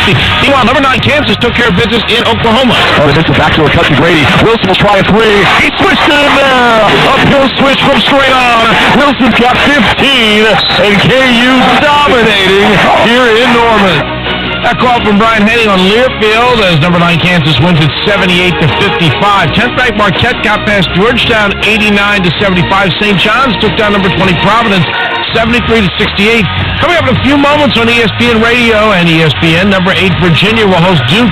50. Meanwhile, number 9 Kansas took care of business in Oklahoma. Oh, this is back to a cut to Grady. Wilson will try a three. He switched it in there. Uphill switch from straight on. Wilson's got 15, and KU dominating here in Norman. That call from Brian Henning on Learfield as number 9 Kansas wins it 78-55. 10th ranked Marquette got past Georgetown 89-75. St. John's took down number 20 Providence 73-68. Coming up in a few moments on ESPN Radio and ESPN, number 8 Virginia will host Duke.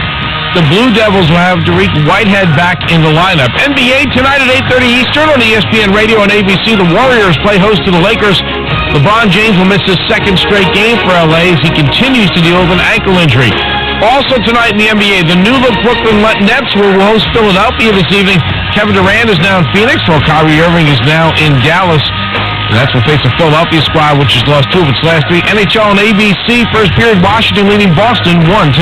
The Blue Devils will have Derek Whitehead back in the lineup. NBA tonight at 8:30 Eastern on ESPN Radio and ABC. The Warriors play host to the Lakers. LeBron James will miss his second straight game for LA as he continues to deal with an ankle injury. Also tonight in the NBA, the new-look Brooklyn Nets will host Philadelphia this evening. Kevin Durant is now in Phoenix, while Kyrie Irving is now in Dallas. And that's will face the Philadelphia squad, which has lost 2 of its last 3. NHL and ABC, first period, Washington leading Boston 1-0.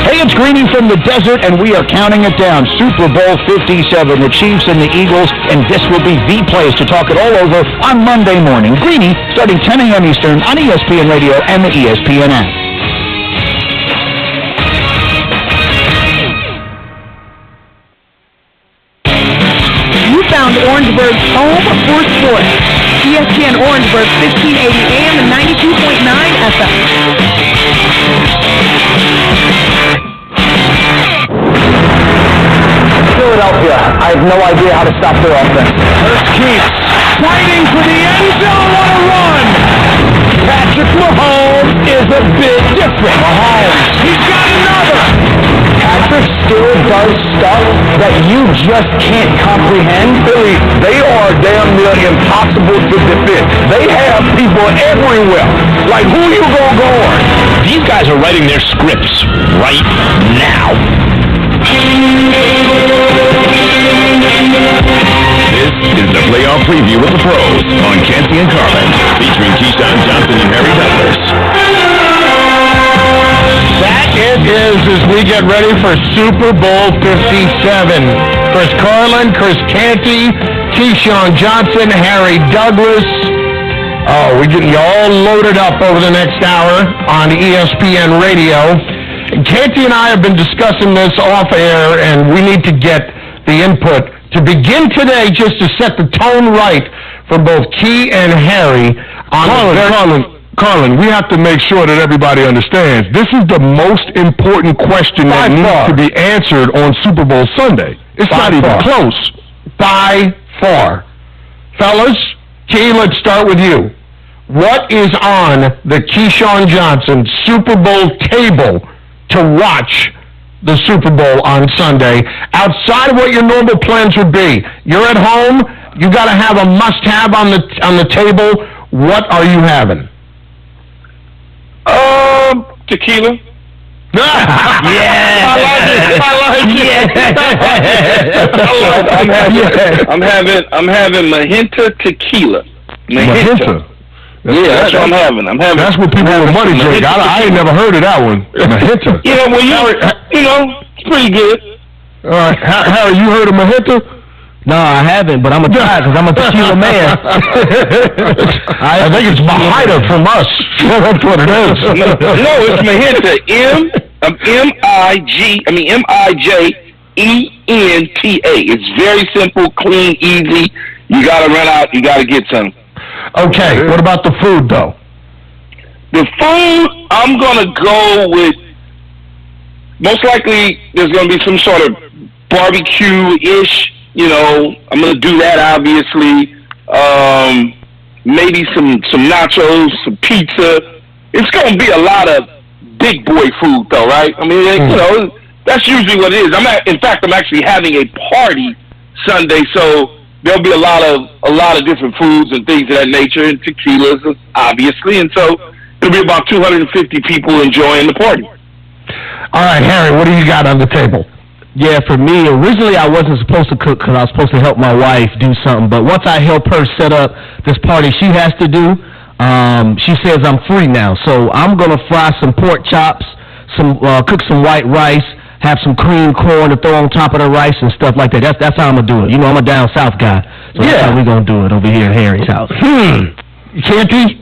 Hey, it's Greeny from the desert, and we are counting it down. Super Bowl 57, the Chiefs and the Eagles, and this will be the place to talk it all over on Monday morning. Greeny, starting 10 a.m. Eastern on ESPN Radio and the ESPN app. You found Orangeburg's home for sports. ESPN Orangeburg, 1580 AM and 92.9 FM. Philadelphia, I have no idea how to stop their offense. Hurst keeps fighting for the end zone on a run. Patrick Mahomes is a bit different. Mahomes, he's got another. Patrick still does stuff that you just can't comprehend. Philly, they are damn near impossible to defend. They have people everywhere. Like, who you gonna go on? These guys are writing their scripts right now. This is the playoff preview with the pros on Canty and Carlin, featuring Keyshawn Johnson and Harry Douglas. That it is as we get ready for Super Bowl 57. Chris Carlin, Chris Canty, Keyshawn Johnson, Harry Douglas. Oh, we're getting you all loaded up over the next hour on ESPN Radio. Canty and I have been discussing this off air, and we need to get the input to begin today just to set the tone right for both Key and Harry. Carlin, we have to make sure that everybody understands this is the most important question that needs to be answered on Super Bowl Sunday. It's not even close. By far. Fellas, Key, let's start with you. What is on the Keyshawn Johnson Super Bowl table to watch the Super Bowl on Sunday, outside of what your normal plans would be? You're at home, you got to have a must-have on the table. What are you having? Tequila. Yeah. I'm having Magenta tequila. Magenta. That's what I'm having. That's what people with money drink. I ain't never heard of that one. Magenta. Yeah, well, it's pretty good. All right, Harry, you heard of Magenta? No, I haven't, but I'm going to try because I'm a tequila man. I think it's Mahida from us. That's what it is. No, it's Magenta. M-I-J-E-N-T-A. It's very simple, clean, easy. You got to run out. You got to get some. Okay, what about the food, though? The food, I'm going to go with, most likely, there's going to be some sort of barbecue-ish. I'm going to do that, obviously. Maybe some nachos, some pizza. It's going to be a lot of big boy food, though, right? I mean, that's usually what it is. In fact, I'm actually having a party Sunday, so there'll be a lot of different foods and things of that nature, and tequilas, obviously. And so there'll be about 250 people enjoying the party. All right, Harry, what do you got on the table? Yeah, for me, originally I wasn't supposed to cook because I was supposed to help my wife do something. But once I help her set up this party she has to do, she says I'm free now. So I'm going to fry some pork chops, cook some white rice, have some cream corn to throw on top of the rice and stuff like that. That's how I'm going to do it. I'm a down south guy. So that's how we're going to do it over here at Harry's house. Canty,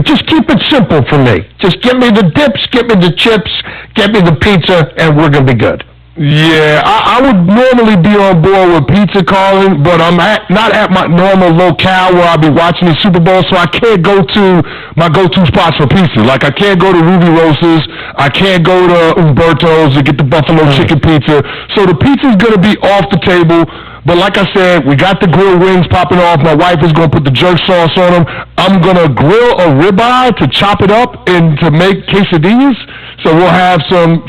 just keep it simple for me. Just give me the dips, give me the chips, give me the pizza, and we're going to be good. Yeah, I would normally be on board with pizza, Colin, but I'm not at my normal locale where I'll be watching the Super Bowl, so I can't go to my go-to spots for pizza. Like, I can't go to Ruby Rosa's, I can't go to Umberto's to get the buffalo chicken pizza. So the pizza's going to be off the table. But like I said, we got the grilled wings popping off. My wife is going to put the jerk sauce on them. I'm going to grill a ribeye to chop it up and to make quesadillas. So we'll have some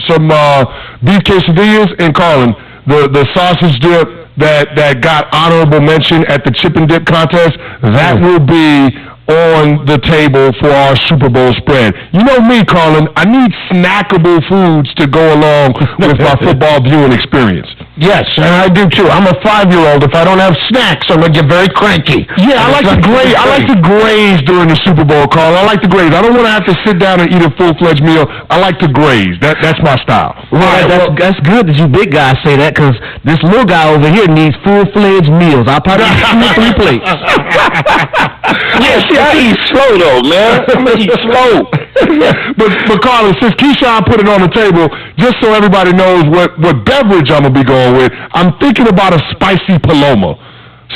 beef quesadillas. And Colin, the sausage dip that got honorable mention at the chip and dip contest, that will be on the table for our Super Bowl spread. You know me, Colin, I need snackable foods to go along with my football viewing experience. Yes, and I do too. I'm a 5-year-old. If I don't have snacks, I'm going to get very cranky. Yeah, I like to graze during the Super Bowl, Colin. I like to graze. I don't want to have to sit down and eat a full-fledged meal. I like to graze. That's my style. Well, that's good that you big guys say that, because this little guy over here needs full-fledged meals. I'll probably eat 2 or 3 plates. Yeah, see, I eat slow, though, man. I'm going to eat slow. But Colin, since Keyshawn put it on the table, just so everybody knows what beverage I'm going to be going with, I'm thinking about a spicy Paloma.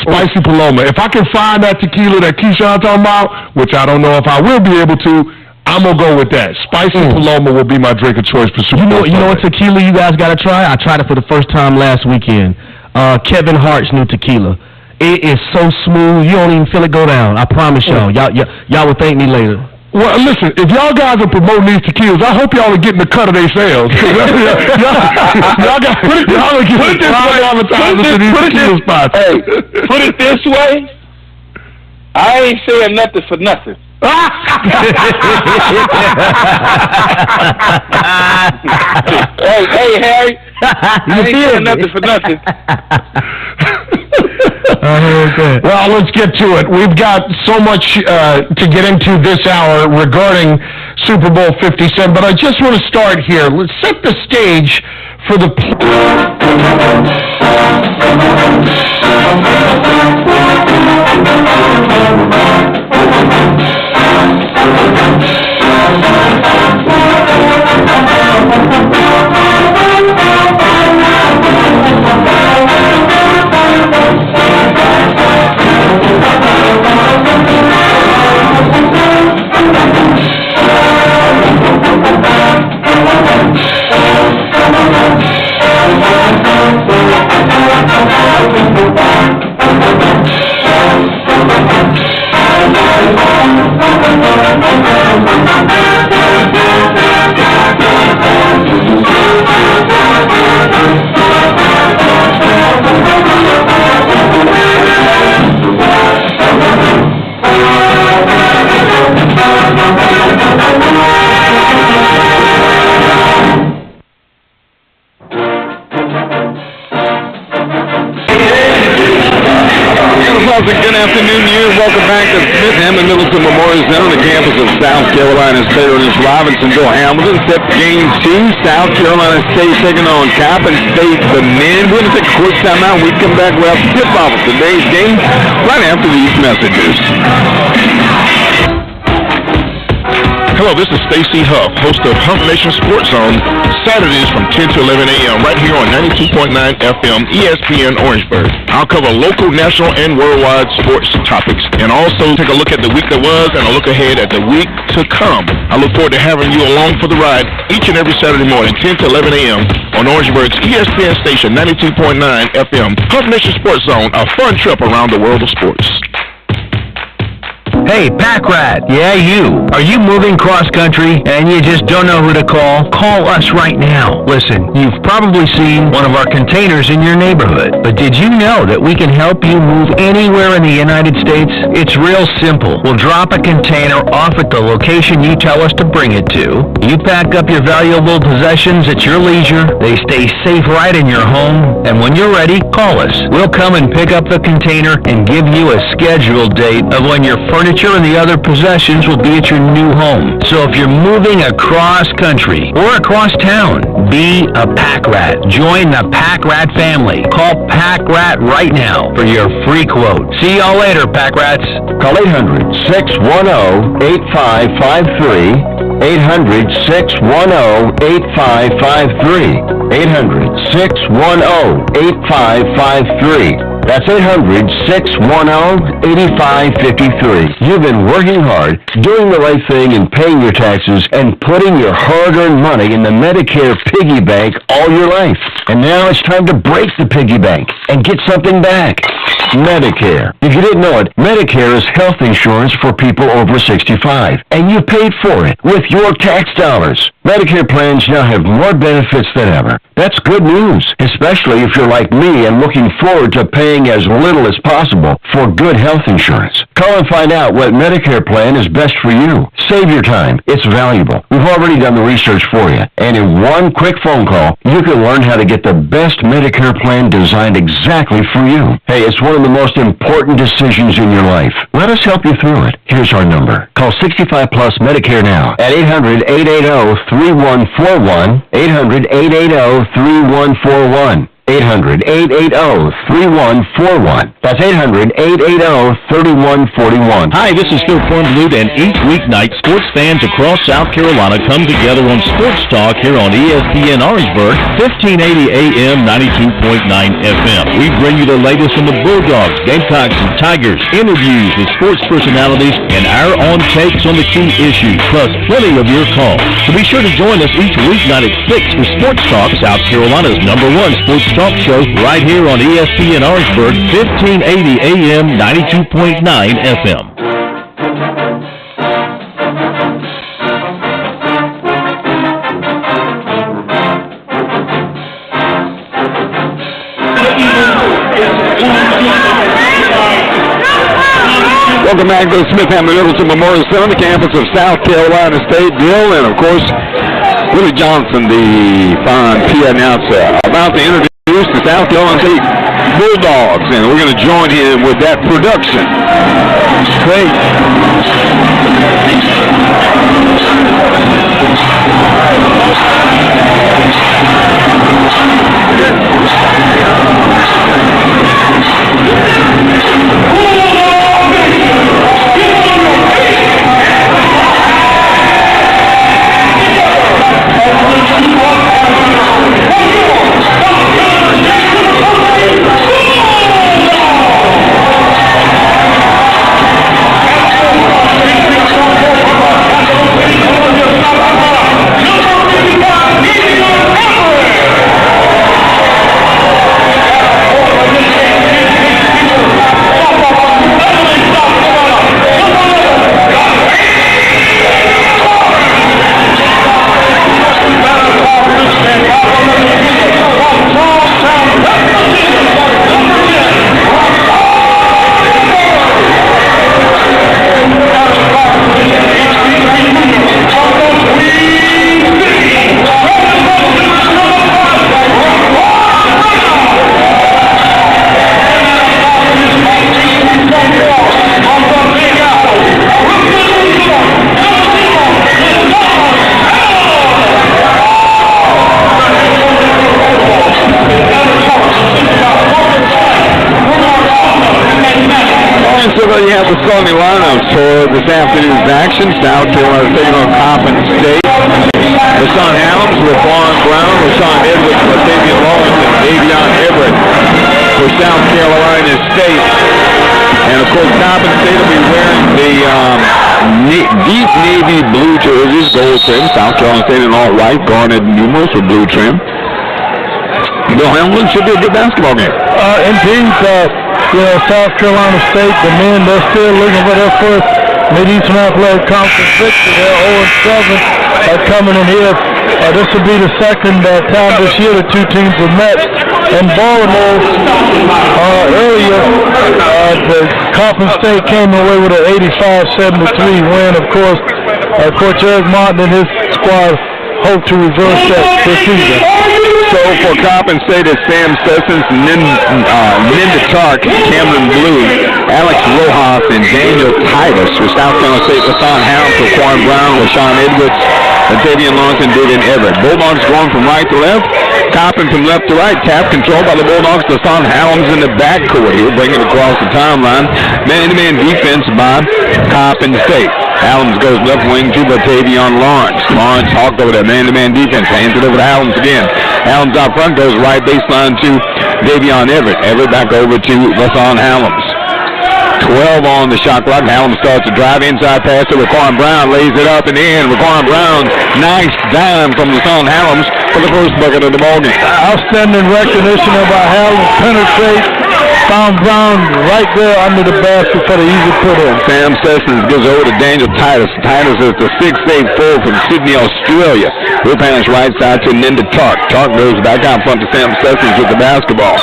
Spicy Paloma. If I can find that tequila that Keyshawn talking about, which I don't know if I will be able to, I'm going to go with that. Spicy Paloma will be my drink of choice for Super Bowl. You know what tequila you guys got to try? I tried it for the first time last weekend. Kevin Hart's new tequila. It is so smooth, you don't even feel it go down. I promise y'all. Y'all will thank me later. Well, listen, if y'all guys are promoting these tequilas, I hope y'all are getting the cut of their sales. Y'all got put it this way. I ain't saying nothing for nothing. hey, Harry. I ain't saying nothing for nothing. Well, let's get to it. We've got so much to get into this hour regarding Super Bowl 57, but I just want to start here. Let's set the stage for the... Good afternoon to you. Welcome back to SHM Memorial Center on the campus of South Carolina State. Ernest Robinsonville Hamilton set game 2. South Carolina State taking on Coppin State, the men. We're going to take a quick timeout. We come back with the tip-off of today's game right after these messages. Hello, this is Stacy Huff, host of Hump Nation Sports Zone, Saturdays from 10 to 11 a.m. right here on 92.9 FM ESPN Orangeburg. I'll cover local, national, and worldwide sports topics, and also take a look at the week that was and a look ahead at the week to come. I look forward to having you along for the ride each and every Saturday morning, 10 to 11 a.m. on Orangeburg's ESPN station, 92.9 FM. Hump Nation Sports Zone, a fun trip around the world of sports. Hey, Pack Rat. Yeah, you. Are you moving cross-country and you just don't know who to call? Call us right now. Listen, you've probably seen one of our containers in your neighborhood, but did you know that we can help you move anywhere in the United States? It's real simple. We'll drop a container off at the location you tell us to bring it to. You pack up your valuable possessions at your leisure. They stay safe right in your home, and when you're ready, call us. We'll come and pick up the container and give you a scheduled date of when your furniture furniture and the other possessions will be at your new home. So if you're moving across country or across town, be a pack rat. Join the Pack Rat family. Call Pack Rat right now for your free quote. See y'all later, Pack Rats. Call 800-610-8553. 800-610-8553. 800-610-8553. That's 800-610-8553. You've been working hard, doing the right thing, and paying your taxes, and putting your hard-earned money in the Medicare piggy bank all your life. And now it's time to break the piggy bank and get something back. Medicare. If you didn't know it, Medicare is health insurance for people over 65, and you paid for it with your tax dollars. Medicare plans now have more benefits than ever. That's good news, especially if you're like me and looking forward to paying as little as possible for good health insurance. Call and find out what Medicare plan is best for you. Save your time. It's valuable. We've already done the research for you, and in one quick phone call, you can learn how to get the best Medicare plan designed exactly for you. Hey, it's one of the most important decisions in your life. Let us help you through it. Here's our number. Call 65 Plus Medicare now at 800-880-3141, 800-880-3141. 800-880-3141. That's 800-880-3141. Hi, this is Phil Kornblut, and each weeknight, sports fans across South Carolina come together on Sports Talk here on ESPN Orangeburg, 1580 AM, 92.9 FM. We bring you the latest from the Bulldogs, Gamecocks, and Tigers, interviews with sports personalities, and our own takes on the key issues, plus plenty of your calls. So be sure to join us each weeknight at 6 for Sports Talk, South Carolina's #1 sports talk show, right here on ESPN Orangeburg, 1580 AM, 92.9 FM. Welcome back to the Smith-Hammond Middleton Memorial Center, the campus of South Carolina State. Bill, and of course, Willie Johnson, the fine PA announcer, about to introduce the South Carolina State Bulldogs, and we're going to join him with that production. Great. You have the starting lineups for this afternoon's action. South Carolina taking on Coppin State. Rashawn Adams with Vaughn Brown, Rashawn Edwards, Latavian Lawrence, and Davion Everett for South Carolina State. And of course, Coppin State will be wearing the deep navy blue jerseys, gold trim. South Carolina State in all white, garnet numerals with blue trim. Bill Hamlin, should be a good basketball game. Indeed, South Carolina State, the men, they're still looking for their first Mid-Eastern Athletic Conference victory. They're 0-7 coming in here. This will be the second time this year the two teams have met. And Baltimore, earlier, the Coppin State came away with an 85-73 win. Of course, Coach Eric Martin and his squad hope to reverse that this season. So for Coppin State, it's Sam Sessions, Linda Tark, Cameron Blue, Alex Rojas, and Daniel Titus. For South Carolina State, LaShawn Hounds, Raquan Brown, LaShawn Edwards, Davian Lawson, David Everett. Bulldogs going from right to left. Coppin from left to right. Tap controlled by the Bulldogs. LaShawn Hounds in the backcourt here, bringing it across the timeline. Man-to-man defense by Coppin State. Allums goes left wing to Batavion Lawrence. Lawrence hawked over there. Man-to-man defense. Hands it over to Allums again. Allums out front goes right baseline to Davion Everett. Everett back over to LaShawn Allums. 12 on the shot clock. Allums starts to drive inside pass to Raquan Brown. Lays it up and in. Raquan Brown, nice dime from LaShawn Allums for the first bucket of the ballgame. Outstanding recognition of our Allums penetrate. Found Brown right there under the basket for the easy put-in. Sam Sessions gives over to Daniel Titus. Titus is the 6'8" forward from Sydney, Australia. He'll pass right side to Linda Tark. Tark goes back out front to Sam Sessions with the basketball.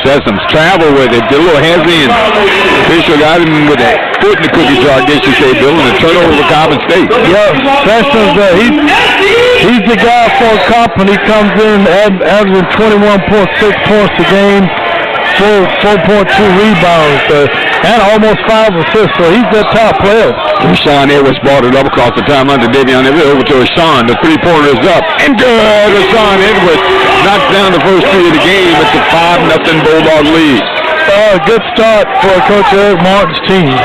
Sessions travel with it, did a little hesitant. Fisher got him with a foot in the cookie jar, I guess you say, Bill, and a turnover for Coppin State. Yeah, Sessions, he's the guy for Coppin. He comes in averaging 21.6 points a game. 4.2 rebounds, and almost 5 assists, so he's their top player. Rashawn Edwards brought it up across the timeline to Davion Everett, over to Rashawn. The three-pointer is up, and good! Rashawn Edwards knocks down the first three of the game. It's a 5-0 Bulldog lead. Good start for Coach Eric Martin's team.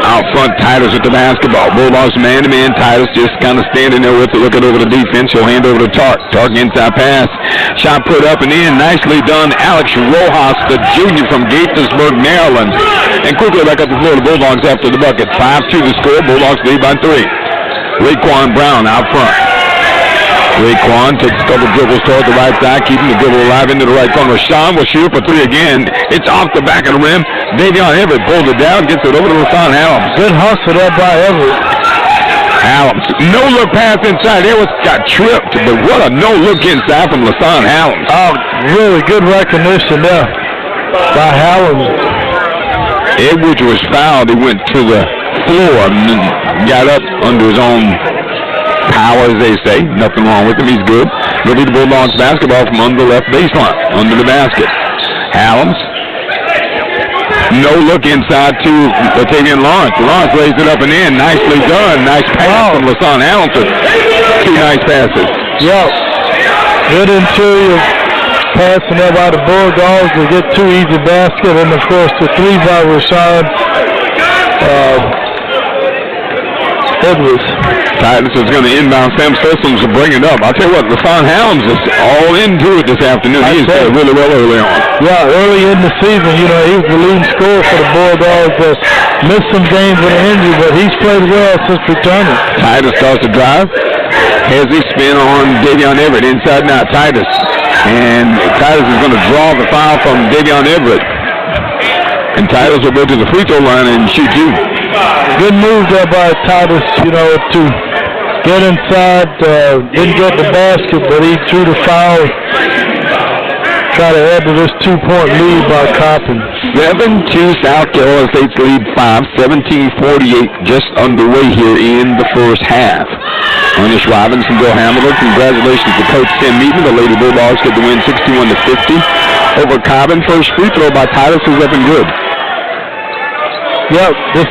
Out front, Titus with the basketball. Bulldogs man-to-man. Titus just kind of standing there with it, looking over the defense. He'll hand over to Tark. Tark inside pass. Shot put up and in. Nicely done. Alex Rojas, the junior from Gaithersburg, Maryland. And quickly back up the floor. The Bulldogs after the bucket. 5-2 the score. Bulldogs lead by 3. Raquan Brown out front. Raquan takes a couple dribbles toward the right side, keeping the dribble alive into the right corner. Rashawn will shoot for 3 again. It's off the back of the rim. Davion Everett pulls it down, gets it over to LaShawn Allums. Good hustle there by Everett. Allums, no-look pass inside. Edwards got tripped, but what a no-look inside from LaShawn Allums. Oh, really good recognition there by Allums. Edwards was fouled. He went to the floor and got up under his own power, as they say. Nothing wrong with him. He's good. It'll be the Bulldogs basketball from under the left baseline, under the basket. Allums. No look inside to Batavion Lawrence. Lawrence lays it up and in. Nicely done. Nice pass from LaShawn Allums. 2 nice passes. Yep. Good interior passing there by the Bulldogs. They get 2 easy baskets, and of course the 3 by Rashawn Edwards. Titus is going to inbound. Sam Systems will bring it up. I'll tell you what, LaShawn Hounds is all into it this afternoon. He's played really well early on. Yeah, early in the season, you know, he was the leading scorer for the Bulldogs. Missed some games with an injury, but he's played well since returning. Titus starts to drive. Has he spin on Davion Everett inside now. Titus. And Titus is going to draw the foul from Davion Everett. And Titus will go to the free throw line and shoot 2. Good move there by Titus, you know, to get inside. Didn't get the basket, but he drew the foul. Try to add to this 2-point lead by Coppin. 7-2 South Carolina State's lead 5. 17:48 just underway here in the first half. Ernest Robinson, Bill Hamilton, congratulations to Coach Tim Meaton. The Lady Bulldogs get the win 61-50 over Coppin. First free throw by Titus is up and good. Yep, this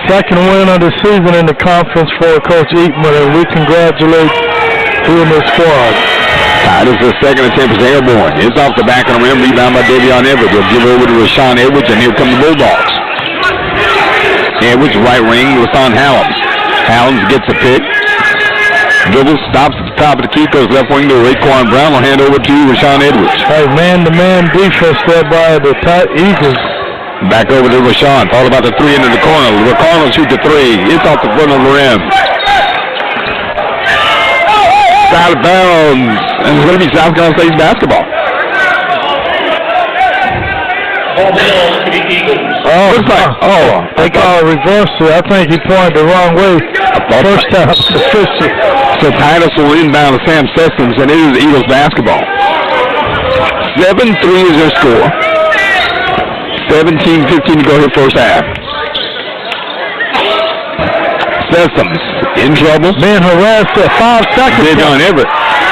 second win of the season in the conference for Coach Eatman, and we congratulate him and his squad. Titus, the second attempt is airborne. It's off the back of the rim, rebound by Davion Everett. They'll give over to Rashawn Edwards, and here come the Bulldogs. Edwards, right wing, LaShawn Allums. Allums gets a pick. Dribbles, stops at the top of the key, goes left wing to Raquan Brown. Will hand over to Rashawn Edwards. Hey, man-to-man defense there by the Eagles. Back over to Rashawn. All about the 3 into the corner. Raquan will shoot the 3. It's off the front of the rim. Out of bounds. And it's going to be South Carolina State's basketball. Looks like, they call a reversal. I think he pointed the wrong way. First time official. So Titus will inbound to Sam Systems, and it is Eagles basketball. 7-3 is their score. 17-15 to go here first half. Systems in trouble. Being harassed at 5 seconds. Davion Everett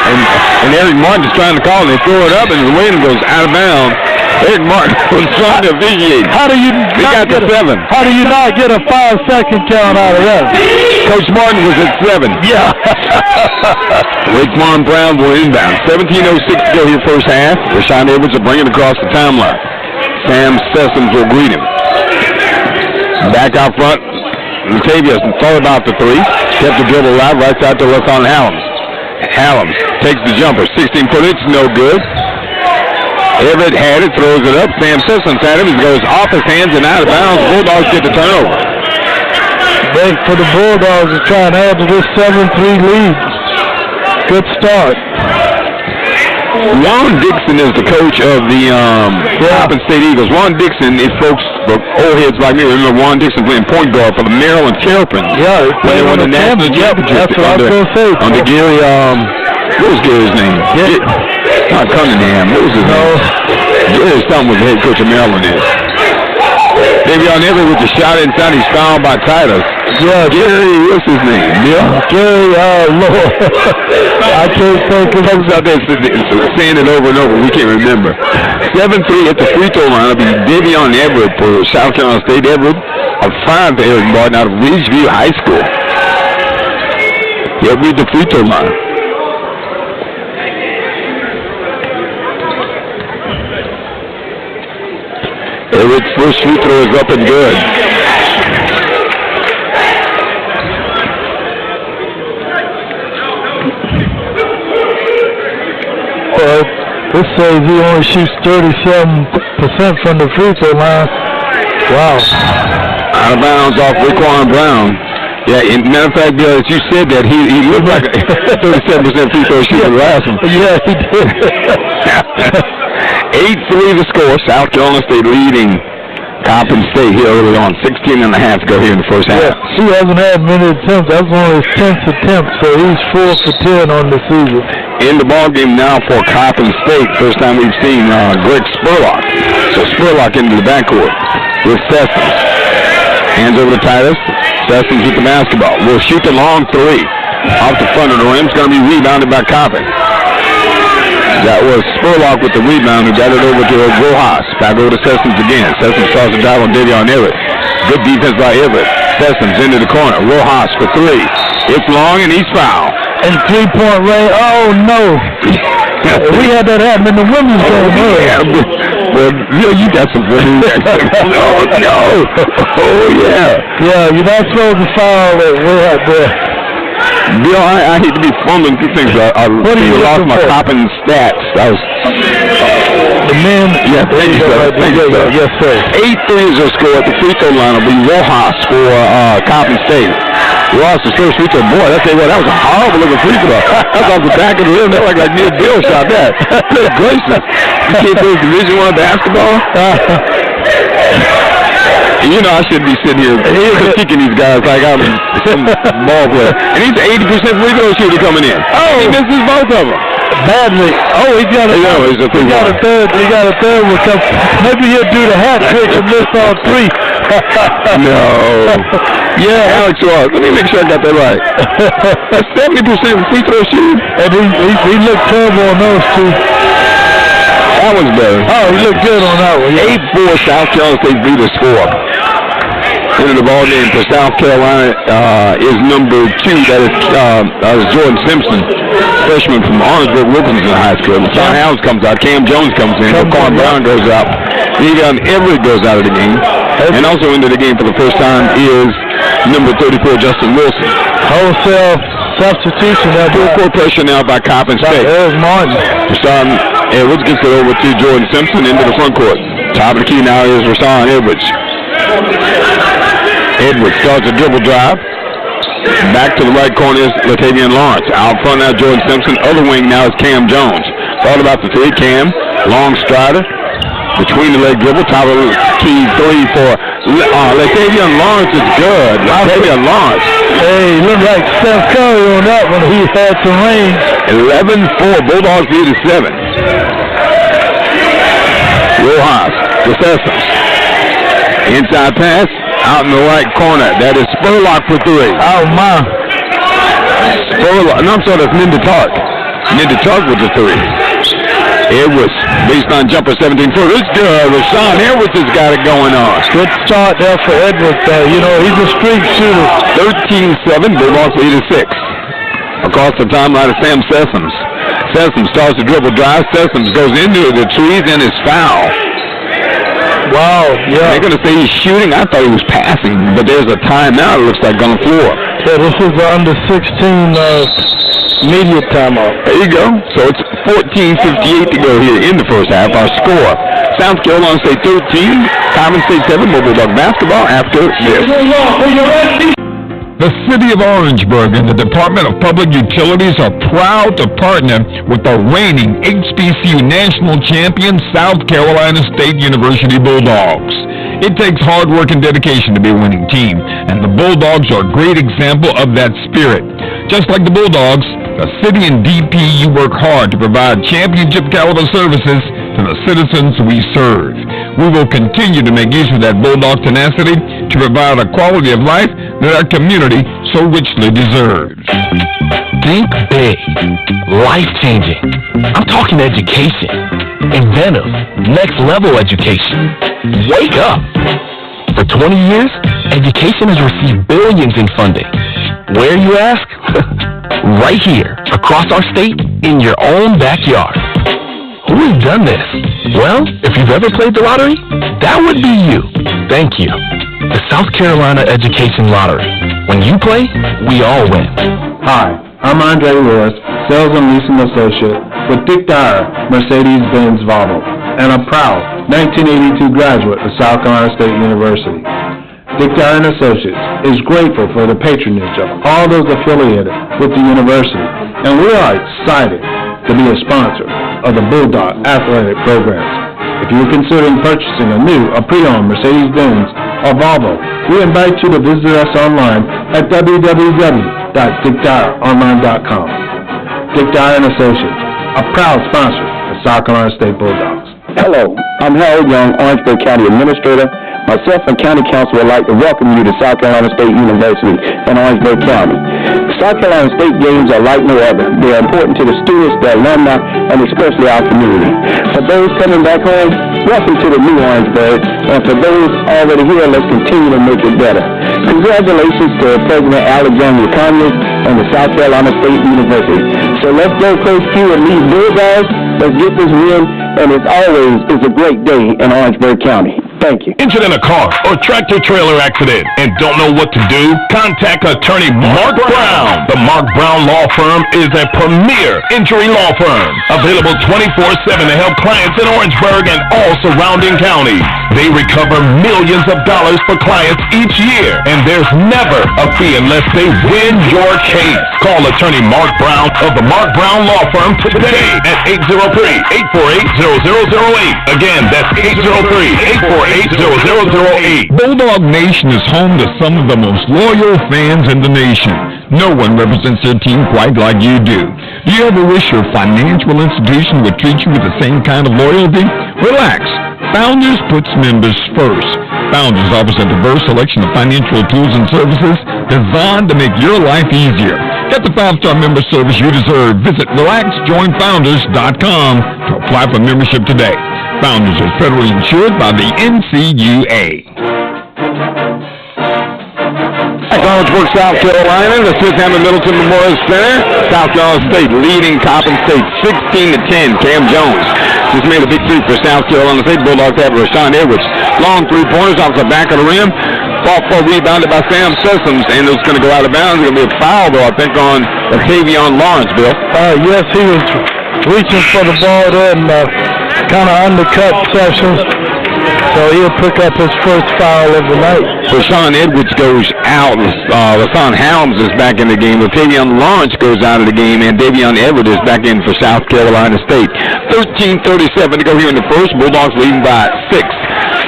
And Eric Martin is trying to call, and they throw it up, and the wind goes out of bounds. Eric Martin was trying to officiate. How do you got to 7. How do you not get a 5-second count out of that? Coach Martin was at 7. Yeah. Raekwon Brown will inbound. 17:06 to go here first half. Rashawn Edwards will bring it across the timeline. Sam Sessoms will greet him. Back out front, Latavius thought about the 3. Kept the dribble alive, right side to LaShawn Hallams. Hallams takes the jumper. 16-foot, it's no good. Everett had it, throws it up. Sam Sessoms had him. It goes off his hands and out of bounds. Bulldogs get the turnover. Big for the Bulldogs to try and add to this 7-3 lead. Good start. Ron Dixon is the coach of the Coppin State Eagles. Ron Dixon, if folks, old heads like me, remember Ron Dixon playing point guard for the Maryland Terrapins. Yeah, when they won the national championship. That's what I was going to say. Under Gary, what was Gary's name? Not Cunningham. What was his name? Gary something was the head coach of Maryland is. Davion Everett with the shot inside. He's fouled by Titus. Yeah, Gary, what's his name? Yeah, Gary, Lord. I can't think of folks out there saying it over and over. We can't remember. 7-3 at the free throw line. It'll be Davion Everett for South Carolina State. Everett, a 5 for Eric Martin out of Ridgeview High School. He'll be at the free throw line. Everett's first free throw is up and good. This says he only shoots 37% from the free throw line. Wow. Out of bounds off Raekwon Brown. Yeah, matter of fact, Bill, as you said that, he looked like a 37% free throw shooter last one. Yeah, he did. 8-3 the score. South Carolina State leading Coppin State here early on. 16 and a half to go here in the first half. Yeah, she hasn't had many attempts. That's one of his 10th attempts, so he's 4 for 10 on the season. In the ball game now for Coppin State. First time we've seen Greg Spurlock. So Spurlock into the backcourt with Sessoms. Hands over to Titus. Sessoms with the basketball. Will shoot the long 3 off the front of the rim. It's going to be rebounded by Coppin. That was Spurlock with the rebound who got it over to Rojas. Back over to Sessoms again. Sessoms starts to dive on Davion Everett. Good defense by Everett. Sessoms into the corner. Rojas for 3. It's long and he's fouled. And 3-point range. Oh, no. We had that happen in the women's game. Yeah, well, you got some women. No. Oh, yeah. Yeah, you're not supposed to foul that way out there. Bill, I hate to be fumbling through things. I lost my Coppin stats. The men. Yeah, thank you, sir. Yes, sir. 8 threes are scored at the free throw line. Will be Rojas for Coppin State. Rojas, the first free throw. Boy, I tell you what, that was a horrible looking free throw. That's off the back of the rim. That like Neil Bill shot that. Good gracious. You can't play Division I basketball? You know, I shouldn't be sitting here critiquing these guys like I'm some ball player. And he's an 80% free throw shooter coming in. Oh, he misses both of them. Badly. Oh, he got a third. He got a third one. Maybe he'll do the hat trick and miss all 3. No. Yeah, Alex Ross. Let me make sure I got that right. That's 70% free throw shooting. And he looked terrible on those 2. That one's better. Oh, he looked good on that one. 8-4 South Carolina State lead the score. Into the ball game for South Carolina is number 2. That is Jordan Simpson, freshman from Orangeburg Wilkinson High School. John Howes comes out. Cam Jones comes in. Raekwon Brown goes out. Davion Everett goes out of the game. And also into the game for the first time is number 34, Justin Wilson. Wholesale substitution. Full court pressure now by Coppin State. There's Martin. Rashawn Edwards gets it over to Jordan Simpson into the front court. Top of the key now is Rashawn Edwards. Edwards starts a dribble drive. Back to the right corner is Latavian Lawrence. Out front now Jordan Simpson. Other wing now is Cam Jones. Thought about the 3. Cam, long strider. Between the leg dribble. Top of the key 3 for Latavian Lawrence is good. Latavian Lawrence. Hey, he looked like Steph Curry on that one. He had some range. 11-4. Bulldogs lead at 7. Rojas to Sessoms. Inside pass. Out in the right corner. That is Spurlock for 3. Oh, my. Spurlock. No, I'm sorry, that's Linda Tark. Need to talk with the three. Edwards, baseline jumper, 17-foot. It's good. Rashawn Edwards has got it going on. Good start there for Edwards. He's a street shooter. 13-7. Bulldogs lead at 6. Across the timeline of Sam Sessoms. Sessoms starts to dribble drive. Sessoms goes into the trees and is foul. Wow, yeah. They're going to say he's shooting. I thought he was passing, but there's a timeout, it looks like, on the floor. Yeah, this is the under 16 media timeout. There you go. So it's 14:58 to go here in the first half. Our score, South Carolina State 13, Coppin State 7, Bulldog basketball after this. The City of Orangeburg and the Department of Public Utilities are proud to partner with the reigning HBCU national champion South Carolina State University Bulldogs. It takes hard work and dedication to be a winning team, and the Bulldogs are a great example of that spirit. Just like the Bulldogs, the city and DPU work hard to provide championship caliber services to the citizens we serve. We will continue to make use of that Bulldog tenacity to provide a quality of life that our community so richly deserves. Think big. Life-changing. I'm talking education. Inventive. Next-level education. Wake up. For 20 years, education has received billions in funding. Where, you ask? Right here, across our state, in your own backyard. Who has done this? Well, if you've ever played the lottery, that would be you. Thank you. The South Carolina Education Lottery. When you play, we all win. Hi, I'm Andre Lewis, Sales and Leasing Associate with Dick Dyer, Mercedes-Benz Volvo, and a proud 1982 graduate of South Carolina State University. Dick Dyer & Associates is grateful for the patronage of all those affiliated with the university, and we are excited to be a sponsor of the Bulldog athletic programs. If you're considering purchasing a new or pre-owned Mercedes-Benz or Volvo, we invite you to visit us online at www.dickdyeronline.com. Dick Dyer & Associates, a proud sponsor of South Carolina State Bulldogs. Hello, I'm Harold Young, Orangeburg County Administrator. Myself and County Council would like to welcome you to South Carolina State University in Orangeburg County. South Carolina State games are like no other. They are important to the students, the alumni, and especially our community. For those coming back home, welcome to the new Orangeburg. And for those already here, let's continue to make it better. Congratulations to President Alexander Conyers and the South Carolina State University. So let's go, Coach Q, and these Bulldogs. Let's get this win, and as always, it's a great day in Orangeburg County. Thank you. Injured in a car or tractor-trailer accident and don't know what to do? Contact attorney Mark Brown. The Mark Brown Law Firm is a premier injury law firm, available 24/7 to help clients in Orangeburg and all surrounding counties. They recover millions of dollars for clients each year, and there's never a fee unless they win your case. Call attorney Mark Brown of the Mark Brown Law Firm today at 803-848-0008. Again, that's 803-848-0008. Bulldog Nation is home to some of the most loyal fans in the nation. No one represents their team quite like you do. Do you ever wish your financial institution would treat you with the same kind of loyalty? Relax. Founders puts members first. Founders offers a diverse selection of financial tools and services designed to make your life easier. Get the 5-star member service you deserve. Visit RelaxJoinFounders.com to apply for membership today. Founders are federally insured by the NCUA. Orangeburg, South Carolina, the SHM Middleton Memorial Center. South Carolina State leading Coppin State 16-10. Cam Jones just made a big three for South Carolina State. Bulldogs have Rashawn Edwards. Long three-pointers off the back of the rim. Fought for, rebounded by Sam Sessoms, and it's going to go out of bounds. It's going to be a foul, though, I think, on Octavian Lawrence, Bill. Yes, he was reaching for the ball there and kind of undercut Sessions. So he'll pick up his first foul of the night. Rashawn Edwards goes out. LaShawn Helms is back in the game. Octavian Lawrence goes out of the game, and Davion Everett is back in for South Carolina State. 13:37 to go here in the first. Bulldogs leading by 6.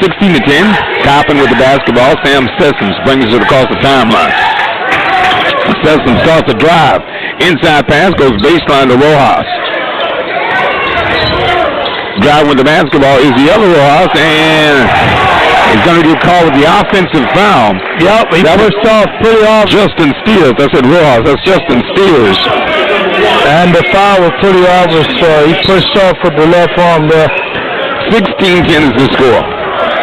16-10. Coppin with the basketball. Sam Sessoms brings it across the timeline. Sessoms starts a drive. Inside pass goes baseline to Rojas. Driving with the basketball is the other Rojas, and he's going to get called with the offensive foul. Yep, he pushed off pretty off. Justin Steers. I said Rojas. That's Justin Steers. And the foul was pretty obvious. He pushed off with the left arm there. 16-10 is the score.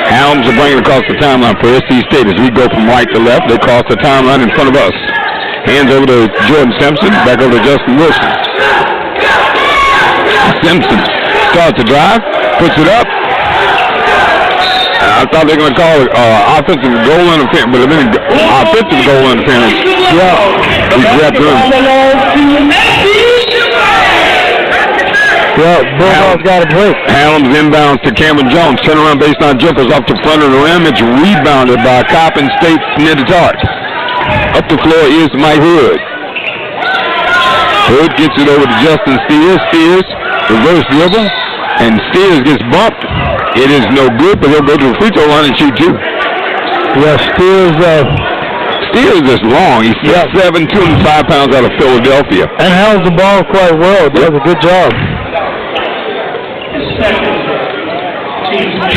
Helms are bringing across the timeline for SC State as we go from right to left. They cross the timeline in front of us. Hands over to Jordan Simpson, back over to Justin Wilson. Simpson starts to drive, puts it up. I thought they were going to call it offensive goal interference, but it been offensive goal interference. Yeah. We grabbed him. Yeah, Bulldogs got a break. Helms inbounds to Cameron Jones. Turnaround baseline jumpers off the front of the rim. It's rebounded by Coppin State's Niditart. Up the floor is Mike Hood. Hood gets it over to Justin Steers. Steers, reverse dribble, and Steers gets bumped. It is no good, but he'll go to the free throw line and shoot two. Yeah, Steers is long. He's 6'7", 205 pounds out of Philadelphia. And held the ball quite well. Does a good job.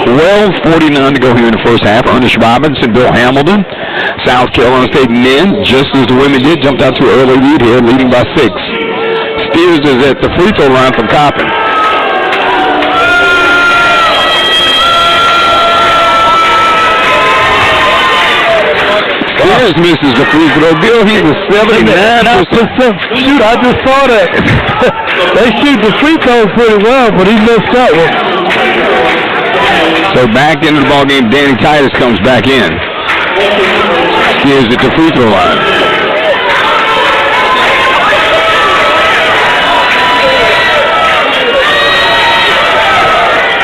12:49 to go here in the first half. Ernest Robinson, Bill Hamilton, South Carolina State men, just as the women did, jumped out to an early lead here, leading by 6. Steers is at the free throw line from Coppin. Steers misses the free throw. Bill, he's a 79%. Shoot, I just saw that. They shoot the free throws pretty well, but he missed that one. So back into the ball game, Danny Titus comes back in. Steers at the free throw line.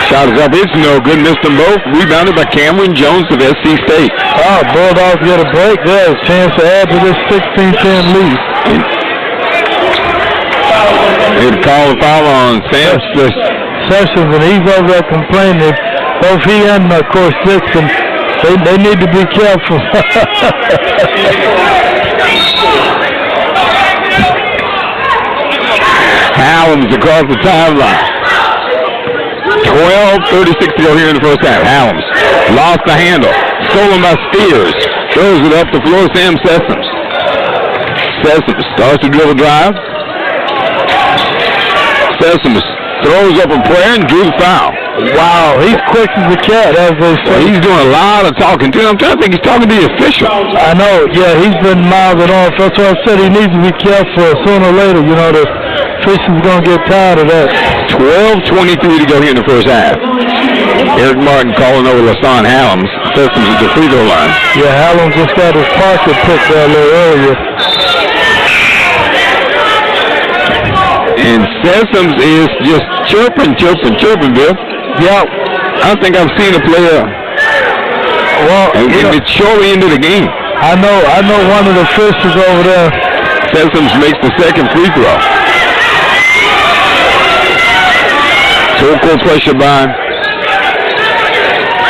Shot is up. It's no good. Missed them both. Rebounded by Cameron Jones of SC State. Oh, Bulldogs get a break there. A chance to add to this 16-10 lead. They'd call the foul on Sessions, and he's over there complaining. Both he and, of course, Dixon, they need to be careful. Hallam's across the timeline. 12:36 to go here in the first half. Helms lost the handle. Stolen by Steers. Throws it up the floor. Sam Sessions. Sessions starts to dribble drive. Sessions throws up a prayer and drew the foul. Wow, he's quick as a cat, as they say. He's doing a lot of talking, too. I'm trying to think he's talking to the official. I know, yeah, he's been mouthing off. That's why I said he needs to be careful. Sooner or later, you know, the official's going to get tired of that. 12:23 to go here in the first half. Eric Martin calling over LaShawn Helms. Sessions at the free throw line. Yeah, Helms just got his pocket picked there a little earlier. And Sessions is just chirping, Bill. Yeah. I don't think I've seen a player and it's shortly into the game. I know one of the officials over there. Sessions makes the second free throw. Full court pressure by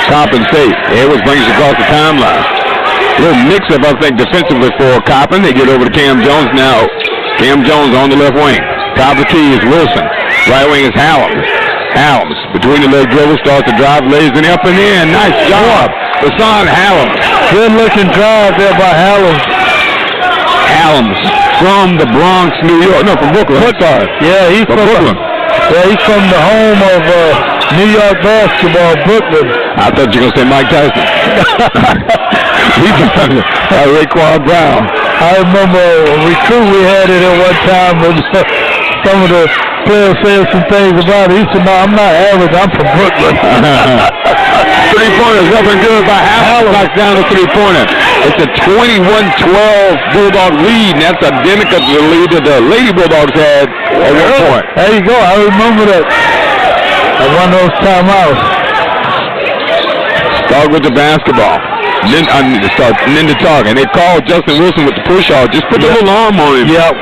Coppin State. Edwards brings it across the timeline. A little mix-up, I think, defensively for Coppin. They get over to Cam Jones now. Cam Jones on the left wing. Top of the key is Wilson. Right wing is Helms. Helms between the leg dribble, starts to drive, lays it up and in. Nice job. Hassan Helms. Good looking drive there by Helms. Helms from the Bronx, New York. No, from Brooklyn. Yeah, he's from Brooklyn. Yeah, he's from the home of New York basketball, Brooklyn. I thought you were going to say Mike Tyson. Raekwon Brown. I remember a recruit we had it at one time with some of the players saying some things about it. He said, no, I'm not average, I'm from Brooklyn. Three-pointers up and good by Howell. Knocks down the three-pointer. It's a 21-12 Bulldog lead, and that's identical to the lead that the Lady Bulldogs had at one point. There you go. I remember that. At one of those timeouts. Start with the basketball. Then the talk, and they called Justin Wilson with the push-off. Just put the little arm on him. Yep.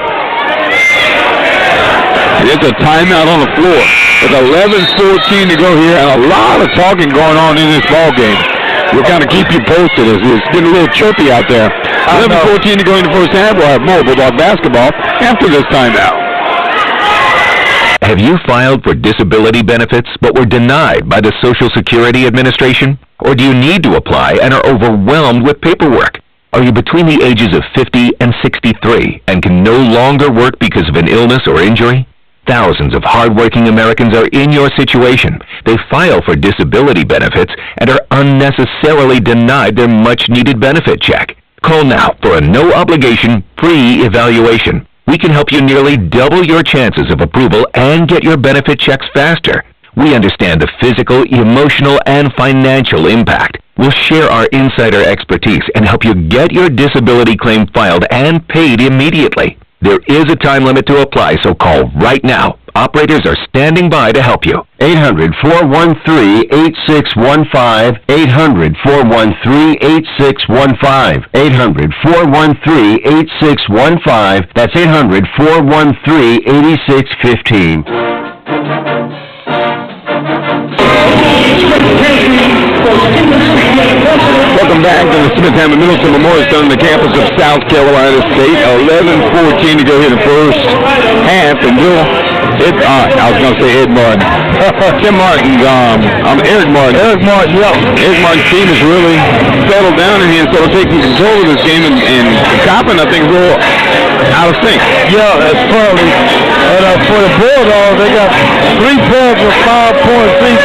There's a timeout on the floor. With 11:14 to go here, and a lot of talking going on in this ball game. We'll kind of keep you posted as it's getting a little chirpy out there. 11:14 to go in the first half. We'll have more Bulldog basketball after this timeout. Have you filed for disability benefits but were denied by the Social Security Administration? Or do you need to apply and are overwhelmed with paperwork? Are you between the ages of 50 and 63 and can no longer work because of an illness or injury? Thousands of hardworking Americans are in your situation. They file for disability benefits and are unnecessarily denied their much-needed benefit check. Call now for a no-obligation, free evaluation. We can help you nearly double your chances of approval and get your benefit checks faster. We understand the physical, emotional, and financial impact. We'll share our insider expertise and help you get your disability claim filed and paid immediately. There is a time limit to apply, so call right now. Operators are standing by to help you. 800-413-8615. 800-413-8615. 800-413-8615. That's 800-413-8615. Welcome back to the Smith-Hammond Middleton Memorial Center on the campus of South Carolina State. 11:14 to go here in the first half. And I was going to say Ed Martin. Tim Martin's, Eric Martin. Eric Martin, yeah. Eric Martin's team has really settled down in here and sort of taking control of this game. And Coppin, I think, is a little out of sync. Yeah, that's probably. And for the Bulldogs, they got 3 pairs of 5 points each.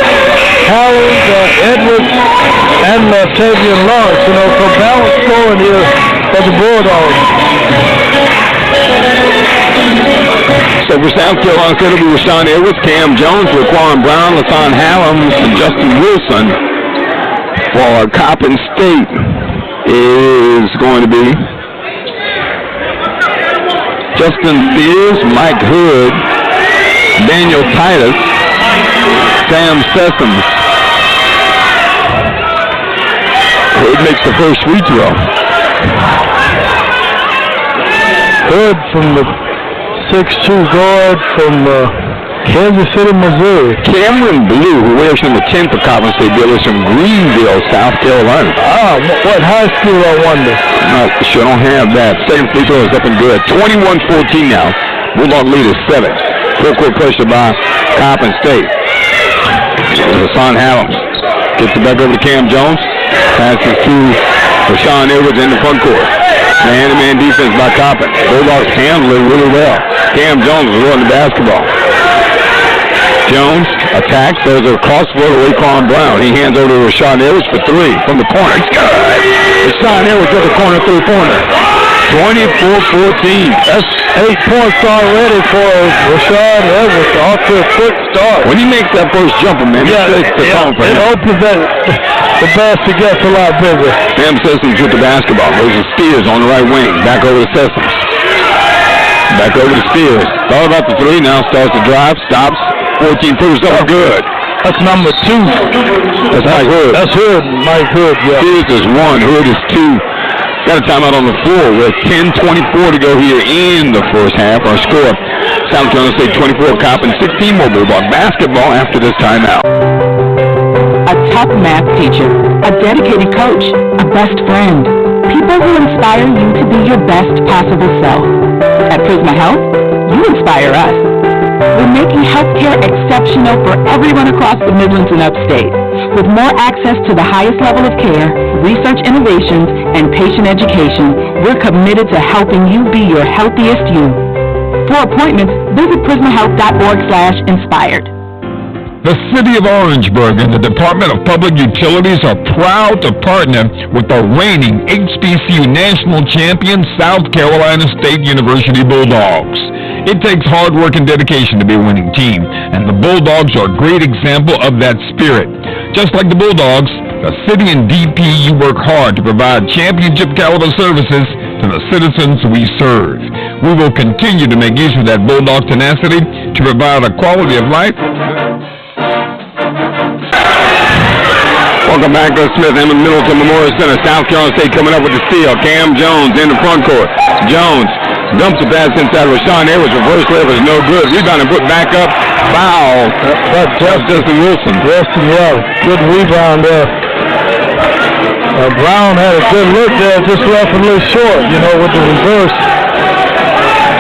Howard, Edwards, and Tavian Lawrence. You know, so balanced scoring here for the Bulldogs. So for South Carolina State, it'll be Rashawn Edwards, Cam Jones, Raquan Brown, LaShawn Hallam, and Justin Wilson. For Coppin State is going to be Justin Spears, Mike Hood, Daniel Titus, Sam Sessoms. Hood makes the first free throw. Hood from the 6'2" guard from Kansas City, Missouri. Cameron Blue, who wears number 10 for Coppin State Builders from Greenville, South Carolina. What high school, I wonder? Not sure, don't have that. Second free throw is up and good. 21-14 now. Bulldog lead is 7. Full-court pressure by Coppin State. Hassan Hallam gets it back over to Cam Jones. Passes to Rashawn Edwards in the front court. Man-to-man defense by Coppin. Bulldogs handle it really well. Cam Jones is running the basketball. Jones attacks, throws it across the floor to Raquan Brown. He hands over to Rashawn Edwards for 3 from the corner. It's good. Rashawn Edwards at the corner, 3-pointer. 24-14. That's 8 points already for Rashawn Edwards. Off to a quick start. When he makes that first jumper, man, it opens the basket gets a lot bigger. Sam Sessoms with the basketball. Goes to Spears on the right wing. Back over to Sessoms. Back over to Spears. Thought about the 3, now starts to drive, stops. 14-footers up good. That's number 2. That's Mike Hood. That's Hood, Mike Hood, yeah. Spears is 1, Hood is 2. Got a timeout on the floor with 10:24 to go here in the first half. Our score, South Carolina State 24, Coppin 16. More Bulldog basketball after this timeout. A top math teacher, a dedicated coach, a best friend. People who inspire you to be your best possible self. At Prisma Health, you inspire us. We're making healthcare exceptional for everyone across the Midlands and Upstate. With more access to the highest level of care, research innovations, and patient education, we're committed to helping you be your healthiest you. For appointments, visit prismahealth.org/inspired. The City of Orangeburg and the Department of Public Utilities are proud to partner with the reigning HBCU national champion South Carolina State University Bulldogs. It takes hard work and dedication to be a winning team, and the Bulldogs are a great example of that spirit. Just like the Bulldogs, the city and DPU work hard to provide championship caliber services to the citizens we serve. We will continue to make use of that Bulldog tenacity to provide a quality of life. Welcome back to Smith-Hammond Middleton Memorial Center. South Carolina State coming up with the steal. Cam Jones in the front court. Jones dumps the pass inside. Rashawn Edwards. Reverse layup is no good. Rebound and put back up. Foul. That's Justin Wilson. Justin, yeah. Good rebound there. Brown had a good look there. Just left a little short, with the reverse.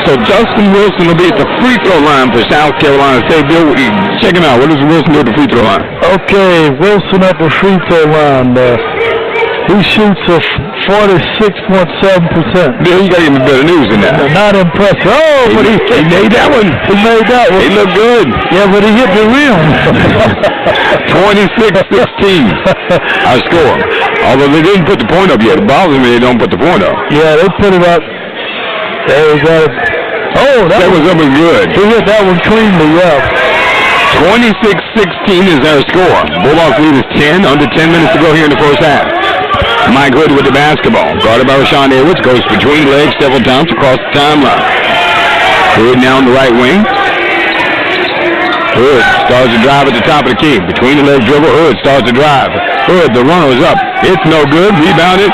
So Justin Wilson will be at the free throw line for South Carolina State. Bill, check him out. What does Wilson do at the free throw line? Okay, Wilson at the free throw line. He shoots a 46.7%. Bill, you got even better news than that. Not impressive. Oh, but he made that one. He made that one. He looked good. Yeah, but he hit the rim. 26-16, our score. Although they didn't put the point up yet. It bothers me they don't put the point up. Yeah, they put it up. There we go. Oh, that was up and good. He hit that one cleanly, yeah. 26-16 is their score. Bulldogs lead is 10. Under 10 minutes to go here in the first half. Mike Hood with the basketball. Guarded by Rashawn Edwards. Goes between legs several times across the timeline. Hood now on the right wing. Hood starts to drive at the top of the key. Between the legs dribble. Hood starts to drive. Hood, the runner is up. It's no good. Rebounded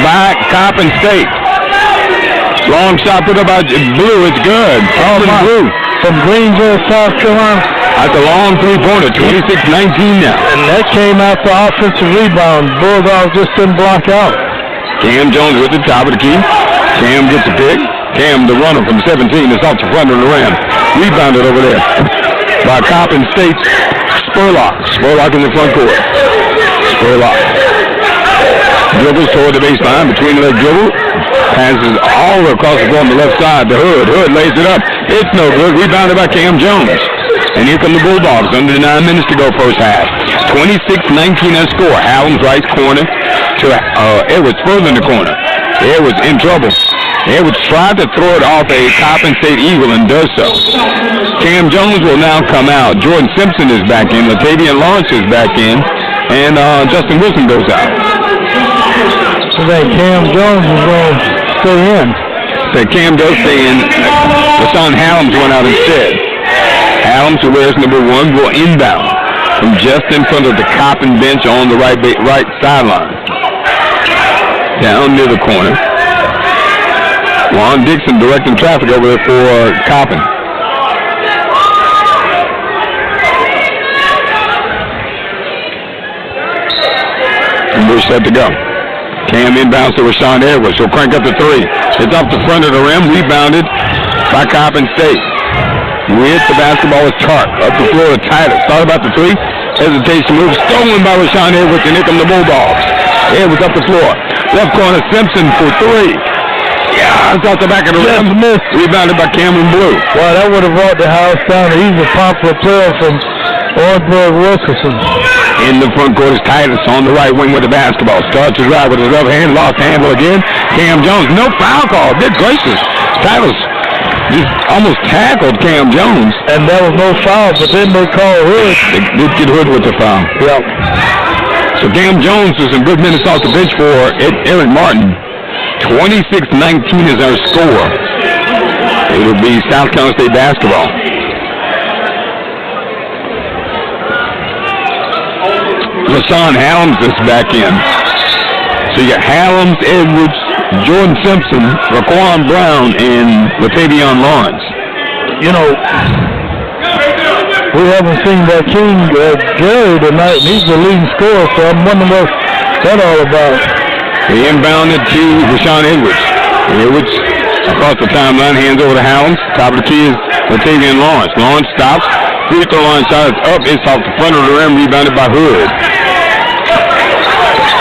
by Coppin State. Long shot put up by Blue. It's good. Oh, my. Blue. From Greenville, South Carolina. That's a long three-pointer, 26-19 now. And that came out the offensive rebound. Bulldogs just didn't block out. Cam Jones with the top of the key. Cam gets a pick. Cam, the runner from 17, is off the front of the rim. Rebounded over there by Coppin State's Spurlock. Spurlock in the front court. Spurlock. Dribbles toward the baseline, between the leg dribble. Passes all the way across the floor on the left side to Hood. Hood lays it up. It's no good. Rebounded by Cam Jones. And here come the Bulldogs. Under 9 minutes to go first half. 26-19 their score. Allen's right corner to Edwards further in the corner. Edwards in trouble. Edwards tried to throw it off a Coppin State Eagle and does so. Cam Jones will now come out. Jordan Simpson is back in. Latavian Lawrence is back in. And Justin Wilson goes out. So that Cam Jones is going to stay in. So Cam does stay in. Rashawn Hallams went out instead. Hallams, who wears number 1, will inbound from just in front of the Coppin bench on the right sideline. Down near the corner. Juan Dixon directing traffic over there for Coppin. And we're set to go. Cam inbounds to Rashawn Edwards. He'll crank up the 3. It's off the front of the rim. Rebounded by Coppin State. With the basketball is Tartt. Up the floor to Titus. Thought about the 3. Hesitation move. Stolen by Rashawn Edwards, and here come the Bulldogs. Edwards up the floor. Left corner Simpson for 3. Yeah, it's off the back of the rim. Missed. Rebounded by Cameron Blue. Wow, that would have brought the house down. He's a popular player from Orangeburg, Wilkerson. In the front court is Titus on the right wing with the basketball. Starts to drive with his left hand. Lost handle again. Cam Jones. No foul call. Good gracious. Titus just almost tackled Cam Jones. And there was no foul, but then they called Hood. They did get Hood with the foul. Yep. So Cam Jones is some good minutes off the bench for Eric Martin. 26-19 is our score. It will be South Carolina State basketball. Rashawn Hallams is back in. So you got Hallams, Edwards, Jordan Simpson, Raquan Brown, and Latavian Lawrence. You know, we haven't seen that King Gary tonight, and he's the leading scorer, so I'm wondering what's that all about. He inbounded to Rashawn Edwards. Edwards across the timeline, hands over to Hallams. Top of the key is Latavian Lawrence. Lawrence stops. Free throw line shot is up. It's off the front of the rim, rebounded by Hood.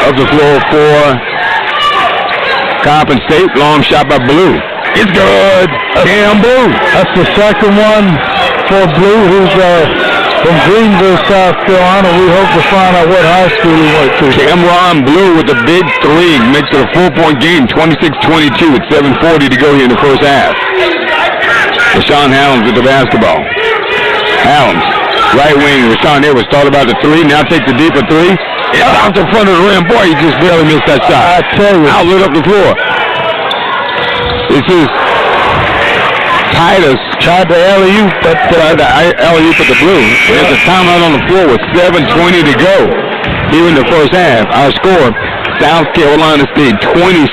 Up the floor for Coppin State. Long shot by Blue. It's good. Cam Blue. That's the second one for Blue, who's from Greenville, South Carolina. We hope to find out what high school he went to. Cameron Blue with the big 3 makes it a 4-point game. 26-22 with 7:40 to go here in the first half. Rashawn Hallams with the basketball. Hallams, right wing. Rashawn Edwards thought about the 3. Now takes the deeper 3. It's out the front of the rim. Boy, he just barely missed that shot. I tell you. Outlet up the floor. This is Titus. Tried to alley-oop, but alley-oop at the Blue. There's a timeout on the floor with 7:20 to go here in the first half. Our score, South Carolina State 26,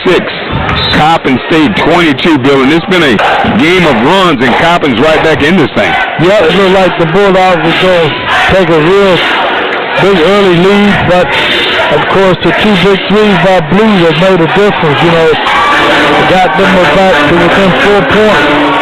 Coppin State 22, Bill. And it's been a game of runs, and Coppin's right back in this thing. Yeah, it looked like the Bulldogs were going to take a real big early lead, but of course the 2 big 3s by Blue that made a difference. You know, got them back to within 4 points.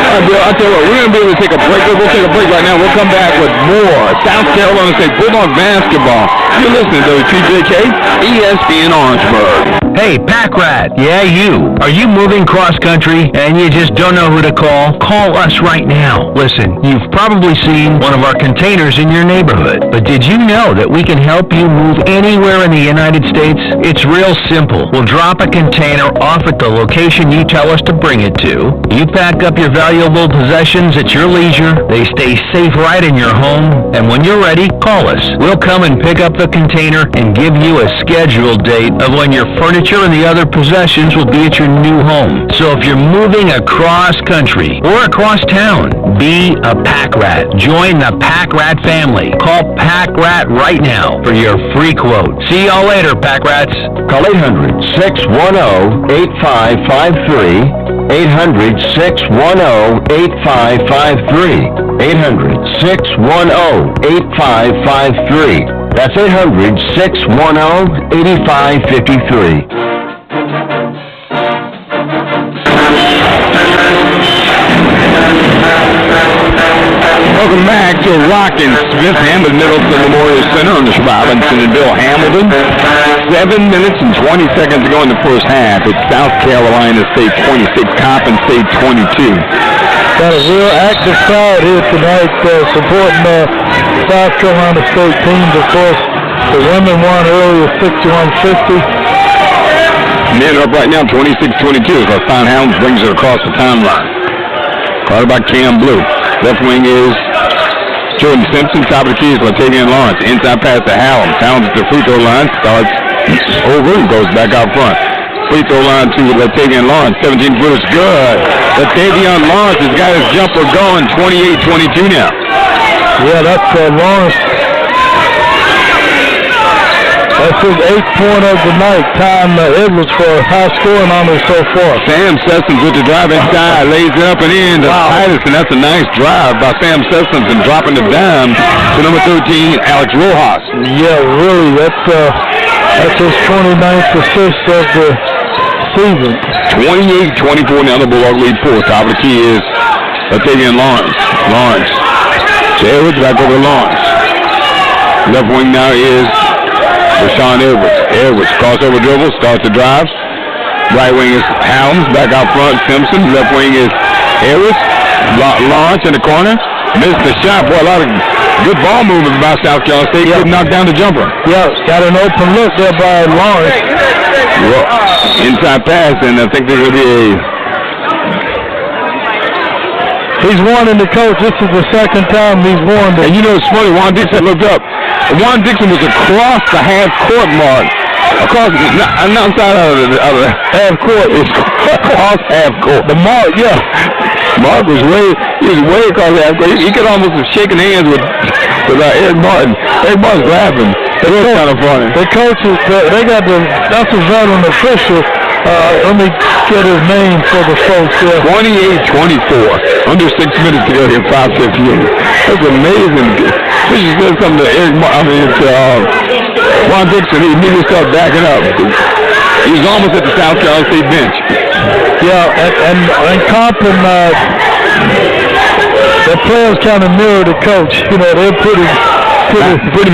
I'll tell you what, we're going to be able to take a break. We'll take a break right now. We'll come back with more South Carolina State Bulldogs basketball. You're listening to WTJK, ESPN Orangeburg. Hey, Pack Rat. Yeah, you. Are you moving cross-country and you just don't know who to call? Call us right now. Listen, you've probably seen one of our containers in your neighborhood. But did you know that we can help you move anywhere in the United States? It's real simple. We'll drop a container off at the location you tell us to bring it to. You pack up your valuable possessions at your leisure. They stay safe right in your home. And when you're ready, call us. We'll come and pick up the container and give you a scheduled date of when your furniture and the other possessions will be at your new home. So if you're moving across country or across town, be a Pack Rat. Join the Pack Rat family. Call Pack Rat right now for your free quote. See y'all later, Pack Rats. Call 800-610-8553. 800-610-8553. 800-610-8553. That's 800-610-8553. Welcome back to Rockin' Smith Hammond Middleton Memorial Center on the Robinson and Bill Hamilton. 7 minutes and 20 seconds to go in the first half. It's South Carolina State 26, Coppin State 22. Got a real active crowd here tonight supporting South Carolina State teams. Of course, the women won earlier 61-50. Men up right now 26-22 as Fine Hounds brings it across the timeline. Caught by Cam Blue. Left wing is Jordan Simpson. Top of the key is Latavian Lawrence. Inside pass to Hallam. Towns at the free throw line. Starts over and goes back out front. Free throw line to Latavian Lawrence. 17-footers good. Latavian Lawrence has got his jumper going. 28-22 now. Yeah, that's Lawrence. That's his 8th point of the night. Time Edwards for high scoring on it so far. Sam Sessions with the drive inside, lays it up and in to Titus, and that's a nice drive by Sam Sessions and dropping the dime to number 13, Alex Rojas. Yeah, really, that's his 29th assist of the season. 28-24 now the Bulldog lead 4. Top of the key is Latavian Lawrence. Lawrence. Edwards back over to Lawrence. Left wing now is Rashawn Edwards. Edwards, crossover dribble, starts the drive. Right wing is Helms, back out front, Simpson. Left wing is Edwards. Lawrence in the corner. Missed the shot. Boy, a lot of good ball movement by South Carolina State. Couldn't knock down the jumper. Yeah, got an open look there by Lawrence. Well, inside pass, and I think there's going to be He's warning the coach. This is the second time he's warned him. And you know, it's funny, Juan Dixon looked up. Juan Dixon was across the half-court mark. Across, not outside of the half-court. It's across half-court. The mark, yeah. Mark was way across the half-court. He could almost have shaken hands with Eric Martin. Eric Martin's laughing. It was kind of funny. The coaches, that's a veteran official. Let me get his name for the folks here. 28-24. Under 6 minutes to go here, 5:58. That's amazing. This is good something to Eric Juan Dixon. He needed to start backing up. He was almost at the South Carolina State bench. Yeah, and Coppin, the players kind of mirror the coach. You know, they're pretty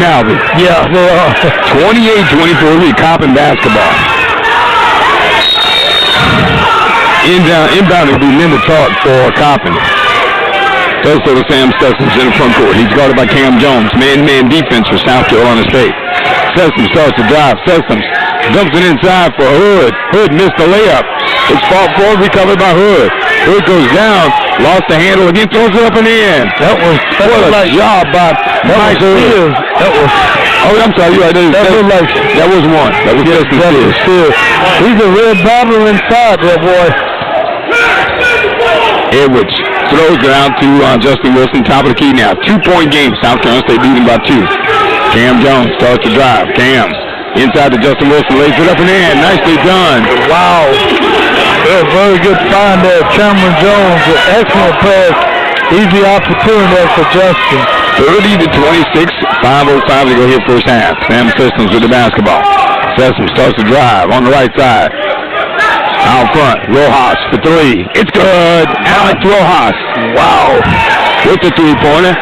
mouthy. Yeah, they are. 28-24, Coppin basketball. Inbound will be Linda Tartt for Coppin. Goes to Sam Sessions in the front court. He's guarded by Cam Jones. Man-to-man defense for South Carolina State. Sessions starts to drive. Sessions dumps it inside for Hood. Hood missed the layup. It's fought forward, recovered by Hood. Hood goes down, lost the handle again, throws it up and in. That was a job by Mike Spears. Oh, I'm sorry, you're right. That was one. That was Justin Spears. He's a red bobber inside there, boy. Edwards throws it out to Justin Wilson, top of the key now. 2-point game. South Carolina State leading by 2. Cam Jones starts to drive. Cam inside to Justin Wilson, lays it up and in. Nicely done. Wow. Very good find there. Cameron Jones, an excellent pass. Easy opportunity there for Justin. 30-26. 5:05 to go here first half. Sam Sessions with the basketball. Sessions starts to drive on the right side. Out front, Rojas for three. It's good. Alex Rojas. Wow. With the three-pointer.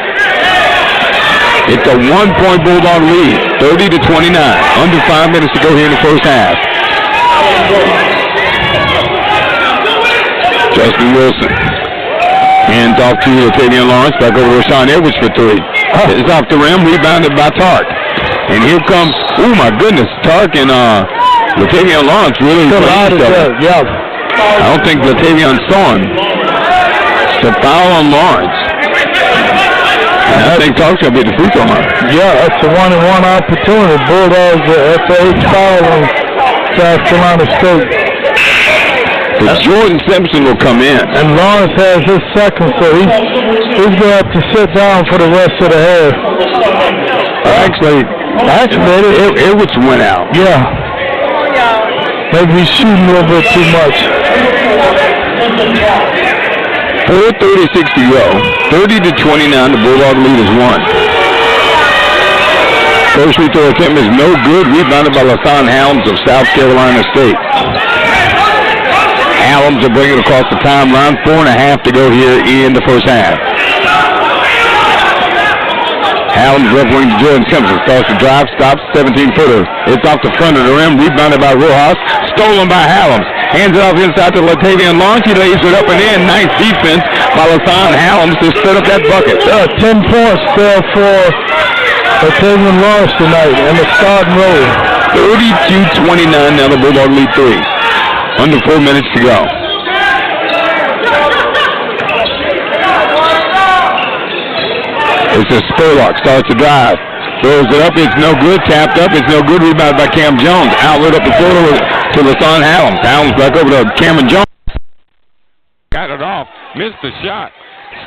It's a 1-point Bulldog lead, 30-29. Under 5 minutes to go here in the first half. Justin Wilson. Hands off to Latavian Lawrence. Back over to Rashawn Edwards for three. It's off the rim. Rebounded by Tark. And here comes, oh my goodness, Tark and Latavian Lawrence really played each other. Yeah. I don't think Latavian saw him. It's a foul on Lawrence. And I think Tark's going to be the free throw line. Yeah, that's a 1-and-1 opportunity. Bulldogs at the 8th foul on South Carolina State. But Jordan Simpson will come in. And Lawrence has his second, so he's going to have to sit down for the rest of the half. Actually, Edwards went out. Yeah. Maybe he's shooting a little bit too much. 4:36 to go. 30-29, the Bulldog lead is one. First free throw attempt is no good. Rebounded by LaShawn Helms of South Carolina State. Helms will bring it across the timeline. 4.5 to go here in the first half. Helms left wing to Jordan Simpson. Starts to drive, stops, 17-footer. It's off the front of the rim. Rebounded by Rojas. Stolen by Helms. Hands it off inside to Latavian Lawrence. He lays it up and in. Nice defense by LaShawn Helms to set up that bucket. 10 points there for Latavian Lawrence tonight in the starting role. 32-29 now the Bulldog lead 3. Under 4 minutes to go. It's a Spurlock. Starts to drive. Throws it up. It's no good. Tapped up. It's no good. Rebounded by Cam Jones. Outlet up the floor to LaShawn Helms. Helms back over to Cameron Jones. Got it off. Missed the shot.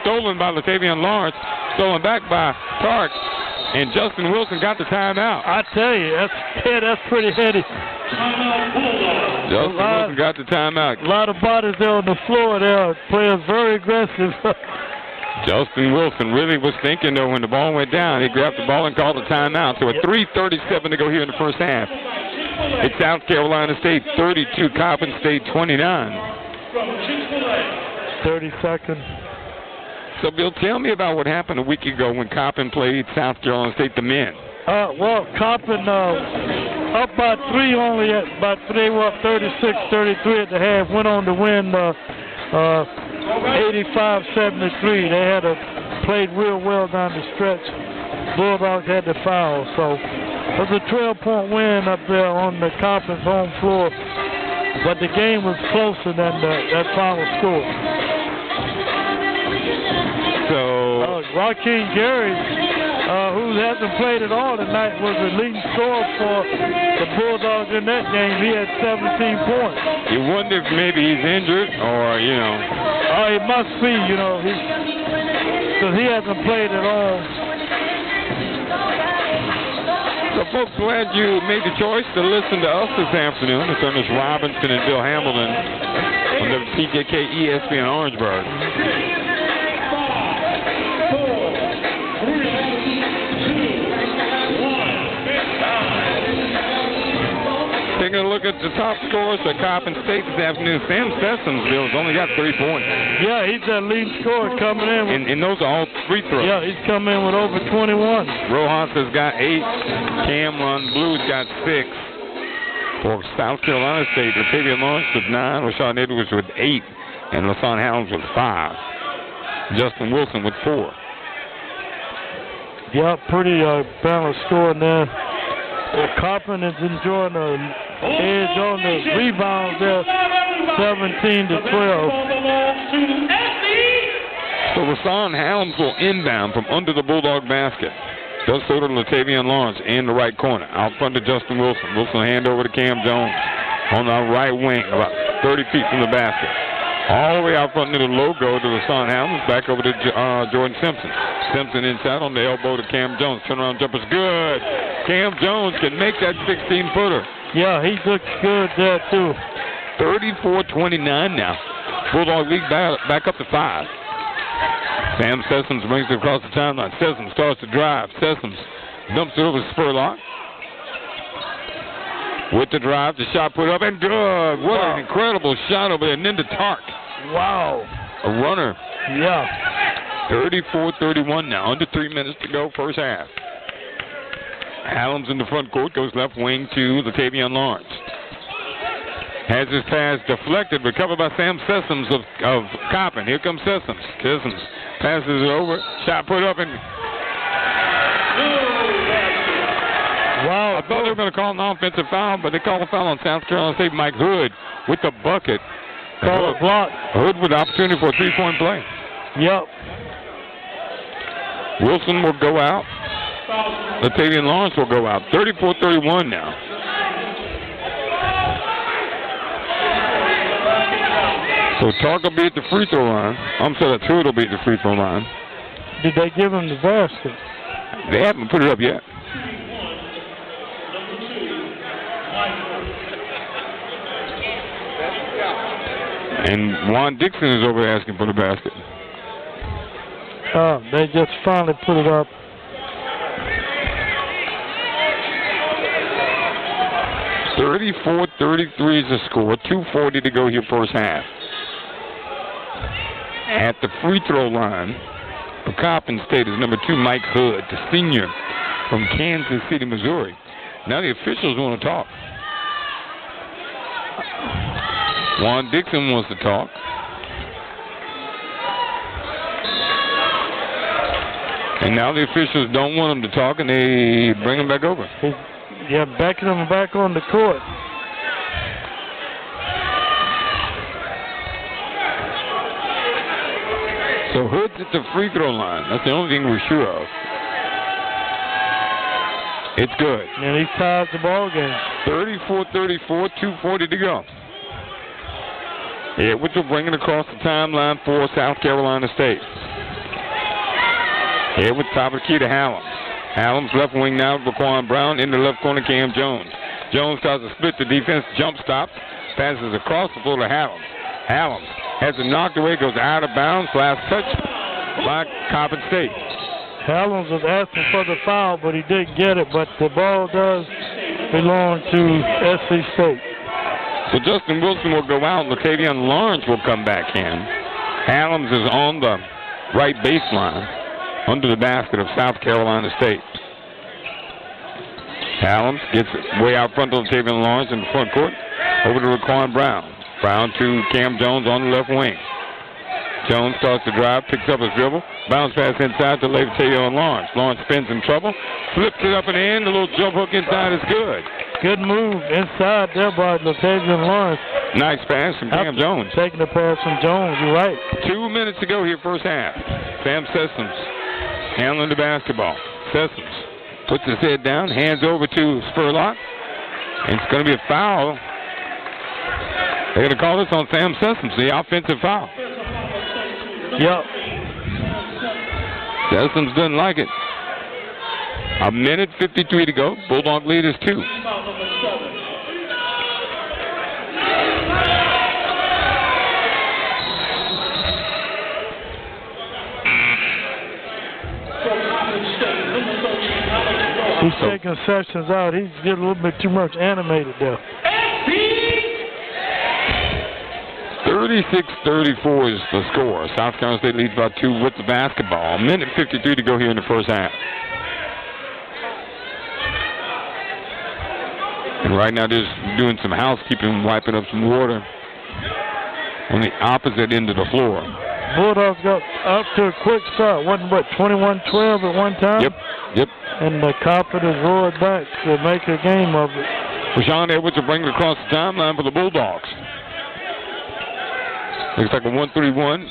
Stolen by Latavian Lawrence. Stolen back by Tark. And Justin Wilson got the timeout. I tell you, that's pretty heady. Justin Wilson got the timeout. A lot of bodies there on the floor there. Players very aggressive. Justin Wilson really was thinking, though, when the ball went down. He grabbed the ball and called a timeout. So a 3:37 to go here in the first half. It's South Carolina State 32, Coppin State 29. 30 seconds. So, Bill, tell me about what happened a week ago when Coppin played South Carolina State, the men. Well, Coppin up by 3 only. They were up 36-33 at the half. Went on to win 85-73. They had played real well down the stretch. Bulldogs had the foul. So it was a 12-point win up there on the Coppin's home floor. But the game was closer than that final score. So Joaquin Gary, who hasn't played at all tonight, was the leading scorer for the Bulldogs in that game. He had 17 points. You wonder if maybe he's injured or, Oh, he must be, because he hasn't played at all. So, folks, glad you made the choice to listen to us this afternoon. It's Ernest Robinson and Bill Hamilton on the PJK ESPN Orangeburg. Taking a look at the top scorers for Coppin State this afternoon. Sam Sessoms, Bill, has only got 3 points. Yeah, he's that lead scorer coming in. And those are all free throws. Yeah, he's coming in with over 21. Rojas has got 8. Cameron Blue's got 6. For South Carolina State, Latavian Lawrence with 9. Rashawn Edwards with 8. And LaShawn Helms with 5. Justin Wilson with 4. Yeah, pretty balanced scoring there. Coppin is enjoying an edge on the rebounds there, 17-12. So LaShawn Helms will inbound from under the Bulldog basket. Does so to Latavian Lawrence in the right corner. Out front to Justin Wilson. Wilson hand over to Cam Jones on the right wing, about 30 feet from the basket. All the way out front to the logo to LaShawn Helms. Back over to Jordan Simpson. Simpson inside on the elbow to Cam Jones. Turnaround jumper's good. Cam Jones can make that 16-footer. Yeah, he looks good there, too. 34-29 now. Bulldog lead back up to 5. Sam Sessoms brings it across the timeline. Sessoms starts to drive. Sessoms dumps it over to Spurlock. with the drive. The shot put up and good. What an incredible shot over there. Ninda Tark. Wow. A runner. Yeah. 34-31 now. Under 3 minutes to go, first half. Allums in the front court, goes left wing to Latavian Lawrence. Has his pass deflected, recovered by Sam Sessoms of Coppin. Here comes Sessoms. Sessoms passes it over. Shot put up and... Wow. I thought they were going to call an offensive foul, but they called a foul on South Carolina State. Mike Hood with the bucket. Call a block. Hood with the opportunity for a three-point play. Yep. Wilson will go out. Latavian Lawrence will go out. 34-31 now. So Tark will be at the free throw line. I'm sorry, that's Hood will be at the free throw line. Did they give him the basket? They haven't put it up yet. And Juan Dixon is over there asking for the basket. They just finally put it up. (34-33) is the score. 2:40 to go here first half. At the free throw line for Coppin State is number 2, Mike Hood, the senior from Kansas City, Missouri. Now the officials want to talk. Juan Dixon wants to talk. And now the officials don't want him to talk, and they bring him back over. Yeah, backing him back on the court. So Hood's at the free throw line. That's the only thing we're sure of. It's good. And he ties the ball game. 34-34, 2:40 to go. Edwards will bring it across the timeline for South Carolina State. Edwards top of the key to Hallam. Hallam's left wing now, Raquan Brown. In the left corner, Cam Jones. Jones tries to split the defense, jump stop, passes across the floor to Hallam. Hallam has it knocked away, goes out of bounds. Last touch by Coppin State. Hallam was asking for the foul, but he didn't get it. But the ball does belong to SC State. So Justin Wilson will go out. Latavian Lawrence will come back in. Hallam is on the right baseline under the basket of South Carolina State. Hallam gets way out front to Latavian Lawrence in the front court. Over to Raquan Brown. Brown to Cam Jones on the left wing. Jones starts to drive, picks up his dribble, bounce pass inside to Latavian Lawrence. Lawrence spins in trouble, flips it up and in. The little jump hook inside is good. Good move inside there by Latavian Lawrence. Nice pass from Cam Jones. Taking the pass from Jones, you're right. 2 minutes to go here first half. Sam Sessoms handling the basketball. Sessoms puts his head down, hands over to Spurlock. And it's going to be a foul. They're going to call this on Sam Sessoms, the offensive foul. Yep. Sessoms doesn't like it. 1:53 to go. Bulldog lead is 2. He's taking Sessions out. He's getting a little bit too much animated there. 36-34 is the score. South Carolina State leads by 2 with the basketball. 1:53 to go here in the first half. And right now they're doing some housekeeping, wiping up some water on the opposite end of the floor. Bulldogs got up to a quick start. Wasn't, 21-12 at one time? Yep. And the Coppin has roared back to make a game of it. Rashawn Edwards will bring it across the timeline for the Bulldogs. Looks like a 1-3-1.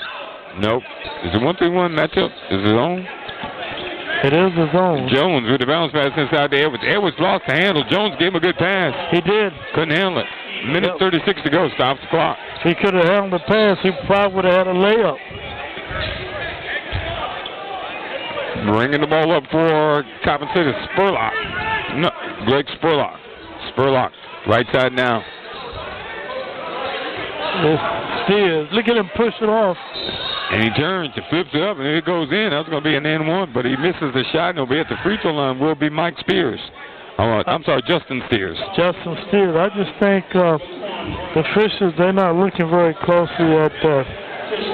Nope. Is it 1-3-1 matchup? Is it on? It is his own. Jones with the bounce pass inside to Edwards. Edwards lost the handle. Jones gave him a good pass. He did. Couldn't handle it. 1:36 to go. Stops the clock. If he could have handled the pass, he probably would have had a layup. Bringing the ball up for Coppin City. Spurlock. No, Greg Spurlock. Spurlock. Right side now. Steers. Look at him push it off. And he turns and flips it up, and it goes in. That's going to be an N1, but he misses the shot, and he'll be at the free throw line. Will be Mike Spears. I'm sorry, Justin Steers. Justin Steers. I just think the officials, they're not looking very closely at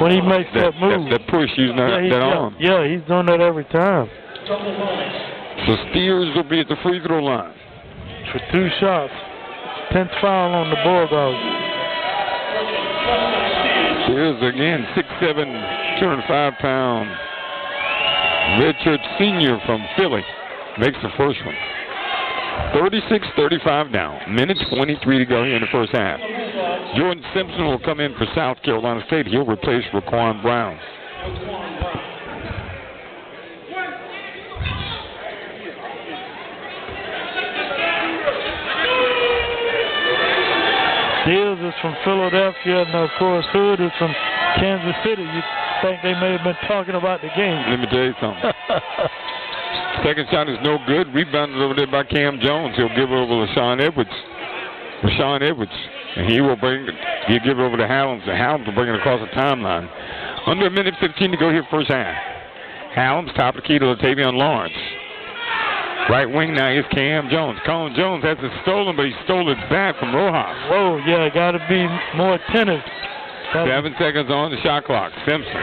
when he makes that move. That push, using that arm. Yeah, he's doing that every time. So Steers will be at the free throw line. For 2 shots. 10th foul on the Bulldogs. Steers again, 6'7", 205-pound redshirt senior from Philly. Makes the first one. 36-35 now. Minute 23 to go here in the first half. Jordan Simpson will come in for South Carolina State. He'll replace Raquan Brown. Steers is from Philadelphia, and of course Hood is from Kansas City. You think they may have been talking about the game. Let me tell you something. Second shot is no good. Rebounded over there by Cam Jones. He'll give it over to Rashawn Edwards. And he'll give it over to Hallams. And Hallams will bring it across the timeline. Under a minute 15 to go here first half. Hallams, top of the key to Latavion Lawrence. Right wing now is Cam Jones. Colin Jones has it stolen, but he stole it back from Rojas. Whoa, yeah, got to be more attentive. 7 seconds on the shot clock. Simpson.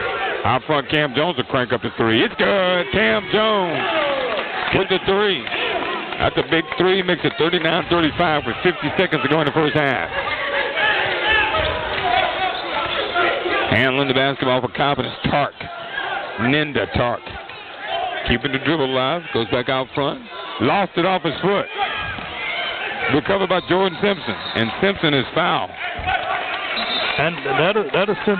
Out front, Cam Jones will crank up the 3. It's good. Cam Jones with the 3. That's a big 3. Makes it 39-35 with 50 seconds to go in the first half. Handling the basketball for Coppin is Tark. Ninda Tark. Keeping the dribble alive. Goes back out front. Lost it off his foot. Recovered by Jordan Simpson. And Simpson is fouled. And that'll send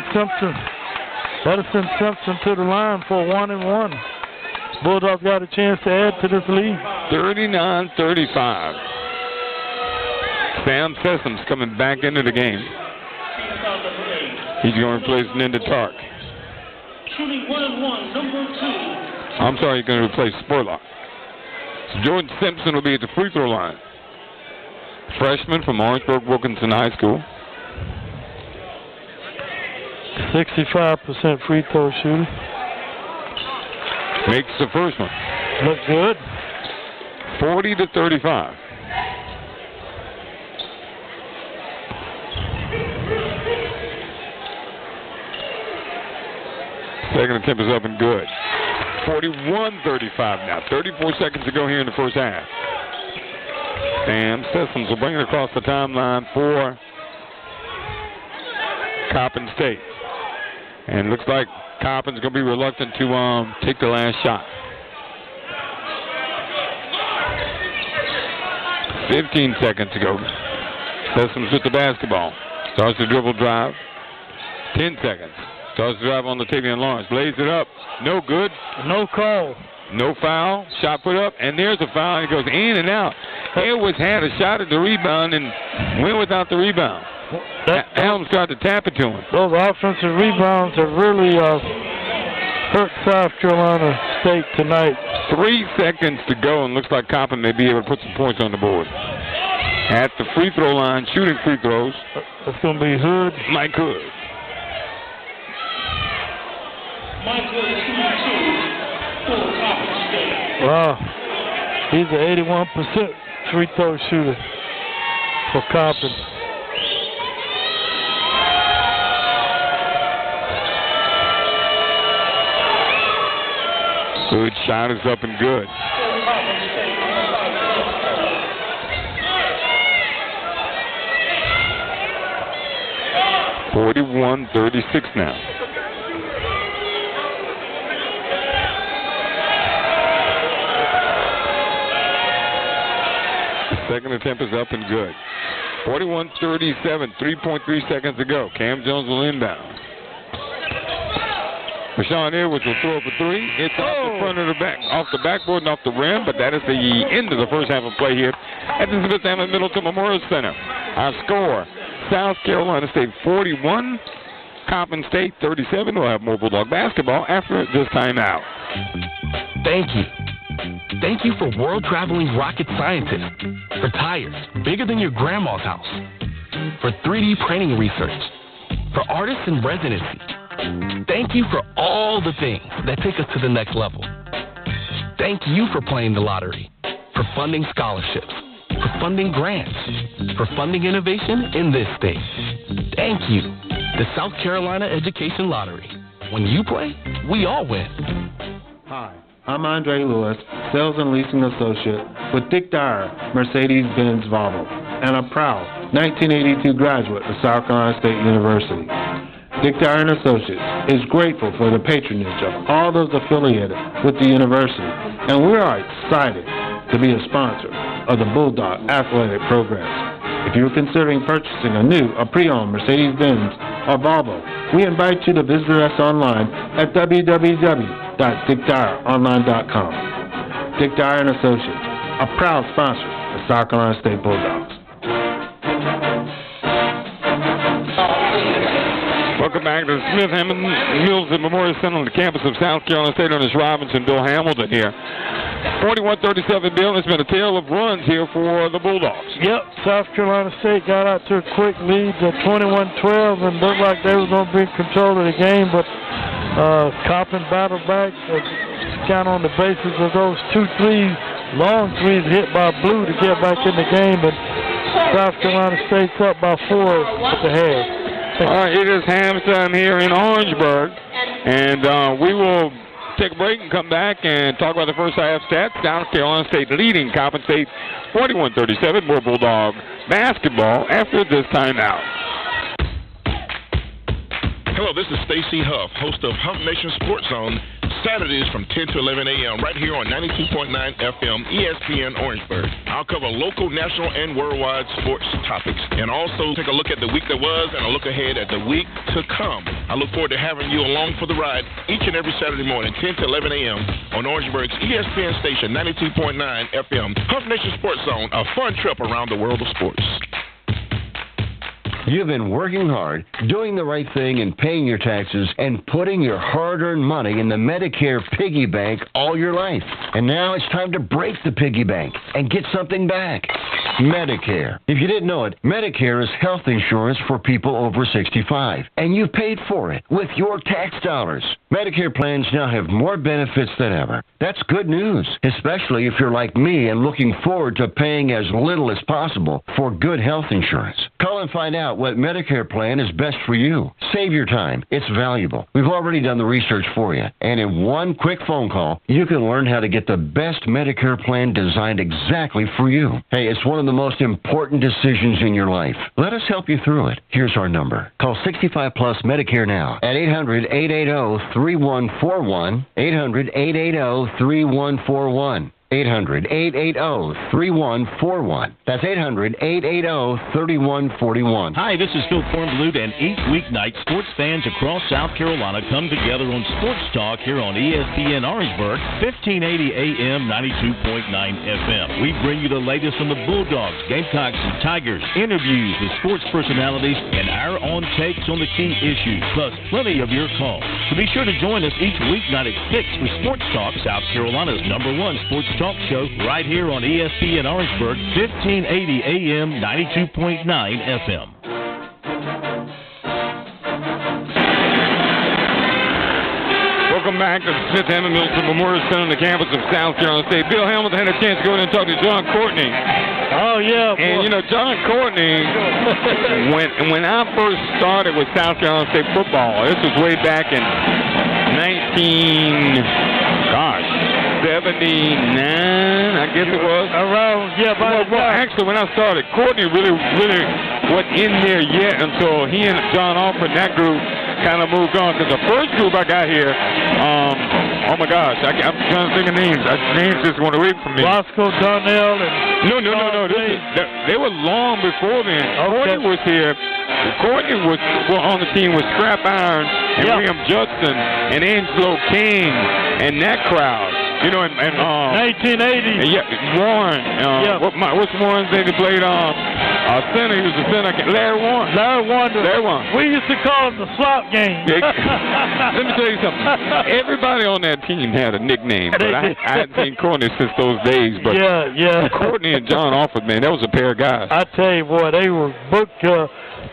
Simpson to the line for 1-and-1. Bulldogs got a chance to add to this lead. 39-35. Sam Sessoms coming back into the game. He's going to replace Ninda Tark. Shooting 1-and-1, number 2. I'm sorry, he's going to replace Spurlock. So Jordan Simpson will be at the free throw line. Freshman from Orangeburg Wilkinson High School. 65% free throw shooter. Makes the first one. Look good. 40-35. Second attempt is up and good. 41-35 now. 34 seconds to go here in the first half. Sam Sessoms will bring it across the timeline for Coppin State. And looks like Coppin's going to be reluctant to take the last shot. 15 seconds to go. Sessoms with the basketball. Starts the dribble drive. 10 seconds. Starts the drive on Latavion Lawrence. Lays it up. No good. No call. No foul. Shot put up. And there's a foul. It goes in and out. Edwards had a shot at the rebound and went without the rebound. Helms tried to tap it to him. Those offensive rebounds have really hurt South Carolina State tonight. 3 seconds to go, and looks like Coppin may be able to put some points on the board. At the free throw line, shooting free throws. It's going to be Hood. Mike Hood. Mike Hood, shooting 2 for Coppin State. Wow. He's an 81% free throw shooter for Coppin. Good shot is up and good. (41-36) now. The second attempt is up and good. 41-37, 3.3 seconds to go. Cam Jones will inbound. Rashawn Edwards will throw up a 3. It's off the front of the back, off the backboard and off the rim, but that is the end of the first half of play here at the Smith Hammond Middleton Memorial Center. Our score, South Carolina State 41, Coppin State 37. We'll have more Bulldog basketball after this timeout. Thank you. Thank you for world-traveling rocket scientists, for tires bigger than your grandma's house, for 3D printing research, for artists in residency. Thank you for all the things that take us to the next level. Thank you for playing the lottery, for funding scholarships, for funding grants, for funding innovation in this state. Thank you. The South Carolina Education Lottery. When you play, we all win. Hi, I'm Andre Lewis, Sales and Leasing Associate with Dick Dyer, Mercedes-Benz Volvo, and a proud 1982 graduate of South Carolina State University. Dick Dyer and Associates is grateful for the patronage of all those affiliated with the university, and we are excited to be a sponsor of the Bulldog athletic programs. If you're considering purchasing a new or pre-owned Mercedes-Benz or Volvo, we invite you to visit us online at www.dickdyeronline.com. Dick Dyer and Associates, a proud sponsor of South Carolina State Bulldogs. Welcome back to Smith Hammond Mills Memorial Center on the campus of South Carolina State. Ernest Robinson, Bill Hamilton here. 41-37, Bill. It's been a tale of runs here for the Bulldogs. Yep, South Carolina State got out to a quick lead at 21-12 and looked like they were going to be in control of the game, but Coppin battled back, count on the basis of those 2 threes, long threes hit by Blue to get back in the game, and South Carolina State's up by 4 at the half. All right, it is halftime here in Orangeburg, and we will take a break and come back and talk about the first half stats. South Carolina State leading Coppin State 41-37. More Bulldog basketball after this timeout. Hello, this is Stacy Huff, host of Huff Nation Sports Zone, Saturdays from 10 to 11 a.m. right here on 92.9 FM ESPN Orangeburg. I'll cover local, national, and worldwide sports topics, and also take a look at the week that was and a look ahead at the week to come. I look forward to having you along for the ride each and every Saturday morning, 10 to 11 a.m. on Orangeburg's ESPN station, 92.9 FM. Huff Nation Sports Zone, a fun trip around the world of sports. You've been working hard, doing the right thing and paying your taxes and putting your hard-earned money in the Medicare piggy bank all your life. And now it's time to break the piggy bank and get something back. Medicare. If you didn't know it, Medicare is health insurance for people over 65. And you've paid for it with your tax dollars. Medicare plans now have more benefits than ever. That's good news, especially if you're like me and looking forward to paying as little as possible for good health insurance. Call and find out what Medicare plan is best for you. Save your time. It's valuable. We've already done the research for you. And in one quick phone call, you can learn how to get the best Medicare plan designed exactly for you. Hey, it's one of the most important decisions in your life. Let us help you through it. Here's our number. Call 65 Plus Medicare now at 800-880-3141. 800-880-3141. 800-880-3141. That's 800-880-3141. Hi, this is Phil Kornblut, and each weeknight, sports fans across South Carolina come together on Sports Talk here on ESPN Orangeburg, 1580 AM, 92.9 FM. We bring you the latest on the Bulldogs, Gamecocks, and Tigers, interviews with sports personalities, and our own takes on the key issues, plus plenty of your calls. So be sure to join us each weeknight at 6 for Sports Talk, South Carolina's #1 sports talk show, right here on ESPN Orangeburg, 1580 AM, 92.9 FM. Welcome back to Smith Hammond Mills Memorial Center on the campus of South Carolina State. Bill Hamilton had a chance to go in and talk to John Courtney. Oh, yeah. Boy. And, you know, John Courtney, when I first started with South Carolina State football, this was way back in 79, I guess it was. Around, yeah, well, actually, when I started, Courtney really wasn't in there yet until he and John Alford and that group kind of moved on. Because the first group I got here, oh my gosh, I'm trying to think of names. Names just went away from me. Roscoe Darnell and... No. They were long before then. Okay. Courtney was here. Courtney was on the team with Scrap Iron and William Judson and Angelo King and that crowd. You know, and 1980. Yeah, Warren. What's Warren's name? He played center. He was a center. Larry Warren. Larry Warren. We used to call him the slot game. Let me tell you something. Everybody on that team had a nickname, but I hadn't seen Courtney since those days. But yeah. Courtney and John Alford, man, that was a pair of guys. I tell you, boy, they were booked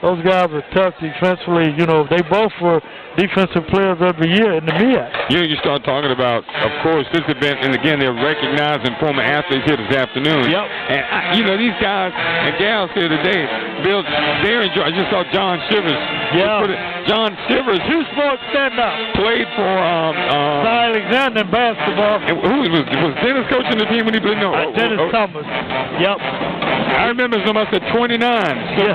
Those guys are tough defensively. You know, they both were defensive players of the year in the MEAC. Yeah, you start talking about, of course, this event, and again, they're recognizing former athletes here this afternoon. Yep. And, you know, these guys and gals here today, Bill, I just saw John Shivers. Yeah. John Shivers. Two sports stand-up. Played for Alexander in basketball. And who was Dennis coaching the team when he played? No. Dennis Thomas. Yep. I remember some I said 29.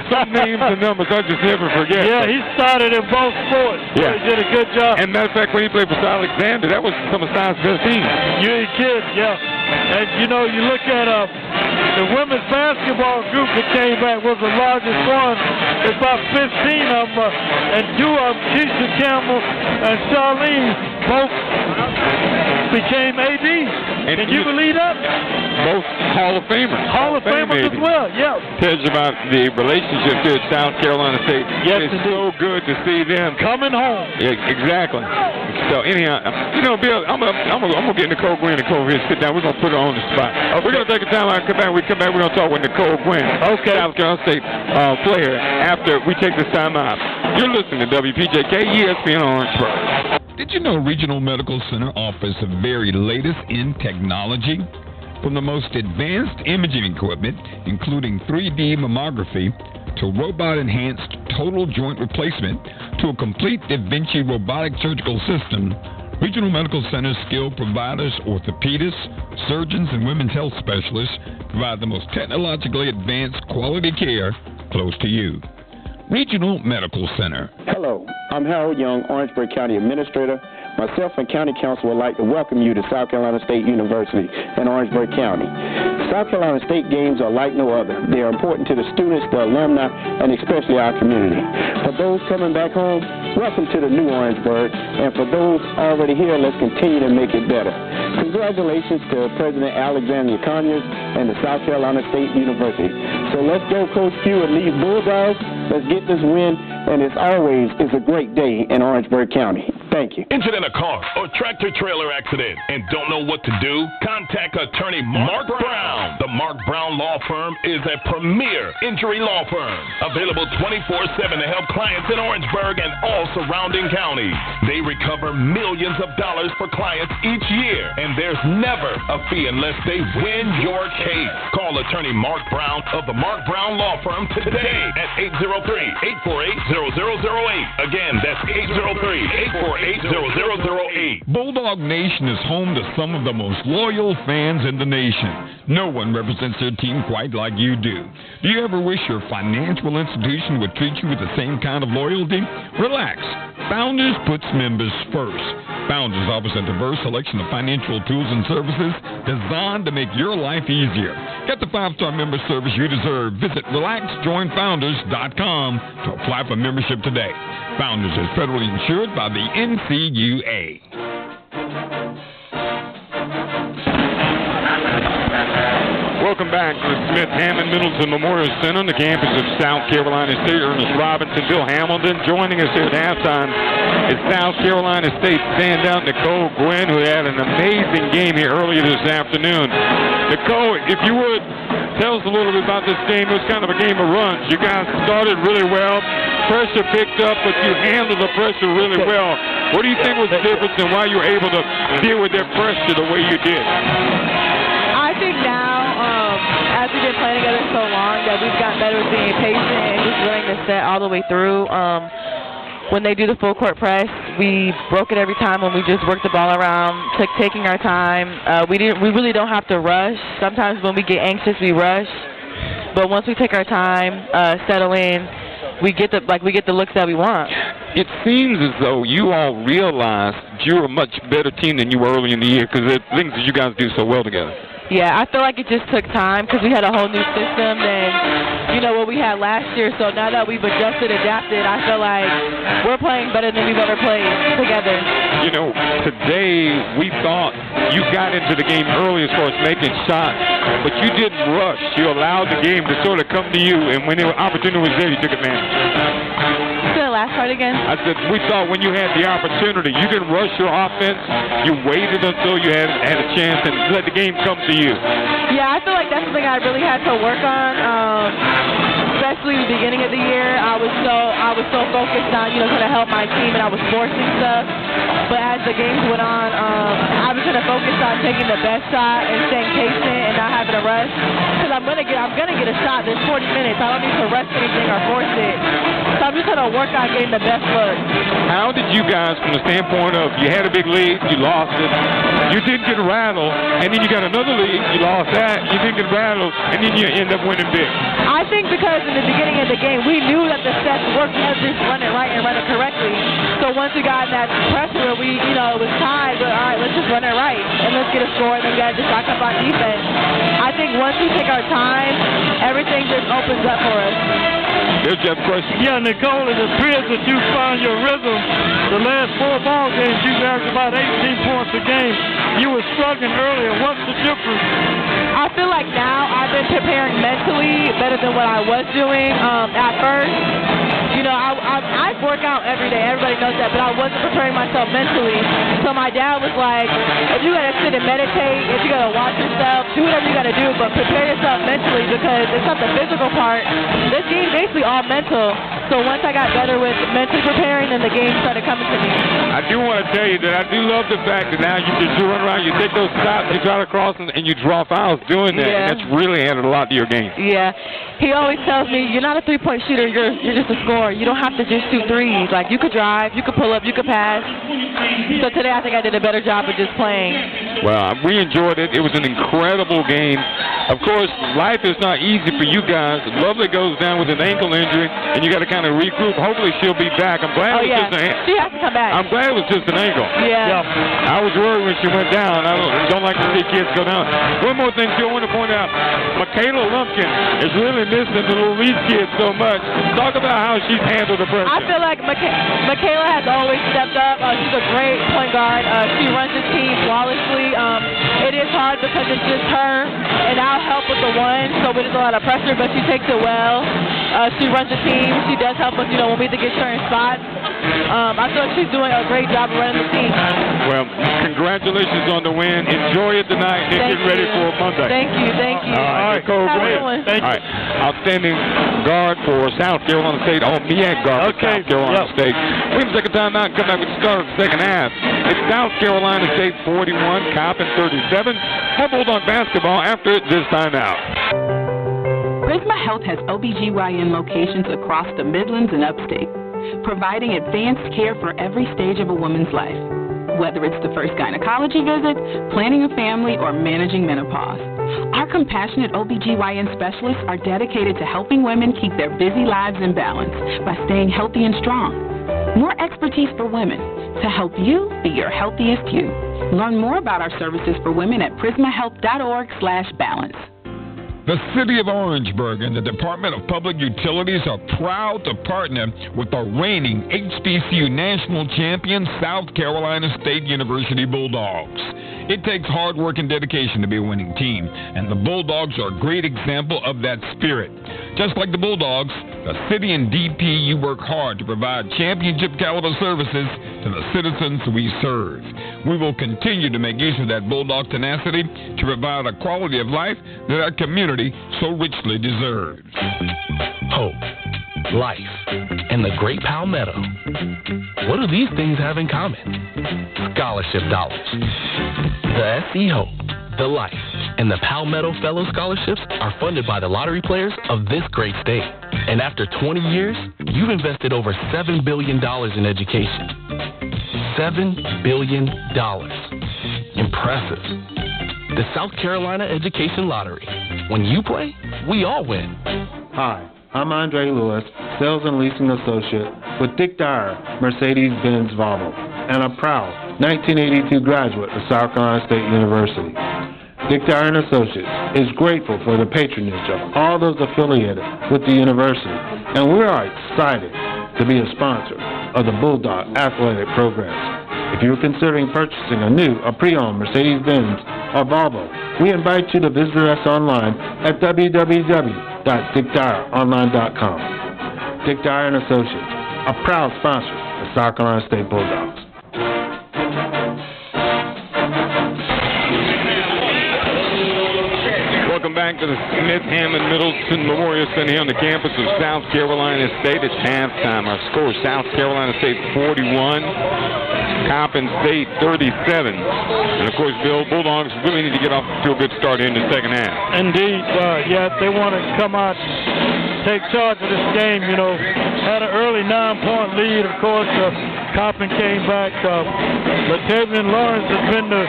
Some names and numbers I just never forget. Yeah, he started in both sports. Yeah. He did a good job. And matter of fact, when he played for Alexander, that was some of Side's best teams. You ain't kidding, yeah. And, you know, you look at the women's basketball group that came back was the largest one. It's about 15 of them. And two of them, Keisha Campbell and Charlene, both became ADs. And can you believe that? Both Hall of Famers. Hall of Famers as well, yeah. Tells you about the relationship here at South Carolina State. Yes, it's so good to see them coming home. Yeah, exactly. So anyhow, you know, Bill, I'm gonna get Nicole Gwen and Nicole here and sit down. We're gonna put her on the spot. Okay. We're gonna take a time out and come back. We're gonna talk with Nicole Gwen, South Carolina State player, after we take this time out. You're listening to WPJK ESPN Orangeburg. Did you know Regional Medical Center offers the very latest in technology? From the most advanced imaging equipment, including 3D mammography, to robot-enhanced total joint replacement, to a complete Da Vinci robotic surgical system, Regional Medical Center's skilled providers, orthopedists, surgeons, and women's health specialists provide the most technologically advanced quality care close to you. Regional Medical Center. Hello, I'm Harold Young, Orangeburg County Administrator. Myself and County Council would like to welcome you to South Carolina State University in Orangeburg County. South Carolina State games are like no other. They are important to the students, the alumni, and especially our community. For those coming back home, welcome to the new Orangeburg. And for those already here, let's continue to make it better. Congratulations to President Alexander Conyers and the South Carolina State University. So let's go, Coach Q, and these Bulldogs. Let's get this win, and as always, it's a great day in Orangeburg County. Thank you. Injured in a car or tractor-trailer accident and don't know what to do? Contact attorney Mark Brown. The Mark Brown Law Firm is a premier injury law firm, available 24/7 to help clients in Orangeburg and all surrounding counties. They recover millions of dollars for clients each year, and there's never a fee unless they win your case. Call attorney Mark Brown of the Mark Brown Law Firm today at 803-848-0008. Again, that's 803-848-0008. Bulldog Nation is home to some of the most loyal fans in the nation. No one represents their team quite like you do. Do you ever wish your financial institution would treat you with the same kind of loyalty? Relax. Founders puts members first. Founders offers a diverse selection of financial tools and services designed to make your life easier. Get the 5-star member service you deserve. Visit RelaxJoinFounders.com to apply for membership today. Founders is federally insured by the NCUA. Welcome back to the Smith-Hammond Middleton Memorial Center on the campus of South Carolina State. Ernest Robinson, Bill Hamilton joining us here at halftime is South Carolina State standout Nicole Gwen, who had an amazing game here earlier this afternoon. Nicole, if you would, tell us a little bit about this game. It was kind of a game of runs. You guys started really well. Pressure picked up, but you handled the pressure really well. What do you think was the difference in why you were able to deal with their pressure the way you did? I think now, as we've been playing together so long, that we've gotten better with being patient and just willing to set all the way through. When they do the full court press, we broke it every time when we just worked the ball around, taking our time. We really don't have to rush. Sometimes when we get anxious, we rush. But once we take our time, settle in, we get the looks that we want. It seems as though you all realized you're a much better team than you were early in the year because of things that you guys do so well together. Yeah, I feel like it just took time because we had a whole new system than, what we had last year. So now that we've adjusted, adapted, I feel like we're playing better than we've ever played together. Today we thought you got into the game early as far as making shots, but you didn't rush. You allowed the game to sort of come to you, and when the opportunity was there, you took advantage. Say the last part again? I said we thought when you had the opportunity, you didn't rush your offense. You waited until you had a chance and let the game come to you. Yeah, I feel like that's something I really had to work on, especially the beginning of the year, I was so focused on, trying to help my team, and I was forcing stuff. But as the games went on, I was trying to focus on taking the best shot and staying patient and not having to rush. Because I'm gonna get a shot. There's 40 minutes. I don't need to rush anything or force it. So I'm just trying to work on getting the best look. How did you guys, from the standpoint of you had a big lead, you lost it, you didn't get rattled, and then you got another lead, you lost that, you didn't get rattled, and then you end up winning big? I think because in the beginning of the game, we knew that the sets worked. We had to just run it right and run it correctly. So once we got in that pressure where we, it was tied, but all right, let's just run it right and let's get a score, and then we got to just lock up on defense. I think once we take our time, everything just opens up for us. There's Jeff's question. Yeah, Nicole, it appears that you found your rhythm. The last 4 ball games, you averaged about 18 points a game. You were struggling earlier. What's the difference? I feel like now I've been preparing mentally better than what I was doing at first. I work out every day. Everybody knows that, but I wasn't preparing myself mentally. So my dad was like, if you got to sit and meditate, if you got to watch yourself, do whatever you got to do, but prepare yourself mentally because it's not the physical part. This game's basically all mental. So once I got better with mentally preparing, then the game started coming to me. I do want to tell you that I do love the fact that now you just run around, you take those shots, you try to cross, and you draw fouls doing that, and that's really added a lot to your game. Yeah. He always tells me, you're not a three-point shooter, you're just a scorer. You don't have to just shoot threes. Like, you could drive, you could pull up, you could pass. So today I think I did a better job of just playing. Well, we enjoyed it. It was an incredible game. Of course, life is not easy for you guys. Lovely goes down with an ankle injury, and you got to kind of regroup. Hopefully she'll be back. I'm glad it was just an ankle. She has to come back. I'm glad it was just an ankle. Yeah. I was worried when she went down. I don't like to see kids go down. One more thing, too, I want to point out. Michaela Lumpkin is really missing the little Reese kids so much. Talk about how she's handled the pressure. I feel like Michaela has always stepped up. She's a great point guard. She runs the team flawlessly. It is hard because it's just her, and I'll help with the one, so there's a lot of pressure, but she takes it well. She runs the team. She does help us, when we need to get certain spots. I feel like she's doing a great job of running the team. Well, congratulations on the win. Enjoy it tonight and get ready for Monday. Thank you. All right, Nicole Gwen. Thank you. All right, outstanding guard for South Carolina State. MEAC guard for South Carolina State. We're going to take a time out and come back with the start of the second half. It's South Carolina State 41, Coppin 37. Have Bulldog basketball after this time out. Prisma Health has OBGYN locations across the Midlands and Upstate, providing advanced care for every stage of a woman's life, whether it's the first gynecology visit, planning a family, or managing menopause. Our compassionate OBGYN specialists are dedicated to helping women keep their busy lives in balance by staying healthy and strong. More expertise for women to help you be your healthiest you. Learn more about our services for women at prismahealth.org/balance. The City of Orangeburg and the Department of Public Utilities are proud to partner with the reigning HBCU national champion South Carolina State University Bulldogs. It takes hard work and dedication to be a winning team, and the Bulldogs are a great example of that spirit. Just like the Bulldogs, the city and DPU work hard to provide championship-caliber services to the citizens we serve. We will continue to make use of that Bulldog tenacity to provide a quality of life that our community so richly deserves. Hope, life, and the great Palmetto. What do these things have in common? Scholarship dollars. The SC Hope, the Life, and the Palmetto Fellow Scholarships are funded by the lottery players of this great state. And after 20 years, you've invested over $7 billion in education. $7 billion. Impressive. The South Carolina Education Lottery. When you play, we all win. Hi, I'm Andre Lewis, Sales and Leasing Associate with Dick Dyer, Mercedes-Benz Volvo, and a proud 1982 graduate of South Carolina State University. Dick Dyer & Associates is grateful for the patronage of all those affiliated with the university, and we are excited to be a sponsor of the Bulldog athletic programs. If you're considering purchasing a new or pre-owned Mercedes-Benz or Volvo, we invite you to visit us online at www.dickdyeronline.com. Dick Dyer & Associates, a proud sponsor of South Carolina State Bulldogs. Welcome back back to the Smith Hammond Middleton Memorial Center here on the campus of South Carolina State. It's halftime. Our score, South Carolina State 41, Coppin State 37. And, of course, Bill, Bulldogs really need to get off to a good start in the second half. Indeed. If they want to come out and take charge of this game, had an early 9-point lead. Of course, Coppin came back. Latavian Lawrence has been the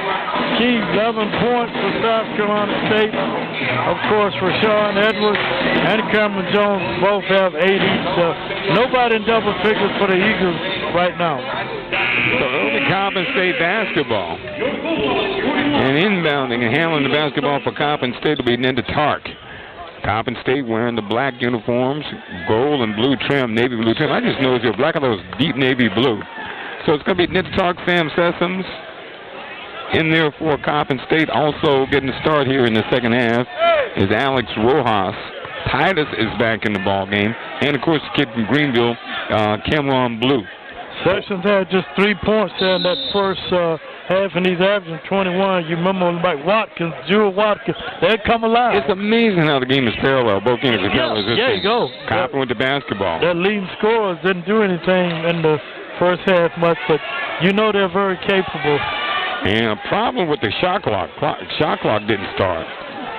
key, 11 points for South Carolina State. Of course, Rashawn Edwards and Cameron Jones both have 8 each. Nobody in double figures for the Eagles right now. So early Coppin State basketball. And inbounding and handling the basketball for Coppin State will be Nenda Tark. Coppin State wearing the black uniforms, gold and blue trim, navy blue trim. I just noticed your black are those deep navy blue. So it's going to be Nenda Tark, Sam Sessoms in there for Coppin State. Also getting the start here in the second half is Alex Rojas. Titus is back in the ball game. And, of course, the kid from Greenville, Cameron Blue. Sessions had just 3 points there in that first half, and he's averaging 21. You remember like Watkins, Jewel Watkins, they'd come alive. It's amazing how the game is parallel. Both games are parallel. There you go. Coppin with the basketball. Their leading scorers didn't do anything in the first half much, but they're very capable. And a problem with the shot clock. Shot clock didn't start.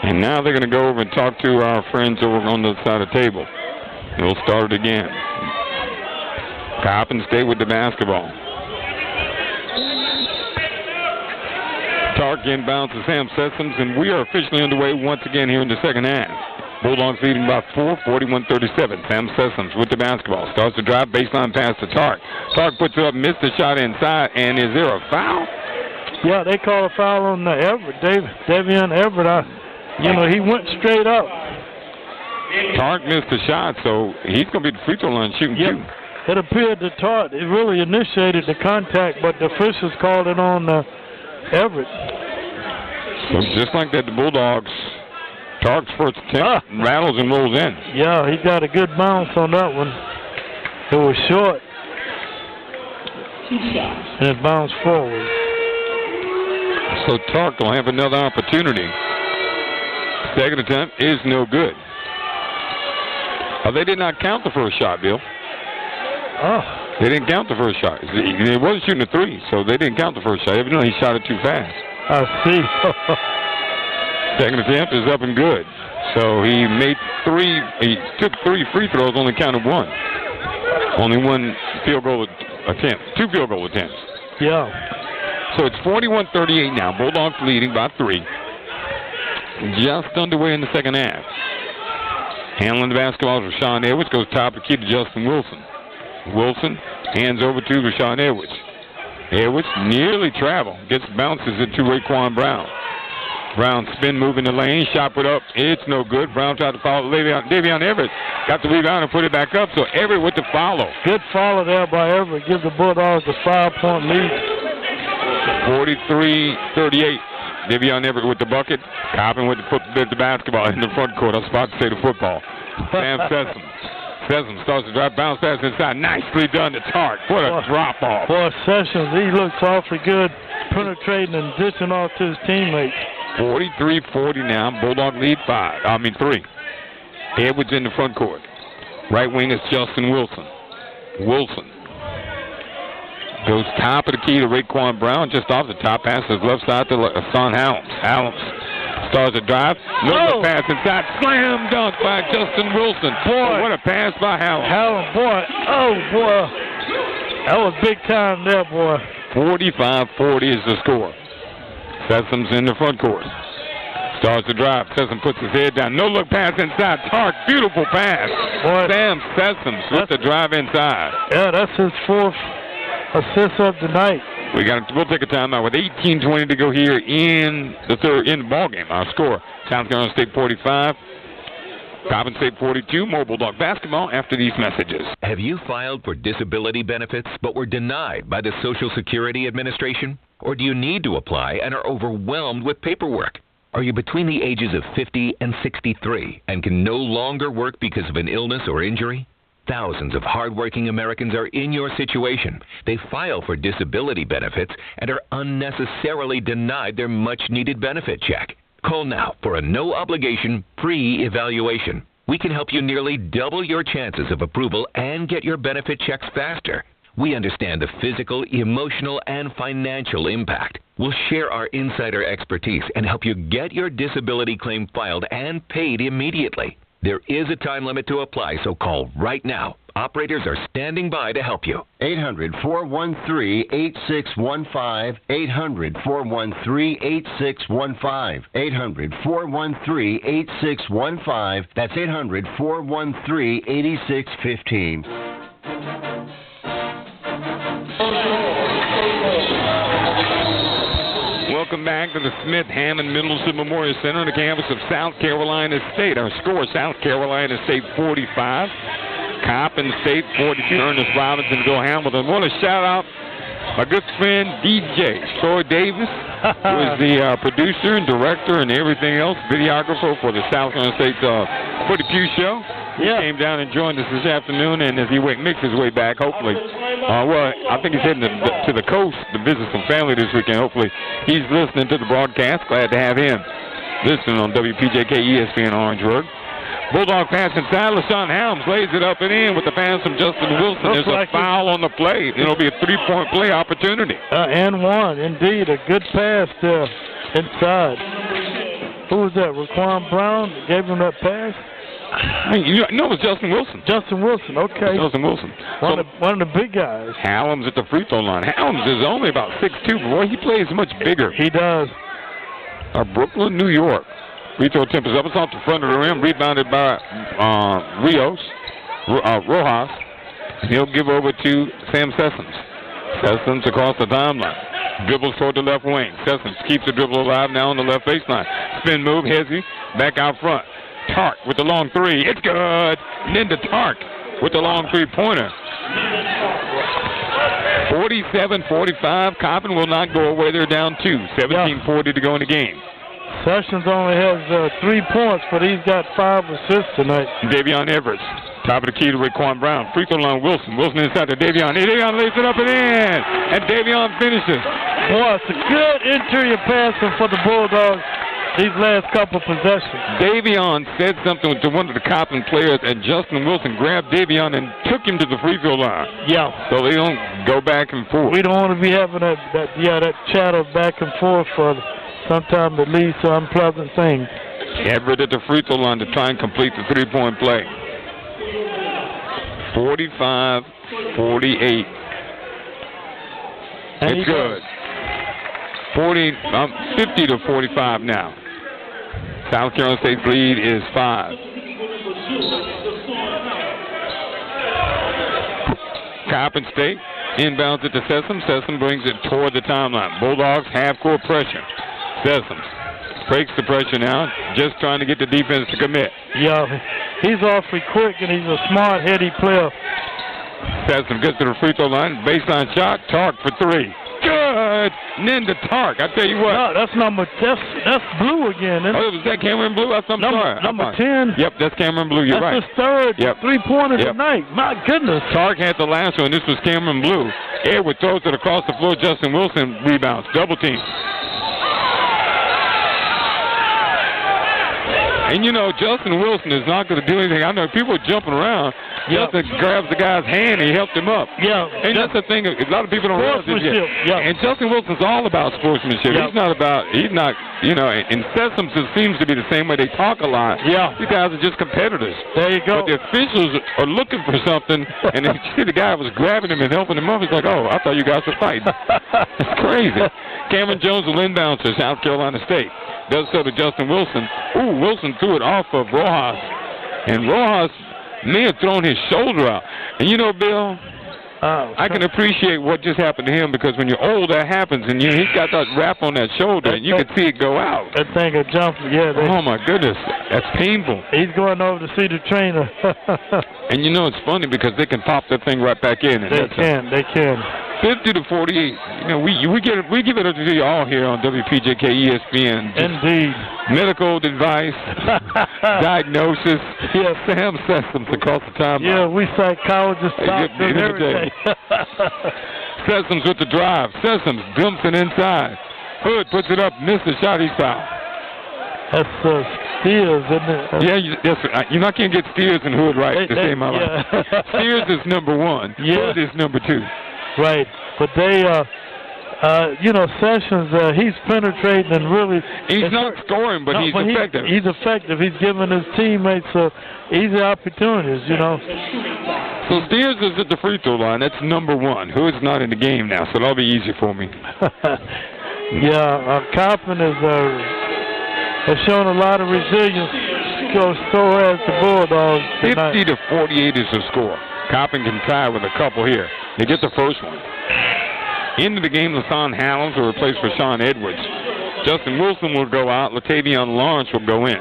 And now they're going to go over and talk to our friends over on the other side of the table. We'll start it again. Coppin State with the basketball. Tark inbounds to Sam Sessoms, and we are officially underway once again here in the second half. Bulldogs leading by 4, 41-37. Sam Sessoms with the basketball. Starts to drive, baseline pass to Tark. Tark puts it up, missed the shot inside, and is there a foul? Yeah, they call a foul on Everett, Davion Everett. He went straight up. Tark missed the shot, so he's going to be the free throw line shooting too. It appeared that Tark really initiated the contact, but the officials called it on Everett. So just like that, the Bulldogs, Tark's first attempt rattles and rolls in. Yeah, he got a good bounce on that one. It was short. And it bounced forward. So Tark will have another opportunity. Second attempt is no good. They did not count the first shot, Bill. They didn't count the first shot. He wasn't shooting a three, so they didn't count the first shot. Evidently, he shot it too fast. I see. Second attempt is up and good. So he made he took 3 free throws, only counted 1. Only 1 field goal attempt, 2 field goal attempts. Yeah. So it's 41-38 now. Bulldogs leading by 3. Just underway in the second half. Handling the basketball is Rashawn Edwards. Goes top of the key to Justin Wilson. Wilson hands over to Rashawn Edwards. Edwards nearly traveled. Gets bounces it to Raekwon Brown. Brown spin move in the lane. Shot put up. It's no good. Brown tried to follow Davion Everett. Got the rebound and put it back up. So Everett with the follow. Good follow there by Everett. Gives the Bulldogs a 5-point lead. 43-38. Davion Everett with the bucket. Coppin with the basketball in the front court. I was about to say the football. Sam Sessoms. Sessoms starts to drive, bounce pass inside. Nicely done to Tark. What a drop-off. Boy, Sessions, he looks awfully good, penetrating and dishing off to his teammates. 43-40 now. Bulldog lead 3. Edwards in the front court. Right wing is Justin Wilson. Wilson goes top of the key to Raekwon Brown. Just off the top, passes left side to Son Helms. Helms starts a drive. Look pass inside. Slam dunk by Justin Wilson. Boy, what a pass by Helms. Helms, boy. Oh, boy. That was big time there, boy. 45-40 is the score. Sessoms in the front court. Starts to drive. Sessoms puts his head down. No look pass inside. Tark, beautiful pass. Boy, Sam Sessoms with the drive inside. Yeah, that's his 4th assist of the night. We'll take a timeout with 18:20 to go here in the ball game. Our score: South Carolina State 45, Coppin State 42. More Bulldog basketball after these messages. Have you filed for disability benefits but were denied by the Social Security Administration? Or do you need to apply and are overwhelmed with paperwork? Are you between the ages of 50 and 63 and can no longer work because of an illness or injury? Thousands of hardworking Americans are in your situation. They file for disability benefits and are unnecessarily denied their much-needed benefit check. Call now for a no-obligation, free evaluation. We can help you nearly double your chances of approval and get your benefit checks faster. We understand the physical, emotional, and financial impact. We'll share our insider expertise and help you get your disability claim filed and paid immediately. There is a time limit to apply, so call right now. Operators are standing by to help you. 800-413-8615. 800-413-8615. 800-413-8615. That's 800-413-8615. Welcome back to the Smith Hammond Middleton Memorial Center on the campus of South Carolina State. Our score, South Carolina State 45. Coppin State 42. Ernest Robinson, Bill Hamilton. Want to shout out my good friend DJ Troy Davis, who is the producer and director and everything else, videographer for the South Carolina State Footy Pew Show. He came down and joined us this afternoon, and as he makes his way back, hopefully, I think he's heading to the coast to visit some family this weekend. Hopefully, he's listening to the broadcast. Glad to have him listening on WPJK ESPN Orangeburg. Bulldog pass inside. LaShawn Helms lays it up and in with the pass from Justin Wilson. There's a foul on the play. It'll be a three-point play opportunity. And one, indeed. A good pass there inside. Who was that? Raquan Brown gave him that pass? You know it was Justin Wilson. Justin Wilson, okay. Justin Wilson. One of the big guys. Helms at the free throw line. Helms is only about 6'2", but boy, he plays much bigger. He does. Brooklyn, New York. Free throw attempt is up. It's off the front of the rim. Rebounded by Rojas. He'll give over to Sam Sessoms. Sessoms across the timeline. Dribbles toward the left wing. Sessoms keeps the dribble alive now on the left baseline. Spin move. Hezzy back out front. Tark with the long three. It's good. And then to Tark with the long three-pointer. 47-45. Coppin will not go away. They're down 2. 17-40 to go in the game. Sessions only has 3 points, but he's got 5 assists tonight. Davion Everett. Top of the key to Raquan Brown. Free throw line Wilson. Wilson inside to Davion. Davion lays it up and in. And Davion finishes. Boy, it's a good interior passing for the Bulldogs these last couple possessions. Davion said something to one of the Coppin players, and Justin Wilson grabbed Davion and took him to the free throw line. Yeah. So they don't go back and forth. We don't want to be having that chatter back and forth for sometimes it leads to unpleasant things. Everett at the free throw line to try and complete the three-point play. 45-48. It's good. 50-45 now. South Carolina State's lead is 5. Coppin State inbounds it to Sessoms. Sessoms brings it toward the timeline. Bulldogs half-court pressure. Sessoms breaks the pressure now, just trying to get the defense to commit. Yeah, he's awfully quick, and he's a smart, heady player. Sessoms gets to the free throw line. Baseline shot. Tark for 3. Good. And then to Tark. I tell you what. No, that's Blue again. Was that Cameron Blue? I'm sorry. Number 10. Yep, that's Cameron Blue. You're right. That's his third three-pointer tonight. My goodness. Tark had the last one. This was Cameron Blue. Edward throws it across the floor. Justin Wilson rebounds. Double team. And, Justin Wilson is not going to do anything. I know people are jumping around. Justin grabs the guy's hand and he helped him up. Yeah. And that's the thing. A lot of people don't realize this yet. Yeah. And Justin Wilson's all about sportsmanship. Yeah. And Sessoms seems to be the same way. They talk a lot. Yeah. These guys are just competitors. There you go. But the officials are looking for something, and they see the guy was grabbing him and helping him up. It's like, oh, I thought you guys were fighting. It's crazy. Cameron Jones will inbound to South Carolina State. Does so to Justin Wilson. Ooh, Wilson threw it off of Rojas. And Rojas may have thrown his shoulder out. And Bill, I can appreciate what just happened to him, because when you're old, that happens. And he's got that wrap on that shoulder, and you can see it go out. That thing will jump. Yeah. Oh, my goodness. That's painful. He's going over to see the trainer. And it's funny because they can pop that thing right back in. And They can. 50-48. We give it up to you all here on WPJK ESPN. Indeed. Medical advice, diagnosis. Yeah. Sam Sessoms across the timeline. Yeah, we psychologists, doctors, everything. Sessoms with the drive. Sessoms dumps it inside. Hood puts it up, missed the shot, he's fouled. That's Steers, isn't it? Yeah, you're not going to get Steers and Hood right at the same time. Yeah. Steers is number 1. Yeah. Hood is number 2. Right. But they, Sessions, he's penetrating and really... He's not scoring, but he's effective. He's effective. He's giving his teammates easy opportunities, So Steers is at the free throw line. That's number 1. Hood's not in the game now, so that'll be easy for me. Yeah, Coppin has shown a lot of resilience. So has the Bulldogs tonight. 50-48 is the score. Coppin can tie with a couple here. They get the first one. Into the game, LaShawn Halloms will replace for Sean Edwards. Justin Wilson will go out. Latavion Lawrence will go in.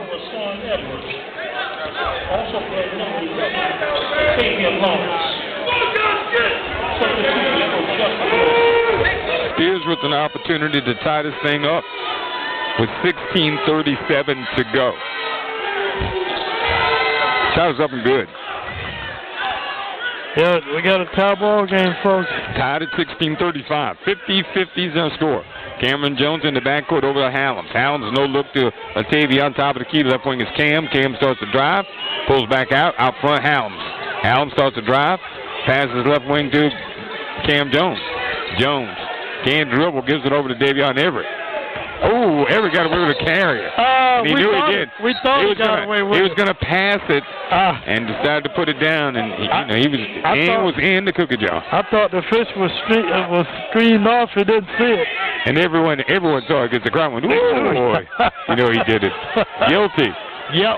Spears with an opportunity to tie this thing up with 16:37 to go. Shot is up and good. Yeah, we got a tie ball game, folks. Tied at 16:35. 50-50's our score. Cameron Jones in the backcourt over to Halloms. Halloms no look to Latavion. Top of the key. Left wing is Cam. Cam starts to drive. Pulls back out. Out front, Halloms. Halloms starts to drive. Passes left wing to Cam Jones. Jones can't dribble. Gives it over to Davion Everett. Oh, Everett got away with a carrier. He knew he did. We thought he got away with it. He was going to pass it and decided to put it down, and he was in the cookie jar. I thought the fish was screened off. He didn't see it. And everyone saw it because the crowd went, "Ooh, boy!" He did it. Guilty. Yep.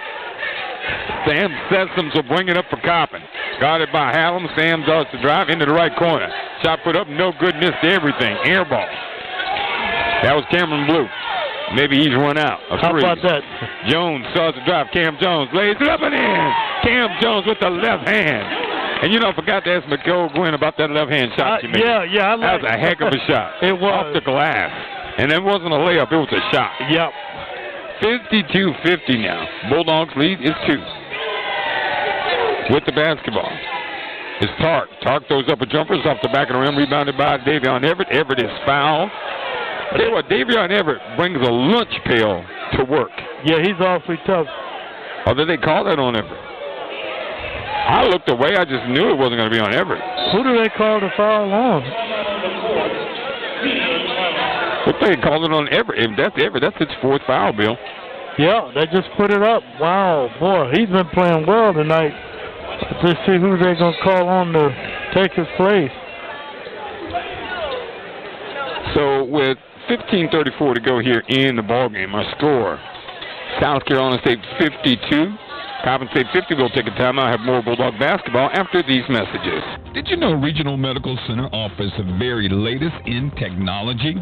Sam Sessoms will bring it up for Coppin. Guarded by Hallam. Sam starts to drive into the right corner. Shot put up, no good, missed everything. Air ball. That was Cameron Blue. Maybe he's run out. How about that? Jones starts to drive. Cam Jones lays it up and in. Cam Jones with the left hand. And I forgot to ask Nicole Gwen about that left hand shot she made. Yeah. That was a heck of a shot. It was. Off the glass. And it wasn't a layup, it was a shot. Yep. 52-50 now. Bulldogs lead is 2. With the basketball is Tark. Tark throws up a jumper. It's off the back of the rim. Rebounded by Davion Everett. Everett is fouled. I tell you what, Davion Everett brings a lunch pail to work. Yeah, he's awfully tough. Oh, did they call that on Everett? I looked away. I just knew it wasn't going to be on Everett. Who do they call the foul on? What they called it on Everett? If that's Everett, that's its 4th foul, Bill. Yeah, they just put it up. Wow, boy, he's been playing well tonight. Let's see who they're going to call on to take his place. So with 15:34 to go here in the ballgame, our score, South Carolina State 52. Coppin State 50 will take a timeout. Have more Bulldog basketball after these messages. Did you know Regional Medical Center offers the very latest in technology?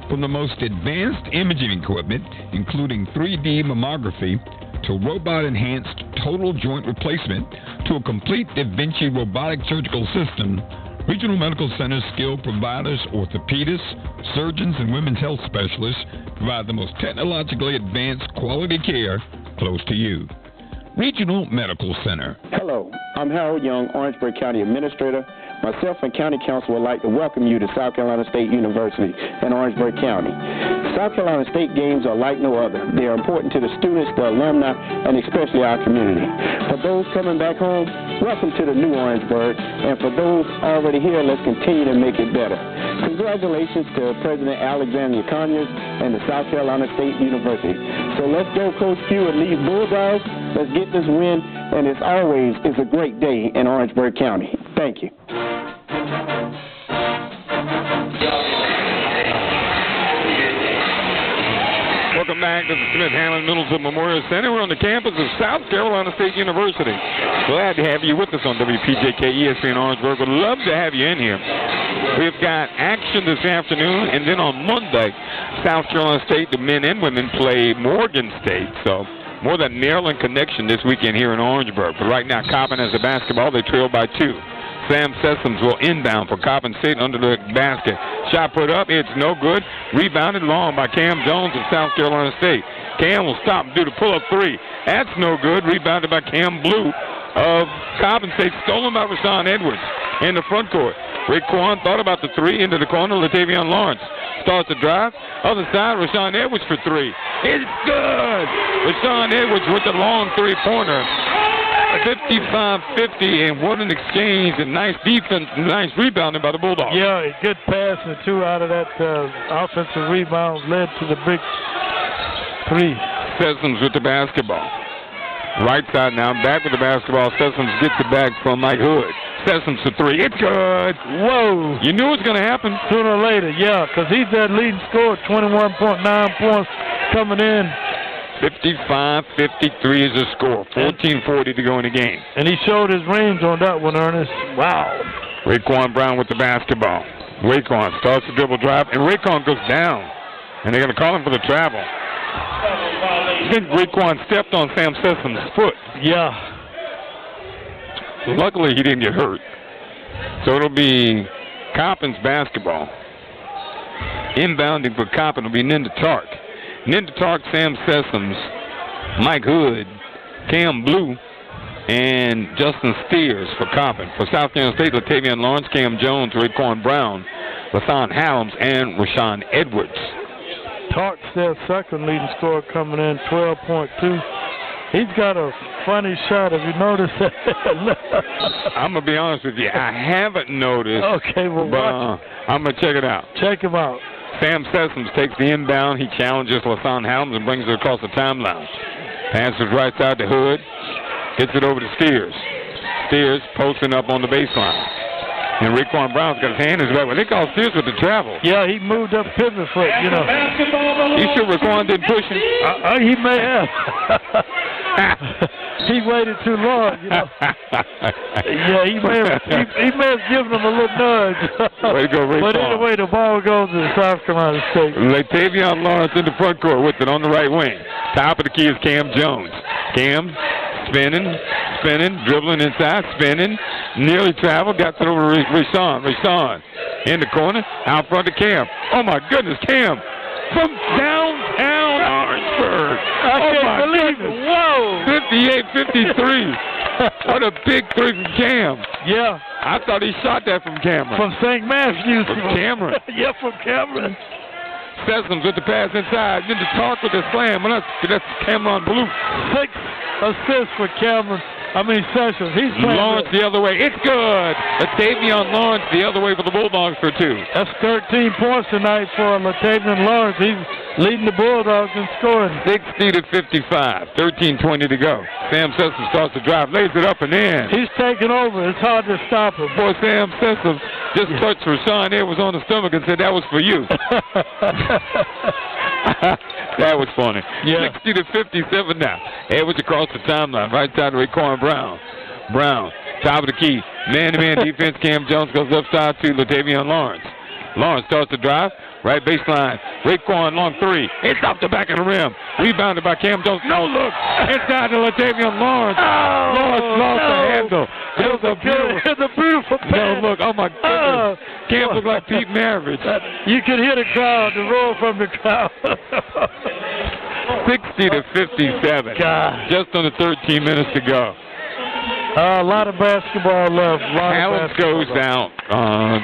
From the most advanced imaging equipment, including 3D mammography, to robot-enhanced total joint replacement, to a complete Da Vinci robotic surgical system, Regional Medical Center's skilled providers, orthopedists, surgeons, and women's health specialists provide the most technologically advanced quality care close to you. Regional Medical Center. Hello, I'm Harold Young, Orangeburg County Administrator. Myself and County Council would like to welcome you to South Carolina State University in Orangeburg County. South Carolina State games are like no other. They are important to the students, the alumni, and especially our community. For those coming back home, welcome to the new Orangeburg. And for those already here, let's continue to make it better. Congratulations to President Alexander Conyers and the South Carolina State University. So let's go, Coach Q, and these Bulldogs. Let's get this win, and as always, it's a great day in Orangeburg County. Thank you. Welcome back to the Smith-Hamlin Middleton Memorial Center. We're on the campus of South Carolina State University. Glad to have you with us on WPJK ESPN Orangeburg. Would love to have you in here. We've got action this afternoon, and then on Monday, South Carolina State, the men and women, play Morgan State. So more than Maryland connection this weekend here in Orangeburg. But right now, Coppin has the basketball. They trail by 2. Sam Sessoms will inbound for Coppin State under the basket. Shot put up. It's no good. Rebounded long by Cam Jones of South Carolina State. Cam will stop and do the pull-up 3. That's no good. Rebounded by Cam Blue of Coppin State. Stolen by Rashawn Edwards in the front court. Rick Quan thought about the 3 into the corner. Latavion Lawrence starts the drive. Other side, Rashawn Edwards for three. It's good. Rashawn Edwards with the long three-pointer. 55-50, and what an exchange, and nice defense, nice rebounding by the Bulldogs. Yeah, a good pass, and 2 out of that offensive rebound led to the big 3. Sessoms with the basketball. Right side now, back with the basketball. Sessoms gets it back from Mike Hood. Sessoms for 3. It's good. Whoa. You knew it was going to happen. Sooner or later, yeah, because he's that leading scorer, 21.9 points coming in. 55-53 is the score. 14:40 to go in the game. And he showed his range on that one, Ernest. Wow. Raekwon Brown with the basketball. Raekwon starts the dribble drive, and Raekwon goes down. And they're going to call him for the travel. I think Raekwon stepped on Sam Sessom's foot. Yeah. Luckily, he didn't get hurt. So it'll be Coppin's basketball. Inbounding for Coppin will be Ninda Tark. Ninda Tark, Sam Sessoms, Mike Hood, Cam Blue, and Justin Steers for Coppin. For South Carolina State, Latavian Lawrence, Cam Jones, Raekwon Brown, LaShawn Helms, and Rashawn Edwards. Tark's their second leading scorer coming in, 12.2. He's got a funny shot. Have you noticed that? I'm going to be honest with you. I haven't noticed. Okay, well, but I'm going to check it out. Check him out. Sam Sessoms takes the inbound. He challenges LaShawn Helms and brings it across the timeline. Passes right side to Hood. Gets it over to Steers. Steers posting up on the baseline. And Raekwon Brown's got his hand in his back. Well, they call Steers with the travel. Yeah, he moved up pivot foot, you know. You sure Raekwon didn't push him? He may have. He waited too long, you know. Yeah, he may have given him a little nudge. Way to go, Raekwon. But anyway, the ball goes to South Carolina State. Latavian Lawrence in the front court with it on the right wing. Top of the key is Cam Jones. Cam spinning, dribbling inside, spinning, nearly traveled, got it over to Rashawn. Rashawn in the corner, out front to Cam. Oh my goodness, Cam from downtown Orangeburg. I can't believe it. Whoa. 58-53. What a big three from Cam. Yeah. I thought he shot that from Cameron. From St. Matthews. From Cameron. Yeah, from Cameron. Sessoms with the pass inside. Then the Tark with the slam. Well, that's Cameron Blue. 6 assists for Cameron. Sessions. He's playing Lawrence the other way. It's good. Latavian Lawrence the other way for the Bulldogs for 2. That's 13 points tonight for Latavian Lawrence. He's leading the Bulldogs in scoring. 60-55. 13:20 to go. Sam Sessoms starts the drive, lays it up and in. He's taking over. It's hard to stop him. Boy, Sam Sessoms just touched Rashawn Edwards on the stomach and said, that was for you. That was funny. Yeah. 60-57 now. Edwards across the timeline. Right side to Raekwon Brown. Brown, top of the key. Man-to-man defense. Cam Jones goes left side to Latavian Lawrence. Lawrence starts the drive. Right baseline. Raekwon long 3. It's off the back of the rim. Rebounded by Cam Jones. No look. Inside to Latavian Lawrence. Lawrence lost the handle. It was a beautiful pass. No look. Oh my goodness. Cam looked like Pete Maravich. You could hear the crowd, the roar from the crowd. 60-57. God. Just under 13 minutes to go. A lot of basketball left. Alex goes down.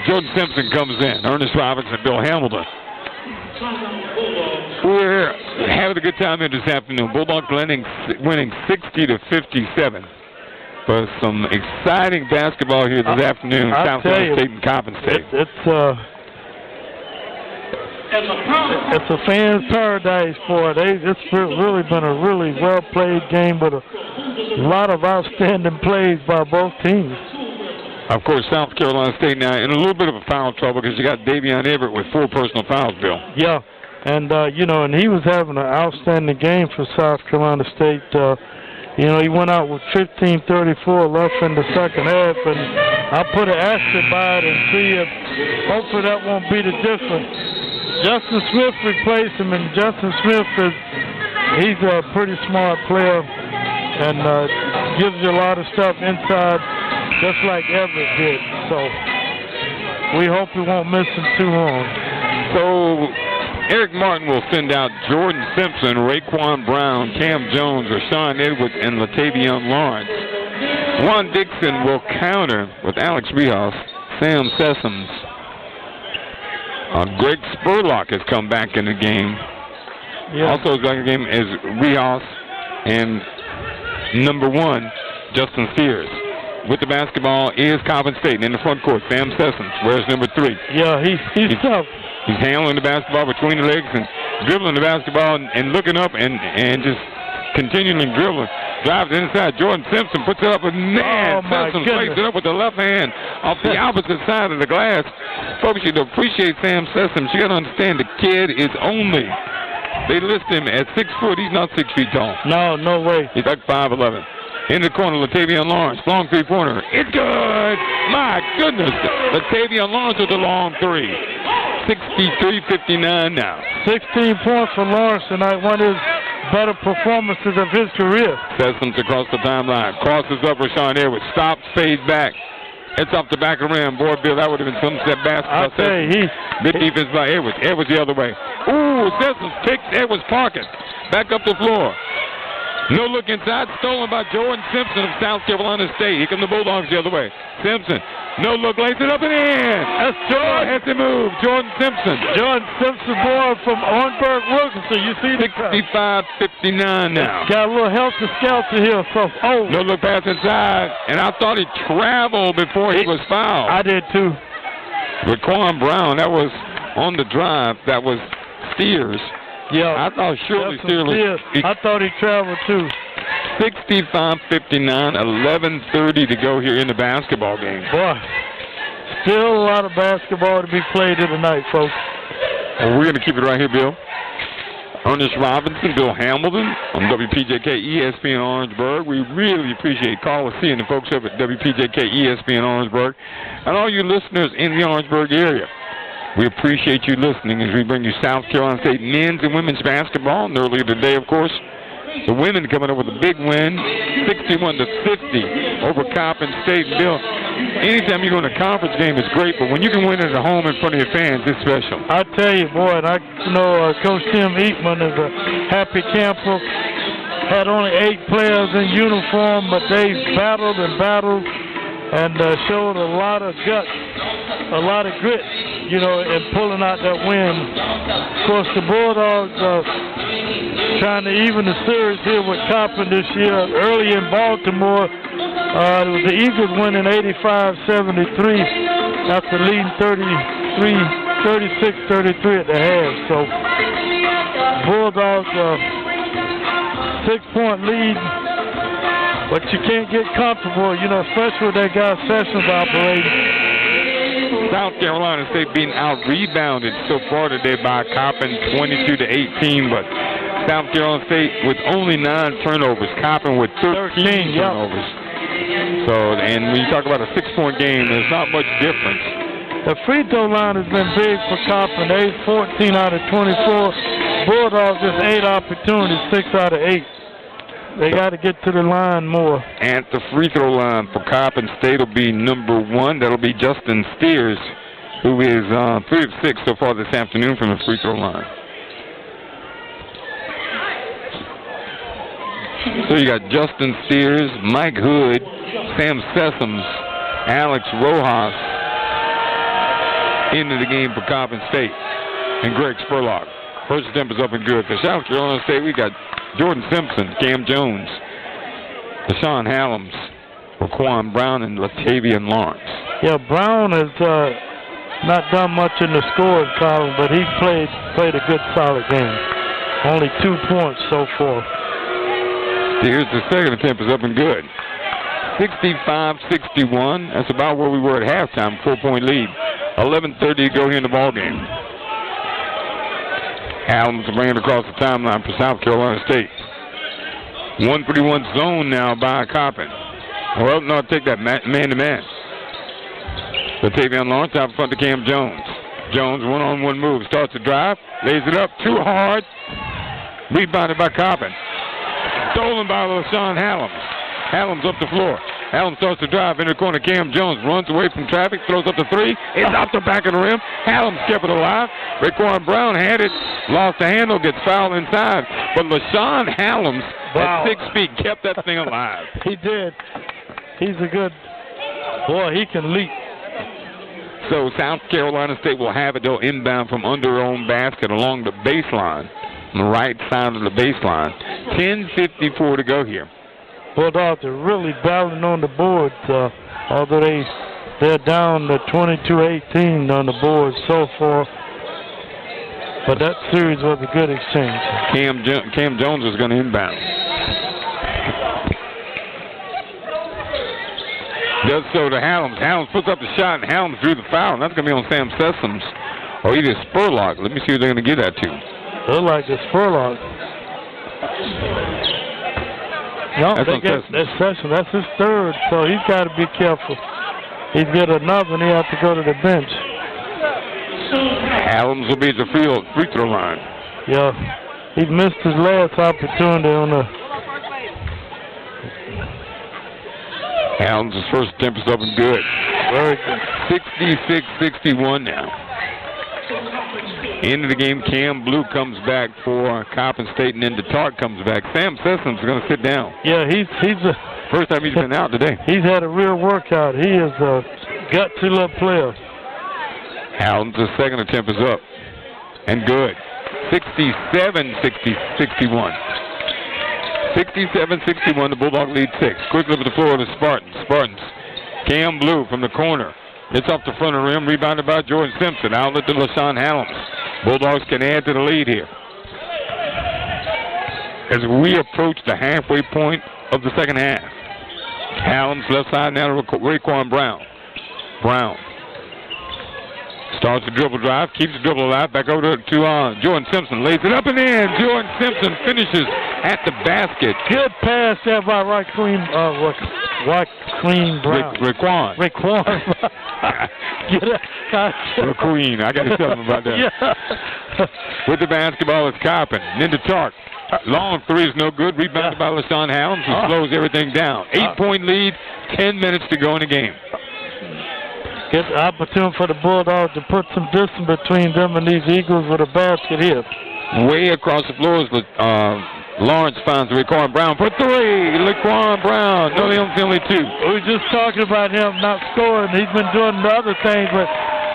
Jordan Simpson comes in. Ernest Robinson, Bill Hamilton. We're having a good time here this afternoon. Bulldogs winning 60-57. But some exciting basketball here this afternoon. South Carolina State and Coppin State. It's a fan's paradise for it. It's really been a really well-played game, but a lot of outstanding plays by both teams. Of course, South Carolina State now in a little bit of a foul trouble because you got Davion Everett with 4 personal fouls, Bill. Yeah, and, and he was having an outstanding game for South Carolina State. He went out with 15:34 left in the second half, and I put an asterisk by it and see if hopefully that won't be the difference. Justin Smith replaced him, and Justin Smith he's a pretty smart player and gives you a lot of stuff inside, just like Everett did. So we hope we won't miss him too long. So Eric Martin will send out Jordan Simpson, Raekwon Brown, Cam Jones, Rashawn Edwards, and Latavian Lawrence. Juan Dixon will counter with Alex Rihas, Sam Sessoms, Greg Spurlock has come back in the game. Yeah. Also back in the game is Rios and number 1, Justin Sears. With the basketball is Coppin State in the front court. Sam Sessions, where's number 3? Yeah, he's tough. He's handling the basketball between the legs and dribbling the basketball and looking up and just continually dribbling. Drives inside. Jordan Simpson puts it up, and man, Simpson plays it up with the left hand off the opposite side of the glass. Folks, you appreciate Sam Sessom. You got to understand the kid is only, they list him at 6 foot. He's not 6 feet tall. No way. He's like 5'11". In the corner, Latavian Lawrence, long three-pointer. It's good. My goodness. Latavian Lawrence with a long 3. 63-59 now. 16 points for Lawrence tonight. One of his better performances of his career. Sessoms across the timeline. Crosses up Rashawn Edwards. Stops, fades back. It's off the back of the rim. Boy, Bill, that would have been some set basketball. I tell you, good defense by Edwards. Edwards the other way. Ooh, Sessoms kicks Edwards' pocket. Back up the floor. No look inside, stolen by Jordan Simpson of South Carolina State. Here come the Bulldogs the other way. Simpson, no look, lays it up and in. That's Jordan. Has to move. Jordan Simpson. Jordan Simpson, boy, from Orangeburg, Wilkinson. You see the 65-59 now. Got a little helter-skelter here. So, no look pass inside, and I thought he traveled before he was fouled. I did too. Raquan Brown, that was on the drive. That was Steers. Yeah, I thought surely Steers. I thought he traveled too. 65-59, 11:30 to go here in the basketball game. Boy, still a lot of basketball to be played here tonight, folks. Well, we're going to keep it right here, Bill. Ernest Robinson, Bill Hamilton on WPJK ESPN Orangeburg. We really appreciate calling, seeing the folks up at WPJK ESPN Orangeburg, and all you listeners in the Orangeburg area. We appreciate you listening as we bring you South Carolina State men's and women's basketball. And earlier today, of course, the women coming up with a big win, 61-50 over Coppin State. Bill, anytime you go in a conference game, it's great, but when you can win at home in front of your fans, it's special. I tell you, boy, and I know Coach Tim Eatman is a happy camper. Had only 8 players in uniform, but they battled and showed a lot of guts, a lot of grit, you know, in pulling out that win. Of course, the Bulldogs trying to even the series here with Coppin this year. Early in Baltimore, it was the Eagles winning 85-73 after leading 36-33 at the half. So, Bulldogs 6-point lead. But you can't get comfortable, you know, especially with that guy Sessions operating. South Carolina State being out-rebounded so far today by Coppin, 22-18. But South Carolina State with only 9 turnovers. Coppin with 13 turnovers. So, and when you talk about a 6-point game, there's not much difference. The free throw line has been big for Coppin. They 14 out of 24. Bulldogs just 8 opportunities, 6 out of 8. They got to get to the line more. At the free throw line for Coppin State will be number 1. That'll be Justin Steers, who is 3 of 6 so far this afternoon from the free throw line. So you got Justin Steers, Mike Hood, Sam Sessoms, Alex Rojas into the game for Coppin State, and Greg Spurlock. First attempt is up and good. For South Carolina State, we got Jordan Simpson, Cam Jones, Deshaun Hallams, Raquan Brown, and Latavian Lawrence. Yeah, Brown has not done much in the scoring column, but he played a good, solid game. Only 2 points so far. Here's the second attempt is up and good. 65-61. That's about where we were at halftime, 4-point lead. 11:30 to go here in the ballgame. Hallams bringing it across the timeline for South Carolina State. 1-3-1 zone now by Coppin. Well, no, take that man-to-man. Latavian Lawrence out front to Cam Jones. Jones, one-on-one move, starts to drive, lays it up too hard. Rebounded by Coppin. Stolen by LaShawn Hallams. Hallams up the floor. Hallams starts to drive in the corner. Cam Jones runs away from traffic, throws up the 3. It's off the back of the rim. Hallams kept it alive. Raquan Brown had it, lost the handle, gets fouled inside. But LaShawn Hallams at 6 feet kept that thing alive. He did. He's a good boy. He can leap. So South Carolina State will have it, though, inbound from under their own basket along the baseline, on the right side of the baseline. 10:54 to go here. Bulldogs are really battling on the boards, although they're down to 22-18 on the board so far. But that series was a good exchange. Cam Jones is going to inbound. Does so to Hallams. Hallams puts up the shot, and Hallams drew the foul. And that's going to be on Sam Sessoms or either Spurlock. Let me see who they're going to give that to. Look like the Spurlock. No, they get that Sessoms. That's his third, so he's got to be careful. He's get another, and he has to go to the bench. Hallams will be at the free throw line. Yeah, he missed his last opportunity on the. Hallams' first attempt is up and good. Very good. 66-61 now. End of the game, Cam Blue comes back for Coppin State, and then DeTart comes back. Sam Sessoms is going to sit down. Yeah, he's a first time he's been out today. He's had a real workout. He is a gutsy little player. Hallams' second attempt is up and good. 67-61. 67-61, the Bulldog lead 6. Quickly over the floor to the Spartans. Cam Blue from the corner. Hits off the front of the rim, rebounded by Jordan Simpson. Outlet to LaShawn Hallams. Bulldogs can add to the lead here. As we approach the halfway point of the second half. Hallams left side now to Raekwon Brown. Brown starts the dribble drive, keeps the dribble alive, back over to Jordan Simpson. Lays it up and in. Jordan Simpson finishes at the basket. Good pass there by Raekwon Brown. Raekwon. Raekwon. I got to tell him about that. Yeah. With the basketball is Coppin. Then to Tark. Long three is no good. Rebounded by LaShawn Hallams, who slows everything down. 8-point lead, 10 minutes to go in the game. Get the opportunity for the Bulldogs to put some distance between them and these Eagles with a basket here. Way across the floor is Lawrence finds Raekwon Brown for three. Raekwon Brown. No, they only two. We were just talking about him not scoring. He's been doing the other things, but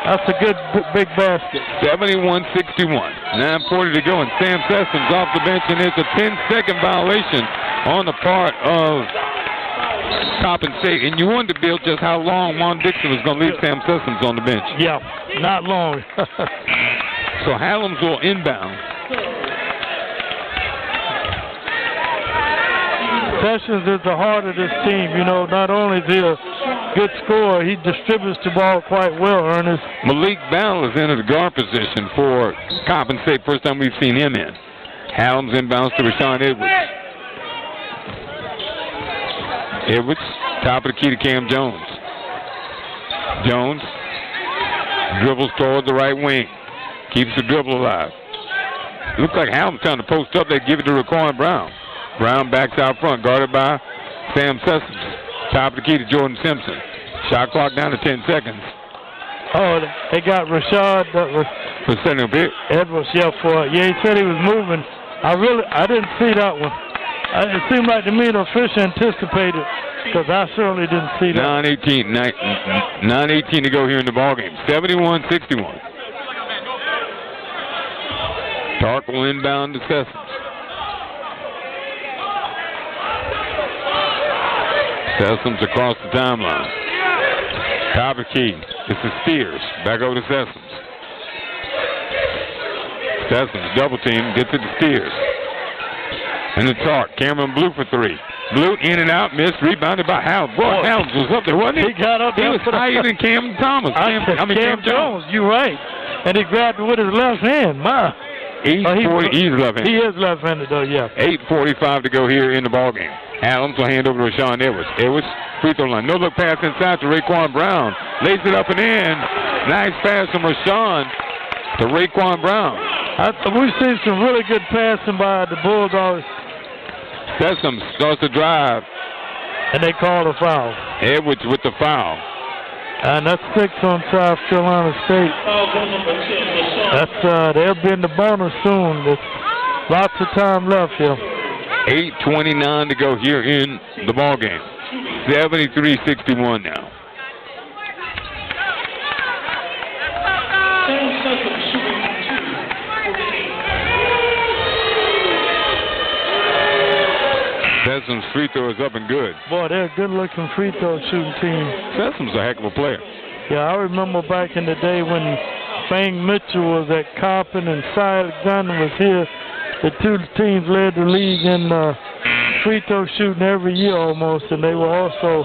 that's a good big basket. 71-61. 9:40 to go, and Sam Sessoms off the bench, and it's a 10-second violation on the part of Coppin State. And you wonder, Bill, just how long Juan Dixon was going to leave Sam Sessoms on the bench. Yeah, not long. So Hallams will inbound. Sessions is the heart of this team. You know, not only is he a good scorer, he distributes the ball quite well, Ernest. Malik Bell is in at the guard position for Coppin State. First time we've seen him in. Hallams inbounds to Rashawn Edwards. Edwards, top of the key to Cam Jones. Jones dribbles toward the right wing. Keeps the dribble alive. Looks like Hallams trying to post up. They give it to Raekwon Brown. Brown backs out front, guarded by Sam Sessoms. Top of the key to Jordan Simpson. Shot clock down to 10 seconds. Oh, they got Rashad. For setting up it. Edwards, he said he was moving. I didn't see that one. It seemed like to me the official anticipated, because I certainly didn't see that. 9:18 to go here in the ballgame. 71-61. Tark will inbound to Sessoms. Sessoms across the timeline. Top of the key. This is Spears. Back over to Sessoms. Sessoms double team, gets it to Spears. And the Tark. Cameron Blue for three. Blue in and out, missed, rebounded by Hallams. Boy, Hallams was up there, wasn't he? He got up there. He was higher than Cam Thomas. Cam Jones. You're right. And he grabbed it with his left hand. He's left-handed. He is left-handed, though, yeah. 8:45 to go here in the ballgame. Hallams will hand over to Rashawn Edwards. Edwards, free throw line. No-look pass inside to Raekwon Brown. Lays it up and in. Nice pass from Rashawn to Raekwon Brown. We've seen some really good passing by the Bulldogs. Sessoms starts to drive. And they call a foul. Edwards with the foul. And that's 6 on South Carolina State. They'll be in the bonus soon. There's lots of time left here. 8:29 to go here in the ballgame. 73-61 now. Sessom shooting 2 for the team. Sessom's free throw is up and good. Boy, they're a good-looking free throw shooting team. Sessom's a heck of a player. Yeah, I remember back in the day when Fang Mitchell was at Coppin and Cy Alexander was here. The two teams led the league in free throw shooting every year almost, and they were also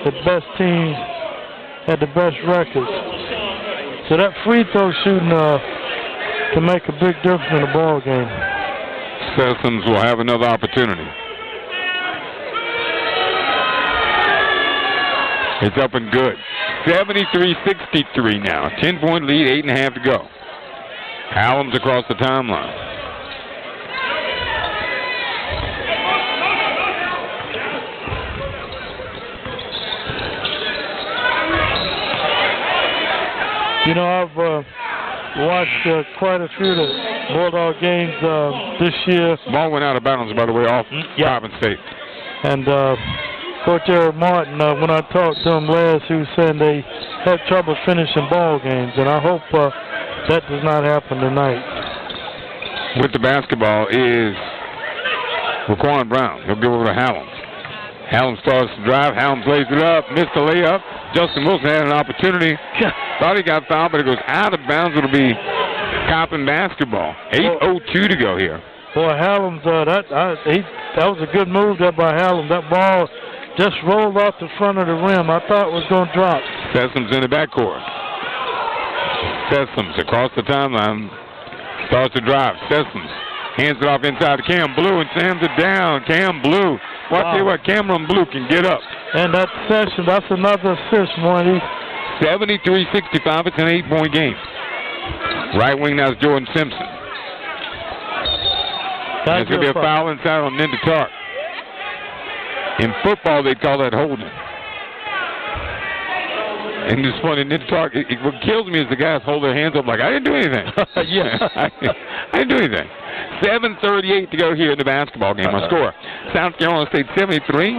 the best teams, had the best records. So that free throw shooting can make a big difference in the ball game. Sessoms will have another opportunity. It's up and good. 73-63 now. 10-point lead, 8.5 to go. Hallam's across the timeline. You know, I've watched quite a few of the Bulldog games this year. Ball went out of bounds, by the way, off Coppin State. And Coach Eric Martin, when I talked to him last, he was saying they had trouble finishing ball games, and I hope that does not happen tonight. With the basketball is Raquan Brown. He'll give over to Hallam. Hallam starts to drive. Hallam plays it up. Missed the layup. Justin Wilson had an opportunity. Thought he got fouled, but it goes out of bounds. It'll be Coppin basketball. 8:02 to go here. Boy, Hallam's, that was a good move there by Hallam. That ball just rolled off the front of the rim. I thought it was going to drop. Sessoms in the backcourt. Sessoms across the timeline. Starts to drive. Sessoms hands it off inside to Cam Blue and slams it down. Cam Blue. Well, I'll tell you what, Cameron Blue can get up. And that session, that's another assist, Marty. 73-65. It's an 8-point game. Right wing now is Jordan Simpson. There's going to be a foul inside on Ninda Tark. In football, they call that holding. And it's funny, Ninda Tark, what kills me is the guys hold their hands up like, I didn't do anything. Yeah, I didn't do anything. 7:38 to go here in the basketball game. Our score, South Carolina State 73,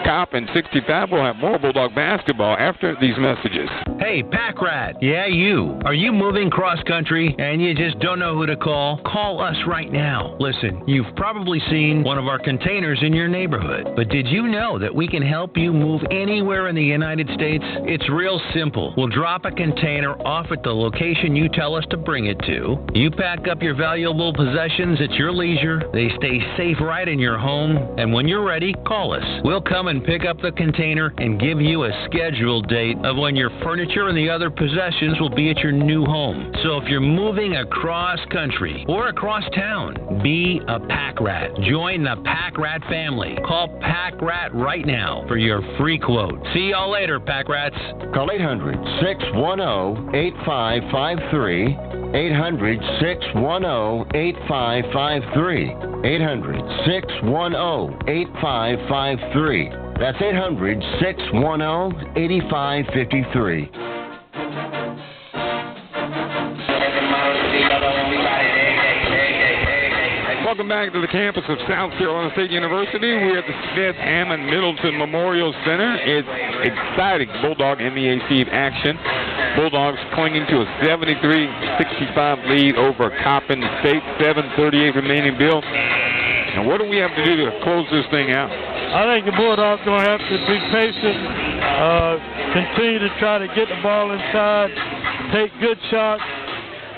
Coppin 65. We'll have more Bulldog basketball after these messages. Hey, Pack Rat. Yeah, you. Are you moving cross-country and you just don't know who to call? Call us right now. Listen, you've probably seen one of our containers in your neighborhood, but did you know that we can help you move anywhere in the United States? It's real simple. We'll drop a container off at the location you tell us to bring it to. You pack up your valuable possessions at your leisure. They stay safe right in your home, and when you're ready, call us. We'll come and pick up the container and give you a scheduled date of when your furniture and the other possessions will be at your new home. So if you're moving across country or across town, be a Pack Rat. Join the Pack Rat family. Call Pack Rat right now for your free quote. See y'all later, Pack Rats. Call 800-610-8553. 800-610-8553. 800-610-8553. That's 800-610-8553. Welcome back to the campus of South Carolina State University. We're at the Smith Hammond Middleton Memorial Center. It's exciting Bulldog MEAC action. Bulldogs clinging to a 73-65 lead over Coppin State. 7:38 remaining, Bill. And what do we have to do to close this thing out? I think the Bulldogs going to have to be patient, continue to try to get the ball inside, take good shots,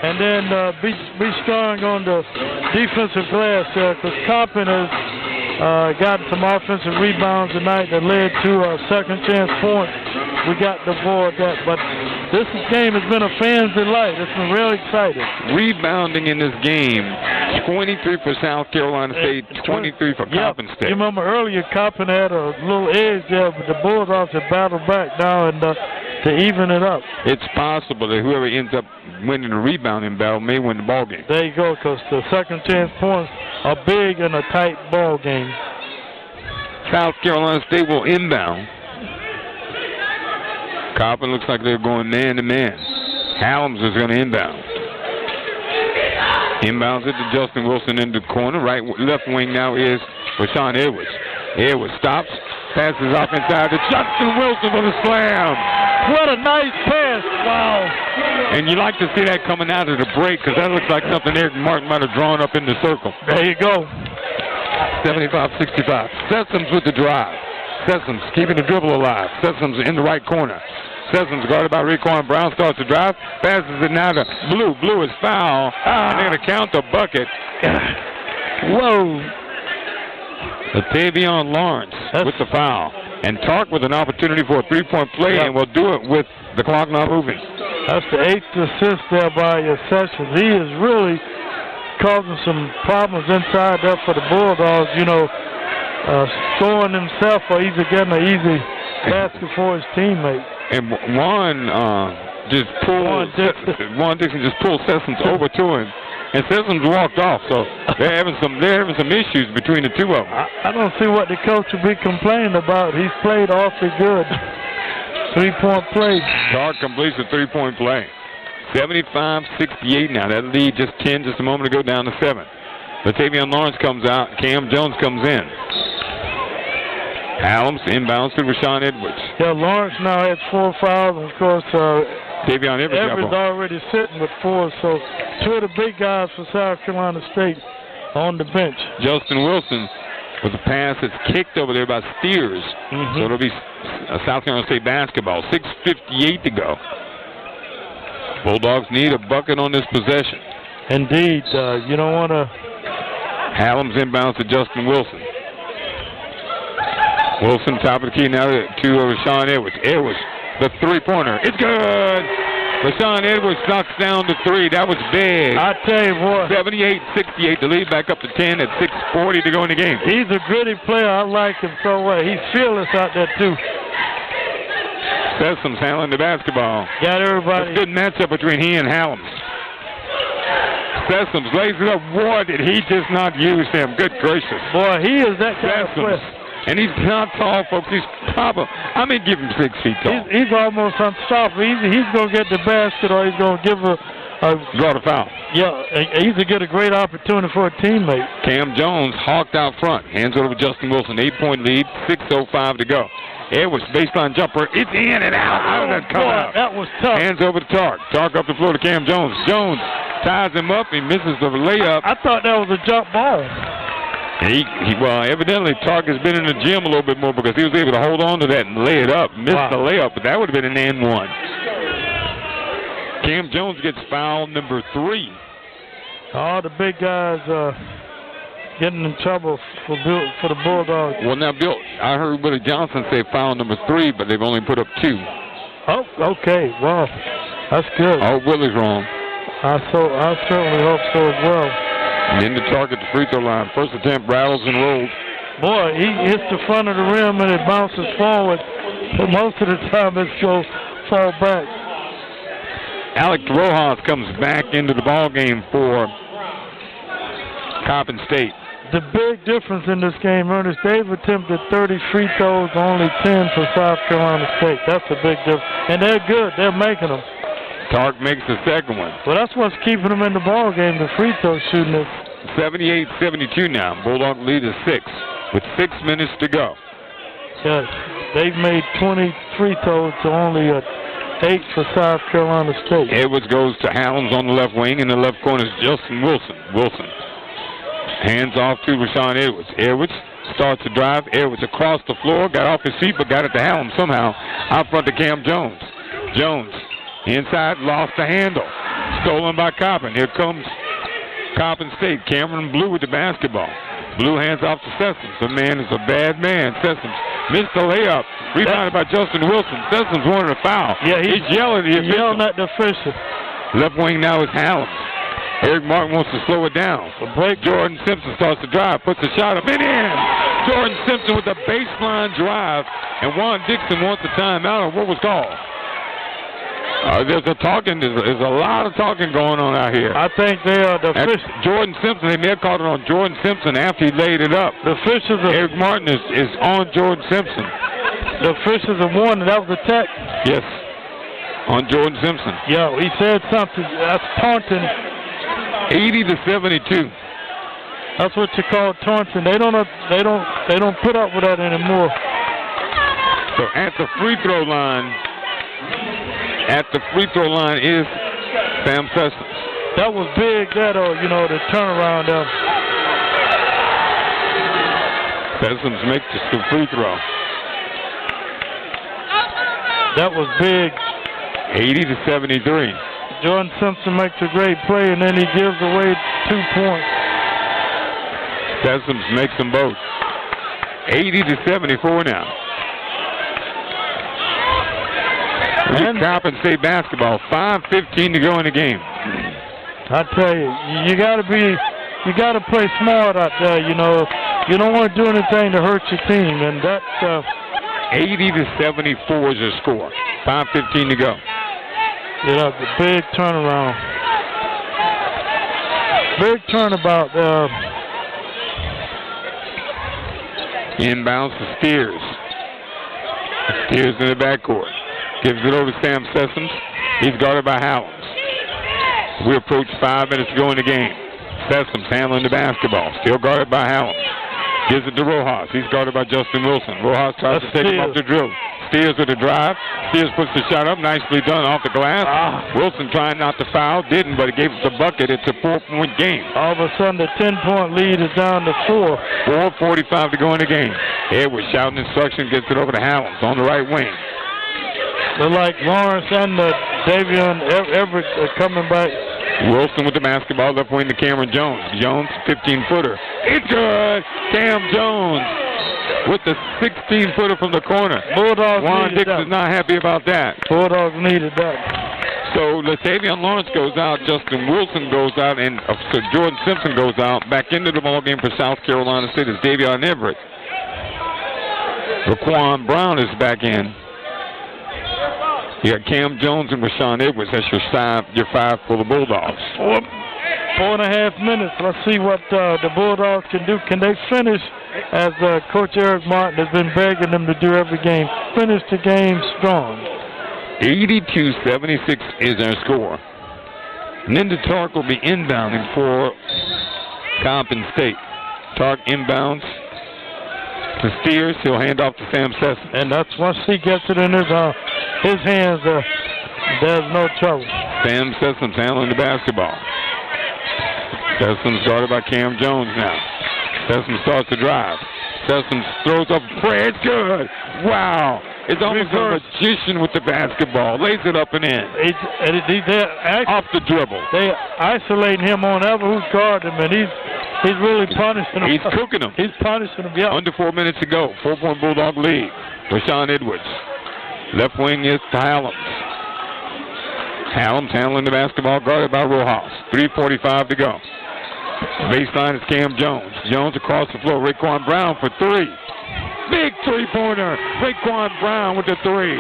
and then be strong on the defensive glass because Coppin has gotten some offensive rebounds tonight that led to second chance points. We got to avoid that, but this game has been a fan's delight. It's been really exciting. Rebounding in this game, 23 for South Carolina State, 23 for Coppin State. You remember earlier Coppin had a little edge there, but the Bulldogs have battled back now and to even it up. It's possible that whoever ends up winning the rebounding battle may win the ball game. There you go, because the second chance points are big in a tight ball game. South Carolina State will inbound. Coppin looks like they're going man-to-man. Hallams is going to inbound. Inbounds it to Justin Wilson in the corner. Left wing now is Rashawn Edwards. Edwards stops, passes off inside to Justin Wilson with a slam. What a nice pass. Wow. And you like to see that coming out of the break because that looks like something Eric Martin might have drawn up in the circle. There you go. 75-65. Sessoms with the drive. Sessoms keeping the dribble alive. Sessoms in the right corner. Sessoms guarded by Raekwon Brown, starts to drive, passes it now to Blue. Blue is foul, and they're going to count the bucket. Whoa. Latavion Lawrence with the foul. And Tark with an opportunity for a three-point play, and will do it with the clock not moving. That's the 8th assist there by Sessions. He is really causing some problems inside there for the Bulldogs, you know, scoring himself or either getting an easy basket for his teammate. And Juan Dixon just pulled Sessions over to him, and Sessions walked off. So they're having some issues between the two of them. I don't see what the coach will be complaining about. He's played awfully good. 3-point play. Tark completes the 3-point play. 75-68 now. That lead just 10 just a moment ago down to 7. Latavion Lawrence comes out. Cam Jones comes in. Helms inbounds to Rashawn Edwards. Yeah, Lawrence now has 4 fouls. And of course, Davion Edwards already sitting with 4. So 2 of the big guys for South Carolina State on the bench. Justin Wilson with a pass that's kicked over there by Steers. So it'll be South Carolina State basketball. 6:58 to go. Bulldogs need a bucket on this possession. Indeed. You don't want to... Helms inbounds to Justin Wilson. Wilson, top of the key now to Rashawn Edwards. Edwards, the three-pointer. It's good. Rashawn Edwards knocks down the 3. That was big. I tell you what. 78-68. The lead back up to 10 at 6:40 to go in the game. He's a gritty player. I like him so well. He's fearless out there, too. Sessoms handling the basketball. Got everybody. It's a good matchup between he and Helms. Sessoms lays it up. Boy, did he just not use him. Good gracious. Boy, he is that kind of player. And he's not tall, folks. He's probably, give him 6 feet tall. He's almost unstoppable. He's going to get the basket or he's going to give draw the foul. Yeah, he's going to get a great opportunity for a teammate. Cam Jones hawked out front. Hands over to Justin Wilson. 8-point lead. 6:05 to go. Edwards, baseline jumper. It's in and out. How did that come out? That was tough. Hands over to Tark. Tark up the floor to Cam Jones. Jones ties him up. He misses the layup. I thought that was a jump ball. Well, evidently Tark has been in the gym a little bit more because he was able to hold on to that and lay it up. Missed the layup, but that would have been an and 1. Cam Jones gets foul number 3. All the big guys getting in trouble for the Bulldogs. Well, now, Bill, I heard Willie Johnson say foul number 3, but they've only put up 2. Oh, okay. Well, that's good. Oh, Willie's wrong. I certainly hope so as well. And then the target, the free throw line. First attempt rattles and rolls. Boy, he hits the front of the rim and it bounces forward. But most of the time it's going to fall back. Alex Rojas comes back into the ball game for Coppin State. The big difference in this game, Ernest, they've attempted 30 free throws, only 10 for South Carolina State. That's a big difference. And they're good. They're making them. Tark makes the second one. Well, that's what's keeping them in the ball game, the free throw shooting is. 78-72 now. Bulldog lead is 6 with 6 minutes to go. Yeah, they've made 20 free throws to only 8 for South Carolina State. Edwards goes to Helms on the left wing. In the left corner is Justin Wilson. Wilson hands off to Rashawn Edwards. Edwards starts to drive. Edwards across the floor. Got off his feet, but got it to Helms somehow. Out front to Cam Jones. Jones inside, lost the handle. Stolen by Coppin. Here comes Coppin State. Cameron Blue with the basketball. Blue hands off to Sessoms. The man is a bad man. Sessoms missed the layup. Rebounded by Justin Wilson. Sessoms wanted a foul. Yeah, he's yelling at the official. Yelling at the official. Left wing now is Helms. Eric Martin wants to slow it down. Jordan Simpson starts to drive, puts a shot up and in. Jordan Simpson with a baseline drive, and Juan Dixon wants a timeout. What was called? There's a lot of talking going on out here. I think they are the officials. Jordan Simpson, they may have called it on Jordan Simpson after he laid it up. The officials Eric Martin is on Jordan Simpson. The officials have warned that was a tech. Yes, on Jordan Simpson. Yeah, he said something. That's taunting. 80-72. That's what you call taunting. They don't put up with that anymore. So at the free throw line, at the free throw line is Sam Sessions. That was big, the turnaround there. Sessions makes the free throw. That was big. 80-73. Jordan Simpson makes a great play, and then he gives away 2 points. Sessions makes them both. 80-74 now. And Coppin State basketball. 5:15 to go in the game. I tell you, you gotta play smart out there. You don't want to do anything to hurt your team, and that's 80-74 is the score. 5:15 to go. The big turnaround. Big turnabout. Inbounds to Steers. Steers in the backcourt. Gives it over to Sam Sessions. He's guarded by Howells. We approach 5 minutes to go in the game. Sessions handling the basketball. Still guarded by Howells. Gives it to Rojas. He's guarded by Justin Wilson. Rojas tries to take him off the drill. Steers with the drive. Steers puts the shot up. Nicely done off the glass. Wilson trying not to foul. Didn't, but he gave us the bucket. It's a 4-point game. All of a sudden, the 10-point lead is down to 4. 4:45 to go in the game. Edwards shouting instruction. Gets it over to Howells on the right wing. They're like Lawrence and Davion Everett are coming back. Wilson with the basketball, left wing to Cameron Jones. Jones, 15-footer. It's good. Cam Jones with the 16-footer from the corner. Bulldogs Juan needed Dix that. is not happy about that. Bulldogs needed that. So Latavion Lawrence goes out, Justin Wilson goes out, and so Jordan Simpson goes out. Back into the ballgame for South Carolina State is Davion Everett. Raquan Brown is back in. You got Cam Jones and Rashawn Edwards. That's your 5 for the Bulldogs. 4.5 minutes. Let's see what the Bulldogs can do. Can they finish, as Coach Eric Martin has been begging them to do every game, finish the game strong? 82-76 is our score. Linda Tark will be inbounding for Coppin State. Tark inbounds to Steers. He'll hand off to Sam Sessions. And that's once he gets it in his hands, there's no trouble. Sam Sessions handling the basketball. Sessions guarded by Cam Jones now. Sessions starts to drive. Sessions throws up a prayer. It's good. Wow. It's almost a magician with the basketball. Lays it up and in. Off the dribble. They isolate him on who's guarding him, and he's really punishing him. He's cooking him. He's punishing him, yeah. Under 4 minutes to go. 4-point Bulldog lead. Rashawn Edwards. Left wing is to Hallams. Hallams handling the basketball, guarded by Rojas. 3:45 to go. Baseline is Cam Jones. Jones across the floor. Raquan Brown for 3. Big three-pointer. Raquan Brown with the 3.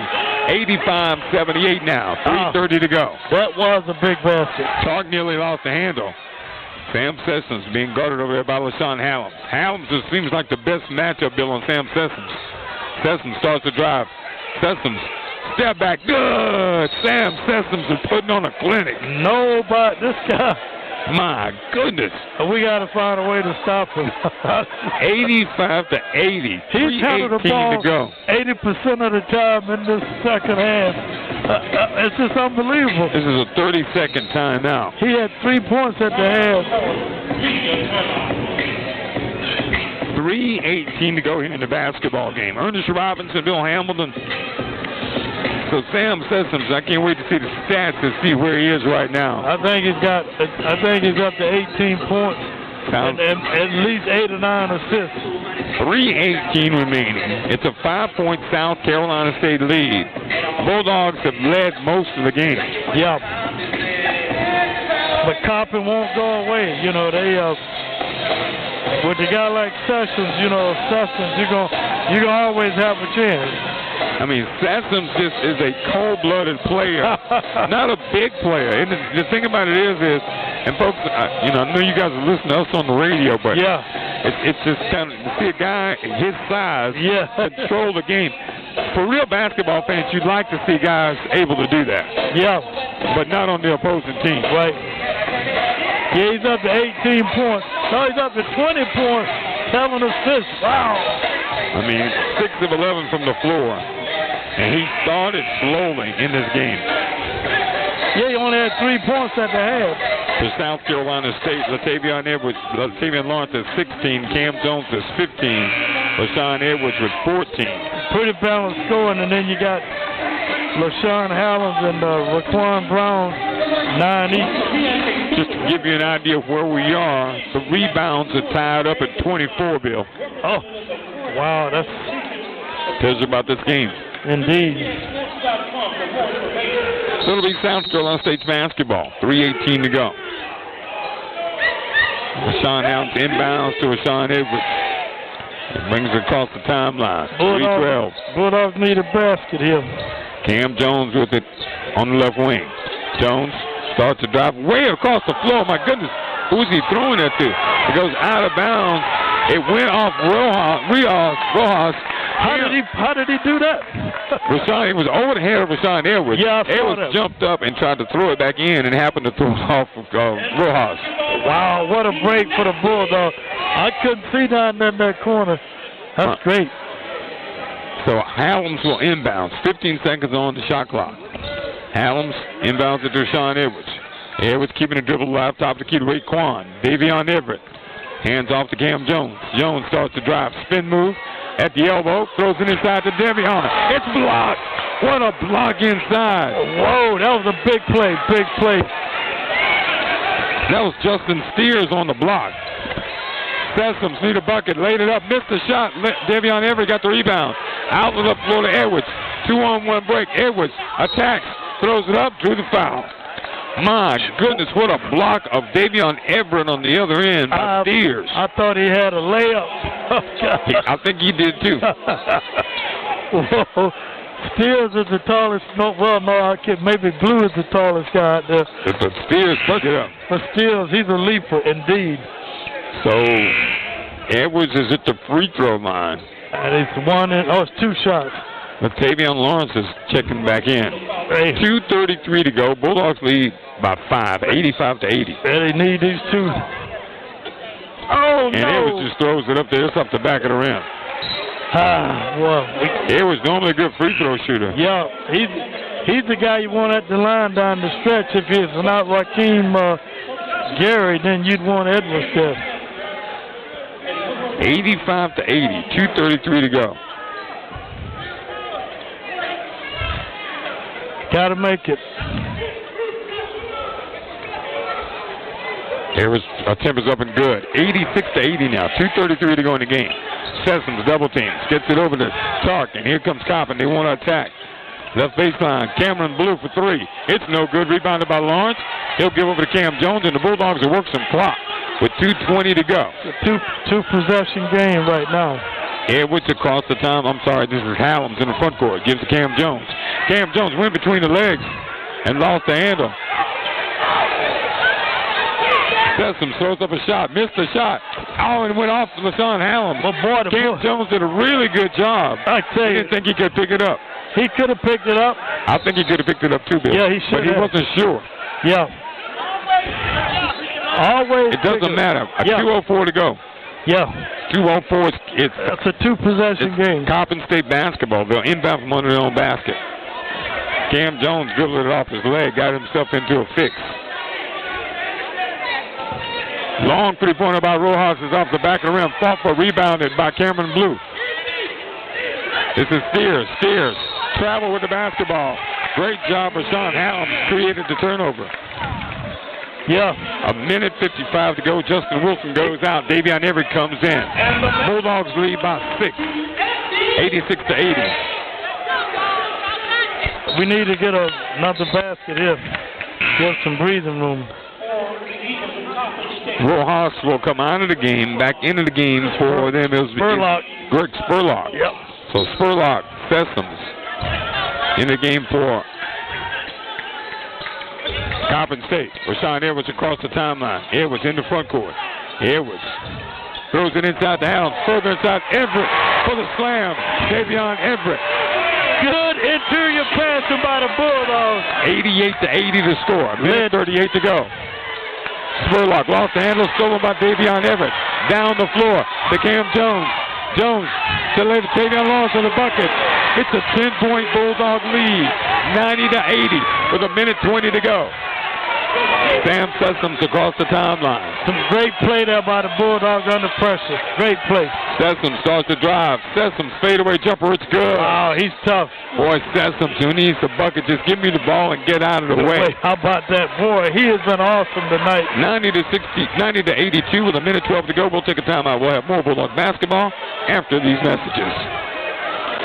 85-78 now. 3:30 to go. That was a big basket. Tark nearly lost the handle. Sam Sessions being guarded over there by LaShawn Hallams. Hallams just seems like the best matchup, Bill, on Sam Sessions. Sessions starts to drive. Sessions, step back, good! Sam Sessions is putting on a clinic. No, but this guy. My goodness. We got to find a way to stop him. 85-80. He's handled the ball to go. 80% of the time in this second half. It's just unbelievable. This is a 30-second timeout. He had 3 points at the half. 3:18 to go here in the basketball game. Ernest Robinson, Bill Hamilton. So Sam Sessions, I can't wait to see the stats to see where he is right now. I think he's up to 18 points and at least 8 or 9 assists. 3:18 remaining. It's a 5-point South Carolina State lead. Bulldogs have led most of the game. Yeah. But Coppin won't go away. With a guy like Sessions, you're gonna always have a chance. I mean, Sessions just is a cold-blooded player, not a big player. And the thing about it is, and folks, I know you guys are listening to us on the radio, but yeah, it's just kind of to see a guy his size control the game. For real basketball fans, you'd like to see guys able to do that. Yeah, but not on the opposing team. Right. Yeah, he's up to 18 points. No, he's up to 20 points. 7 assists. Wow. I mean, 6 of 11 from the floor. And he started slowly in this game. only had 3 points at the half. For South Carolina State, Latavion Lawrence has 16, Cam Jones has 15, LaShawn Edwards with 14. Pretty balanced scoring, and then you got LaShawn Hallams and Raquan Brown, 9 each. Just to give you an idea of where we are, the rebounds are tied up at 24, Bill. Oh, wow, that's... Tells you about this game. Indeed. So it'll be South Carolina State's basketball. 3:18 to go. LaShawn Hallams inbounds to LaShawn Edwards. It brings it across the timeline. 3:12. Bulldogs need a basket here. Cam Jones with it on the left wing. Jones starts to drive way across the floor. My goodness, who's he throwing it to? It goes out of bounds. It went off Rojas. How did he do that? Rashawn, it was over the head of Rashawn Edwards. Yeah, I saw Edwards jumped up and tried to throw it back in and happened to throw it off of Rojas. Wow, what a break for the Bulldogs. I couldn't see down in that corner. That's great. So Hallams will inbound. 15 seconds on the shot clock. Hallams inbounds it to Rashawn Edwards. Edwards keeping the dribble alive, top of the key to Raekwon. Davion Everett. Hands off to Cam Jones. Jones starts to drive. Spin move at the elbow. Throws it inside to Davion. It's blocked. What a block inside. Whoa, that was a big play. Big play. That was Justin Steers on the block. Sessoms need a bucket. Laid it up. Missed the shot. Davion Everett got the rebound. Out of the floor to Edwards. 2-on-1 break. Edwards attacks. Throws it up. Drew the foul. My goodness, what a block of Davion Everett on the other end by Steers. I thought he had a layup. Oh, I think he did too. Whoa. Steers is the tallest. Maybe Blue is the tallest guy out there. But Steers took it up. But Steers, he's a leaper indeed. So Edwards is at the free throw line. And it's 2 shots. Latavion Lawrence is checking back in. 2:33 to go. Bulldogs lead by 5, 85-80. They need these two. Oh, and Edwards just throws it up there. It's up the back of the rim. Edwards normally a good free throw shooter. Yeah, he's the guy you want at the line down the stretch. If it's not Raheem Gary, then you'd want Edwards there. 85-80. 2:33 to go. Got to make it. Edwards' attempt is up and good. 86-80 now. 2:33 to go in the game. Sessoms double teams. Gets it over to Tark, and here comes Coppin. They want to attack. Left baseline. Cameron Blue for 3. It's no good. Rebounded by Lawrence. He'll give over to Cam Jones, and the Bulldogs will work some clock with 2:20 to go. Two possession game right now. Edwards across the time. I'm sorry, this is Hallams in the front court. Gives to Cam Jones. Cam Jones went between the legs and lost the handle. Sessoms throws up a shot. Missed the shot. Oh, and went off to LaShawn Hallams. But boy, Cam Jones did a really good job. I tell you. He didn't think he could pick it up. He could have picked it up. I think he could have picked it up too, Bill. Yeah, he should have. But he wasn't sure. Yeah. Always. It doesn't matter. 2:04 to go. Yeah. 2:04. That's a two-possession game. Coppin State basketball. They'll inbound from under their own basket. Cam Jones dribbled it off his leg, got himself into a fix. Long three-pointer by Rojas is off the back of the rim. Fought for, rebounded by Cameron Blue. This is Steers. Steers travel with the basketball. Great job for Sean Hallams. Created the turnover. Yeah. 1:55 to go. Justin Wilson goes out. Davion Everett comes in. Bulldogs lead by 6. 86-80. We need to get another basket here. Get some breathing room. Rojas will come out of the game, back into the game for them. It was Spurlock. Greg Spurlock. Yep. So Spurlock, Sessoms in the game for Coppin State. Rashawn Edwards across the timeline. Edwards in the front court. Edwards throws it inside the house. Further inside. Everett for the slam. Davion Everett. Good interior passing by the Bulldogs. 88-80 to score. 1:38 to go. Spurlock lost the handle, stolen by Davion Everett. Down the floor to Cam Jones. Jones to Davion Lawrence on the bucket. It's a 10-point Bulldog lead. 90-80 with 1:20 to go. Sam Sessoms across the timeline. Some great play there by the Bulldogs under pressure. Great play. Sessoms starts to drive. Sessoms fadeaway jumper. It's good. Wow, he's tough. Boy, Sessoms, who needs the bucket, just give me the ball and get out of the way. How about that? Boy, he has been awesome tonight. 90 to 82 with a minute 12 to go. We'll take a timeout. We'll have more Bulldog basketball after these messages.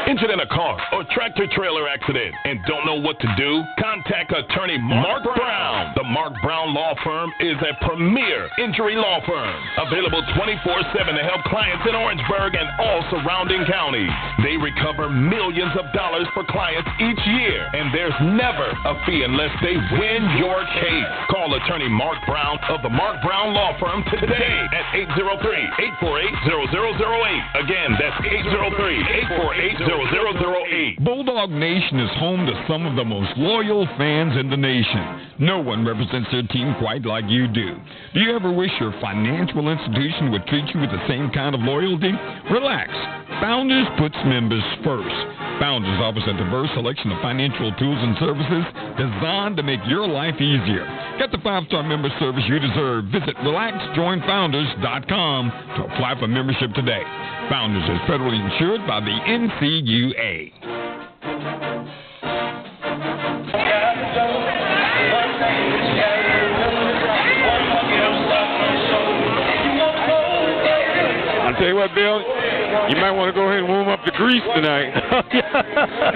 Injured in a car or tractor-trailer accident and don't know what to do? Contact attorney Mark Brown. The Mark Brown Law Firm is a premier injury law firm, available 24/7 to help clients in Orangeburg and all surrounding counties. They recover millions of dollars for clients each year, and there's never a fee unless they win your case. Call attorney Mark Brown of the Mark Brown Law Firm today at 803-848-0008. Again, that's 803-848-0008. Bulldog Nation is home to some of the most loyal fans in the nation. No one represents their team quite like you do. Do you ever wish your financial institution would treat you with the same kind of loyalty? Relax. Founders puts members first. Founders offers a diverse selection of financial tools and services designed to make your life easier. Get the 5-star member service you deserve. Visit RelaxJoinFounders.com to apply for membership today. Founders is federally insured by the NCUA. I'll tell you what, Bill, you might want to go ahead and warm up the grease tonight.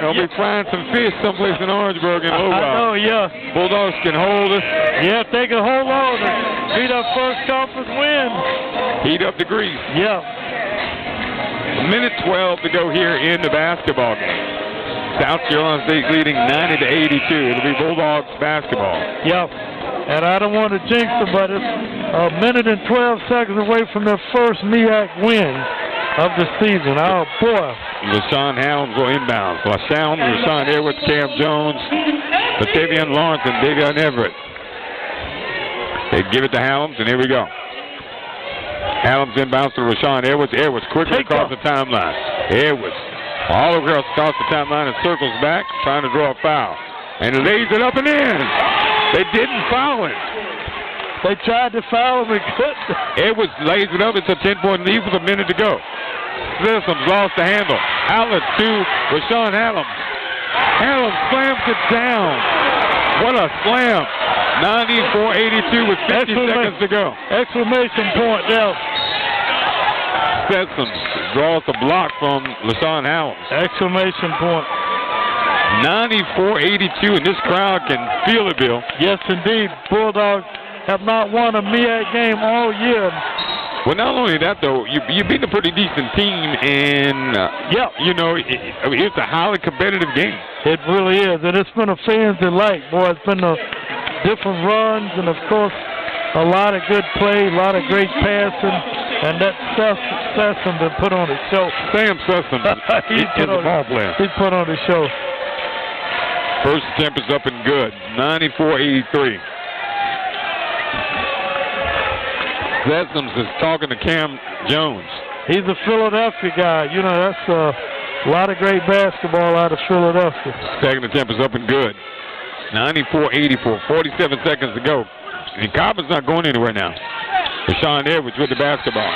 I'll be frying some fish someplace in Orangeburg in a little while. I know, yeah. Bulldogs can hold us. Yeah, if they can hold on and beat our first conference win. Heat up the grease. Yeah. A minute 12 to go here in the basketball game. South Carolina State leading 90 to 82. It'll be Bulldogs basketball. Yep. And I don't want to jinx them, but it's a minute and 12 seconds away from their first MEAC win of the season. Oh, boy. LaShawn Helms will inbound. Rashawn Edwards, Cam Jones, Batavian Lawrence, and Davion Everett. They give it to Helms, and here we go. Helms inbounds to Rashawn Edwards. Edwards quickly across the timeline. Edwards all across the timeline and circles back, trying to draw a foul. And lays it up and in. They didn't foul him. They tried to foul him and couldn't. Edwards lays it up. It's a 10-point lead with a minute to go. Sessoms lost the handle. Outlet to Rashawn Helms. Helms slams it down. What a slam. 94-82 with 50 seconds to go. Exclamation point there. Sessoms draws the block from LaShawn Helms. Exclamation point. 94-82, and this crowd can feel it, Bill. Yes, indeed. Bulldogs have not won a MEAC game all year. Well, not only that, though, you beat a pretty decent team, and, you know, it's a highly competitive game. It really is, and it's been a fan's delight. Boy, it's been a different runs, and, of course, a lot of good play, a lot of great passing, and that Sessoms been put on the show. Sam Sessoms is a ball player. He put on the show. First attempt is up and good, 94-83. Sessoms is talking to Cam Jones. He's a Philadelphia guy. You know, that's a lot of great basketball out of Philadelphia. Second attempt is up and good. 94-84, 47 seconds to go. And Coppin's not going anywhere now. Rashawn Edwards with the basketball.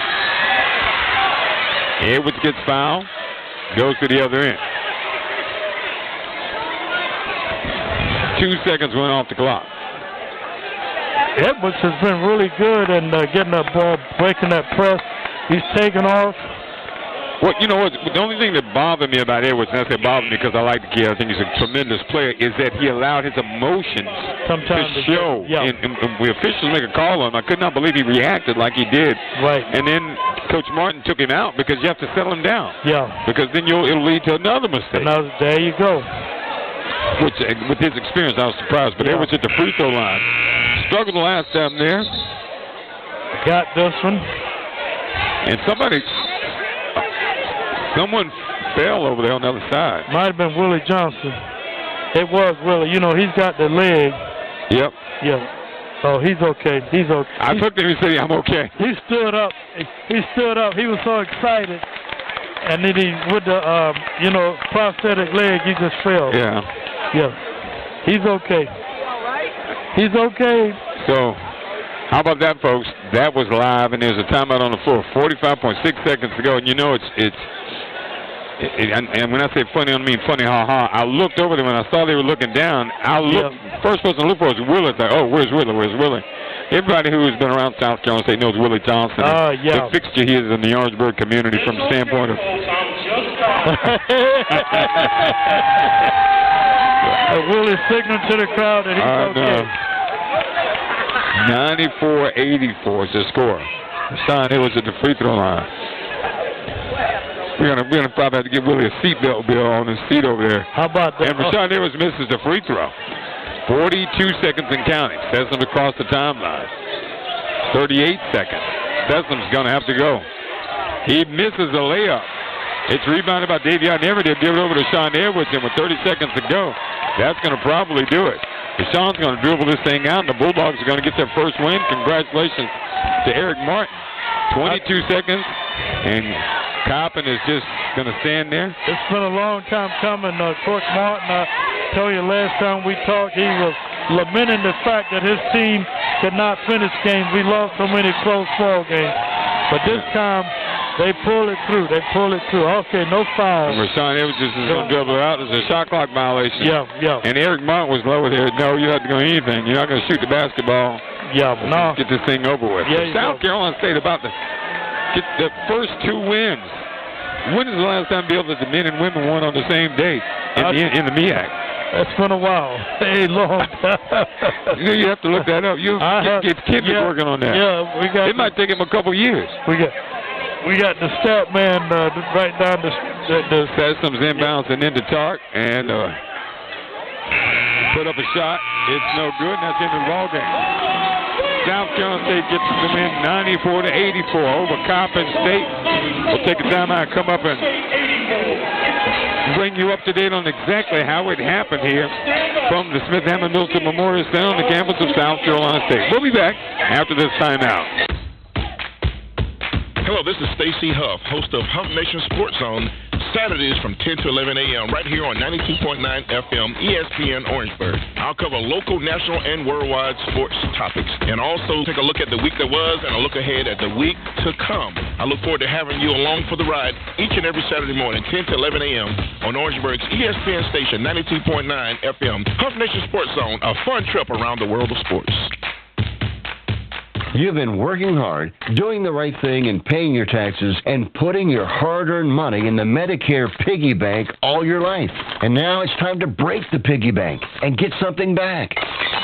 Edwards gets fouled, goes to the other end. 2 seconds went off the clock. Edwards has been really good in getting that ball, breaking that press. He's taken off. Well, you know what? The only thing that bothered me about Edwards, and I say bothered me because I like the kid, I think he's a tremendous player, is that he allowed his emotions to show. And we officials make a call on him. I could not believe he reacted like he did. Right. And then Coach Martin took him out because you have to settle him down. Yeah. Because then it'll lead to another mistake. There you go. Which, with his experience, I was surprised. But Edwards at the free throw line. Struggled the last time there. Got this one. And someone fell over there on the other side. Might have been Willie Johnson. It was Willie. You know, he's got the leg. Yep. Yeah. Oh, he's okay. He's okay. I took him and said, I'm okay. He stood up. He stood up. He was so excited. And then with the, prosthetic leg, he just fell. Yeah. Yeah. He's okay. He's okay. So, how about that, folks? That was live, and there's a timeout on the floor. 45.6 seconds to go, and you know and when I say funny, I don't mean funny, ha-ha. I looked over there when I saw they were looking down. First person to look for was Willie. Like, oh, where's Willie? Where's Willie? Everybody who has been around South Carolina State knows Willie Johnson. The fixture he is in the Orangeburg community from the standpoint of... Willie signaling to the crowd that he's okay. 94-84 is the score. Sean Edwards at the free throw line. We're gonna probably have to give Willie a seatbelt bill on his seat over there. How about that? And Rashawn Edwards misses the free throw. 42 seconds and counting. Sessom across the timeline. 38 seconds. Sessom's gonna have to go. He misses a layup. It's rebounded by Davion Everett. They'll give it over to Sean Edwards, and with 30 seconds to go, that's gonna probably do it. Sean's gonna dribble this thing out, and the Bulldogs are gonna get their first win. Congratulations to Eric Martin. 22 seconds, and Coppin is just going to stand there. It's been a long time coming. Coach Martin, I told you last time we talked, he was lamenting the fact that his team could not finish games. We lost so many close ball games. But this time, they pull it through. Okay, no foul. And Rashawn Edwards is going to dribble it out. There's a shot clock violation. Yeah. And Eric Martin was lower there. No, you don't have to go anything. You're not going to shoot the basketball. No. Get this thing over with. South Carolina State about to get the first two wins. When is the last time, Bill, that the men and women won on the same day in the MEAC? It's been a while. A long time. You have to look that up. Get kids working on that. Yeah, it might take him a couple years. We got the stat man right down the Sessom's inbounds and into Tark and put up a shot. It's no good, and that's in the ball game. South Carolina State gets the win 94-84 over Coppin State. We'll take a timeout, come up and bring you up to date on exactly how it happened here from the Smith Hammond Milton Memorial Center on the campus of South Carolina State. We'll be back after this timeout. Hello, this is Stacy Huff, host of Hump Nation Sports Zone, Saturdays from 10 to 11 a.m. right here on 92.9 FM ESPN Orangeburg. I'll cover local, national, and worldwide sports topics, and also take a look at the week that was and a look ahead at the week to come. I look forward to having you along for the ride each and every Saturday morning, 10 to 11 a.m. on Orangeburg's ESPN station, 92.9 FM. Hump Nation Sports Zone, a fun trip around the world of sports. You've been working hard, doing the right thing and paying your taxes and putting your hard-earned money in the Medicare piggy bank all your life. And now it's time to break the piggy bank and get something back.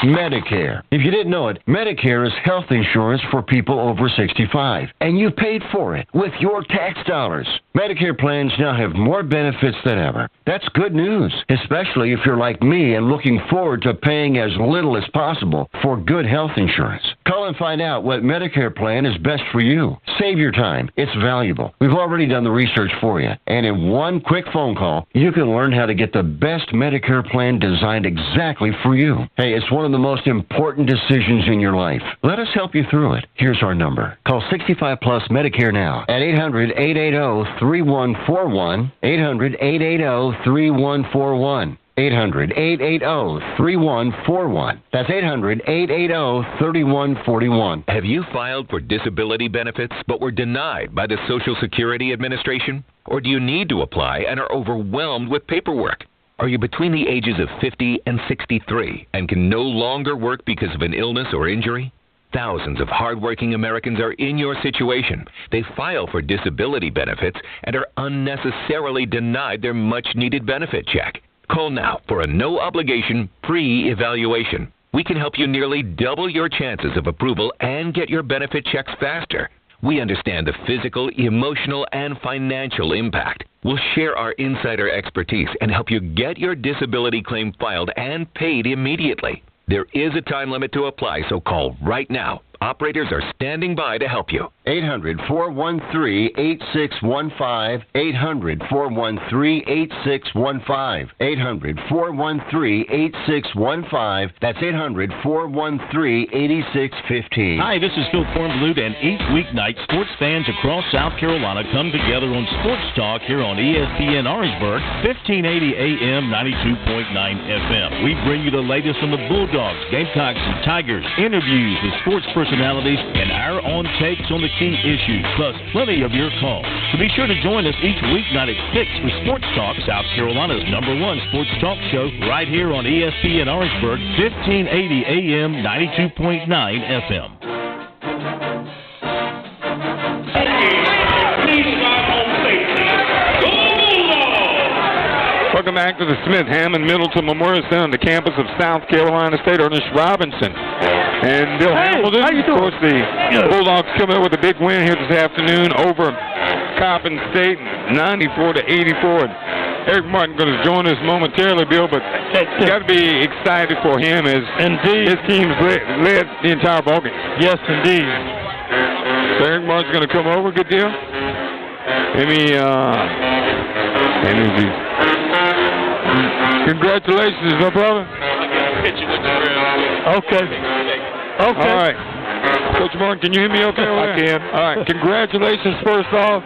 Medicare. If you didn't know it, Medicare is health insurance for people over 65, and you paid for it with your tax dollars. Medicare plans now have more benefits than ever. That's good news, especially if you're like me and looking forward to paying as little as possible for good health insurance. Call and find out what Medicare plan is best for you. Save your time. It's valuable. We've already done the research for you, and in one quick phone call, you can learn how to get the best Medicare plan designed exactly for you. Hey, it's one of the most important decisions in your life. Let us help you through it. Here's our number. Call 65 Plus Medicare now at 800-880-3141, 800-880-3141. 800-880-3141. That's 800-880-3141. Have you filed for disability benefits but were denied by the Social Security Administration? Or do you need to apply and are overwhelmed with paperwork? Are you between the ages of 50 and 63 and can no longer work because of an illness or injury? Thousands of hardworking Americans are in your situation. They file for disability benefits and are unnecessarily denied their much-needed benefit check. Call now for a no-obligation, free evaluation. We can help you nearly double your chances of approval and get your benefit checks faster. We understand the physical, emotional, and financial impact. We'll share our insider expertise and help you get your disability claim filed and paid immediately. There is a time limit to apply, so call right now. Operators are standing by to help you. 800-413-8615. 800-413-8615. 800-413-8615. That's 800-413-8615. Hi, this is Phil Kornblut, and each weeknight, sports fans across South Carolina come together on Sports Talk here on ESPN Orangeburg, 1580 AM, 92.9 FM. We bring you the latest on the Bulldogs, Gamecocks, and Tigers, interviews with sports personalities, and our own takes on the key issues, plus plenty of your calls. So be sure to join us each weeknight at 6 for Sports Talk, South Carolina's #1 sports talk show, right here on ESPN Orangeburg, 1580 AM, 92.9 FM. Welcome back to the Smith-Hammond Middleton Memorial Center on the campus of South Carolina State. Ernest Robinson and Bill Hamilton. How you doing? Of course, the Bulldogs coming up with a big win here this afternoon over Coppin State, 94-84. And Eric Martin going to join us momentarily, Bill, but you got to be excited for him as his team's led the entire ballgame. Yes, indeed. So Eric Martin's going to come over. Good deal. Congratulations, my brother. Okay. All right. Coach Martin, can you hear me okay? I can. All right. Congratulations, first off.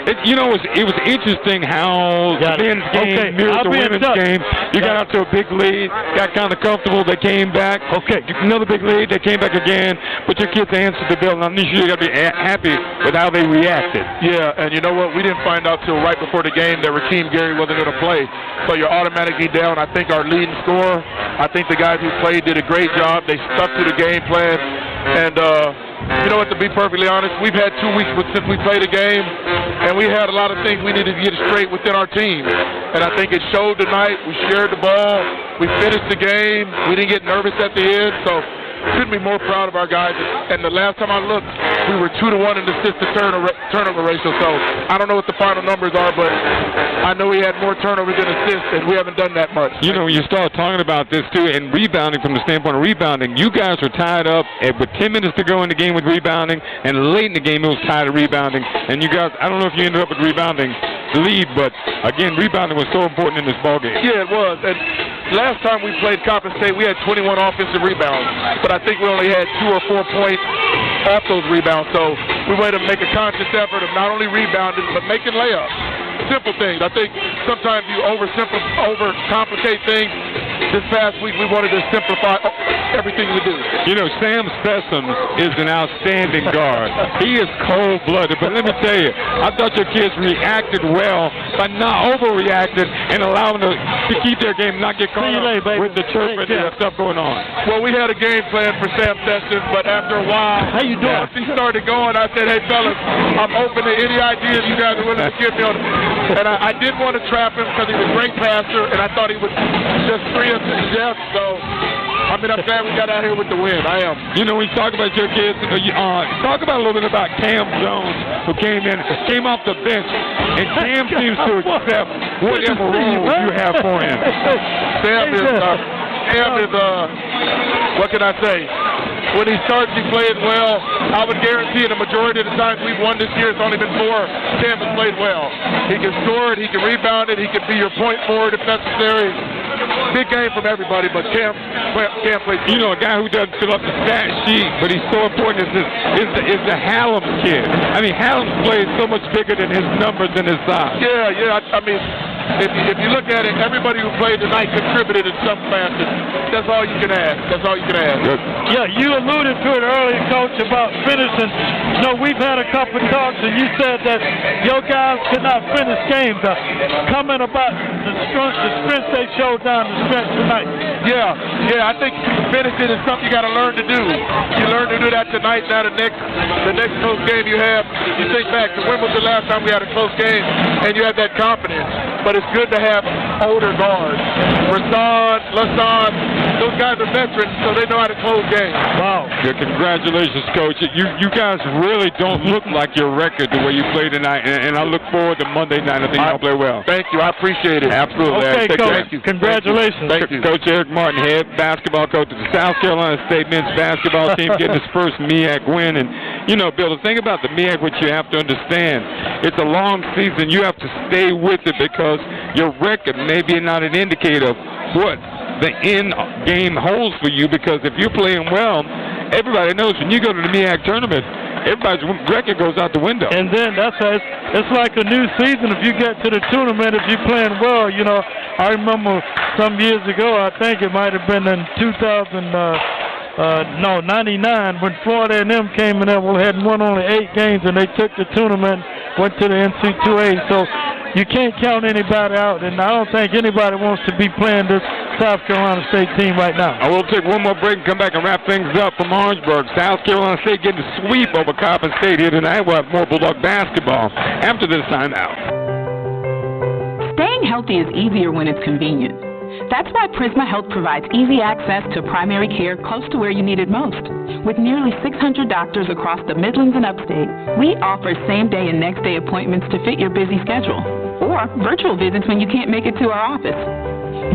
It was interesting how the men's game mirrored the women's game. You got out to a big lead, got kind of comfortable, they came back. Okay, another big lead, they came back again, but your kids answered the bell, and I'm sure you got to be happy with how they reacted. Yeah, and you know what? We didn't find out till right before the game that Rakeem Gary wasn't going to play, so you're automatically down. I think our leading scorer, I think the guys who played did a great job. They stuck to the game plan, and you know what, to be perfectly honest, we've had 2 weeks since we played a game, and we had a lot of things we needed to get straight within our team. And I think it showed tonight. We shared the ball. We finished the game. We didn't get nervous at the end. So couldn't be more proud of our guys. And the last time I looked, we were 2-1 in the assist-to-turnover ratio. So I don't know what the final numbers are, but I know we had more turnovers than assists, and we haven't done that much. You know, when you start talking about this, too, and rebounding from the standpoint of rebounding, you guys were tied up with 10 minutes to go in the game with rebounding, and late in the game it was tied to rebounding. And you guys, I don't know if you ended up with rebounding lead, but, again, rebounding was so important in this ballgame. Yeah, it was. And last time we played Coppin State, we had 21 offensive rebounds, but I think we only had 2 or 4 points off those rebounds. So we wanted to make a conscious effort of not only rebounding, but making layups. Simple things. I think sometimes you overcomplicate things. This past week, we wanted to simplify everything we do. You know, Sam Sessoms is an outstanding guard. He is cold-blooded, but let me tell you, I thought your kids reacted well by not overreacting and allowing them to keep their game, not get caught up with the chirp and stuff going on. Well, we had a game plan for Sam Sessoms, but after a while, once he started going, I said, hey, fellas, I'm open to any ideas you guys are willing to give me on. And I didn't want to trap him because he was a great passer, and I thought he would just free us to death. So, I mean, I'm glad we got out here with the win. I am. You know, we talk about your kids. Talk about a little bit about Cam Jones, who came off the bench, and Cam seems to accept whatever role you have for him. Sam is, what can I say? When he starts, he played well. I would guarantee the majority of the times we've won this year, it's only been 4. Cam has played well. He can score it, he can rebound it, he can be your point forward if necessary. Big game from everybody, but Cam plays. You know, a guy who doesn't fill up the stat sheet, but he's so important is the Hallam kid. I mean, Hallam plays so much bigger than his numbers and his size. Yeah. I mean, if you look at it, everybody who played tonight contributed in some fashion. That's all you can ask. Good. Yeah, you alluded to it earlier, Coach, about finishing. You know, we've had a couple of talks, and you said that your guys could not finish games. Comment about the strength they showed down the stretch tonight. Yeah, I think finishing is something you got to learn to do. You learn to do that tonight. Now the next close game you have, you think back to when was the last time we had a close game, and you have that confidence. But it's good to have older guards. Rassan, Lassan, those guys are veterans, so they know how to close games. Wow. Good. Congratulations, Coach. You guys really don't look like your record the way you play tonight, and I look forward to Monday night. I think you'll play well. Thank you. I appreciate it. Absolutely. Okay, Coach. Thank you. Congratulations. Thank you. Coach Eric Martin, head basketball coach of the South Carolina State men's basketball team, getting his first MEAC win. And You know, Bill, the thing about the MEAC, what you have to understand, it's a long season. You have to stay with it because your record may be not an indicator of what the end game holds for you, because if you're playing well, everybody knows when you go to the MEAC tournament, everybody's record goes out the window. And then it's like a new season. If you get to the tournament, if you're playing well, you know, I remember some years ago, I think it might have been in 99, when Florida and them came in there, had won only 8 games, and they took the tournament, went to the NC2A. So you can't count anybody out, and I don't think anybody wants to be playing this South Carolina State team right now. I will take one more break and come back and wrap things up from Orangeburg. South Carolina State getting a sweep over Coppin State here tonight. We'll have more Bulldog basketball after this timeout. Staying healthy is easier when it's convenient. That's why Prisma Health provides easy access to primary care close to where you need it most. With nearly 600 doctors across the Midlands and Upstate, we offer same-day and next-day appointments to fit your busy schedule, or virtual visits when you can't make it to our office.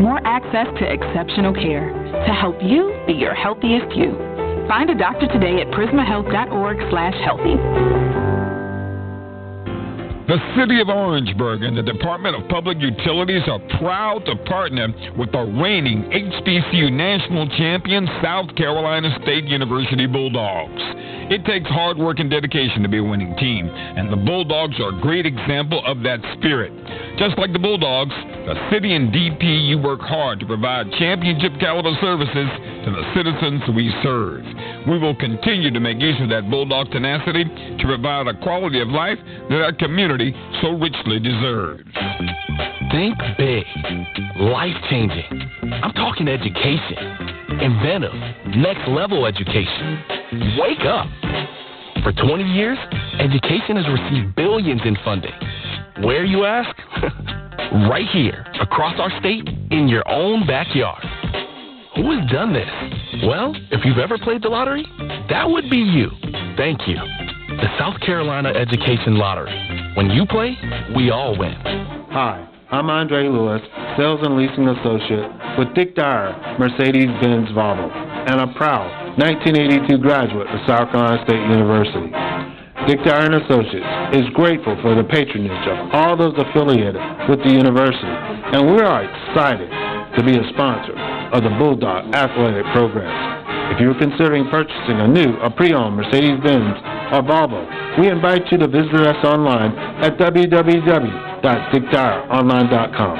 More access to exceptional care to help you be your healthiest you. Find a doctor today at prismahealth.org/healthy. The City of Orangeburg and the Department of Public Utilities are proud to partner with the reigning HBCU national champion South Carolina State University Bulldogs. It takes hard work and dedication to be a winning team, and the Bulldogs are a great example of that spirit. Just like the Bulldogs, the city and DPU work hard to provide championship-caliber services to the citizens we serve. We will continue to make use of that Bulldog tenacity to provide a quality of life that our community so richly deserves. Think big. Life-changing. I'm talking education. Inventive. Next-level education. Wake up. For 20 years, education has received billions in funding. Where, you ask? Right here, across our state, in your own backyard. Who has done this? Well, if you've ever played the lottery, that would be you. Thank you. The South Carolina Education Lottery. When you play, we all win. Hi, I'm Andre Lewis, Sales and Leasing Associate with Dick Dyer, Mercedes-Benz Volvo, and a proud 1982 graduate of South Carolina State University. Dick Dyer and Associates is grateful for the patronage of all those affiliated with the university, and we are excited to be a sponsor of the Bulldog athletic programs. If you're considering purchasing a new or pre-owned Mercedes-Benz or Volvo, we invite you to visit us online at www.dickdyeronline.com.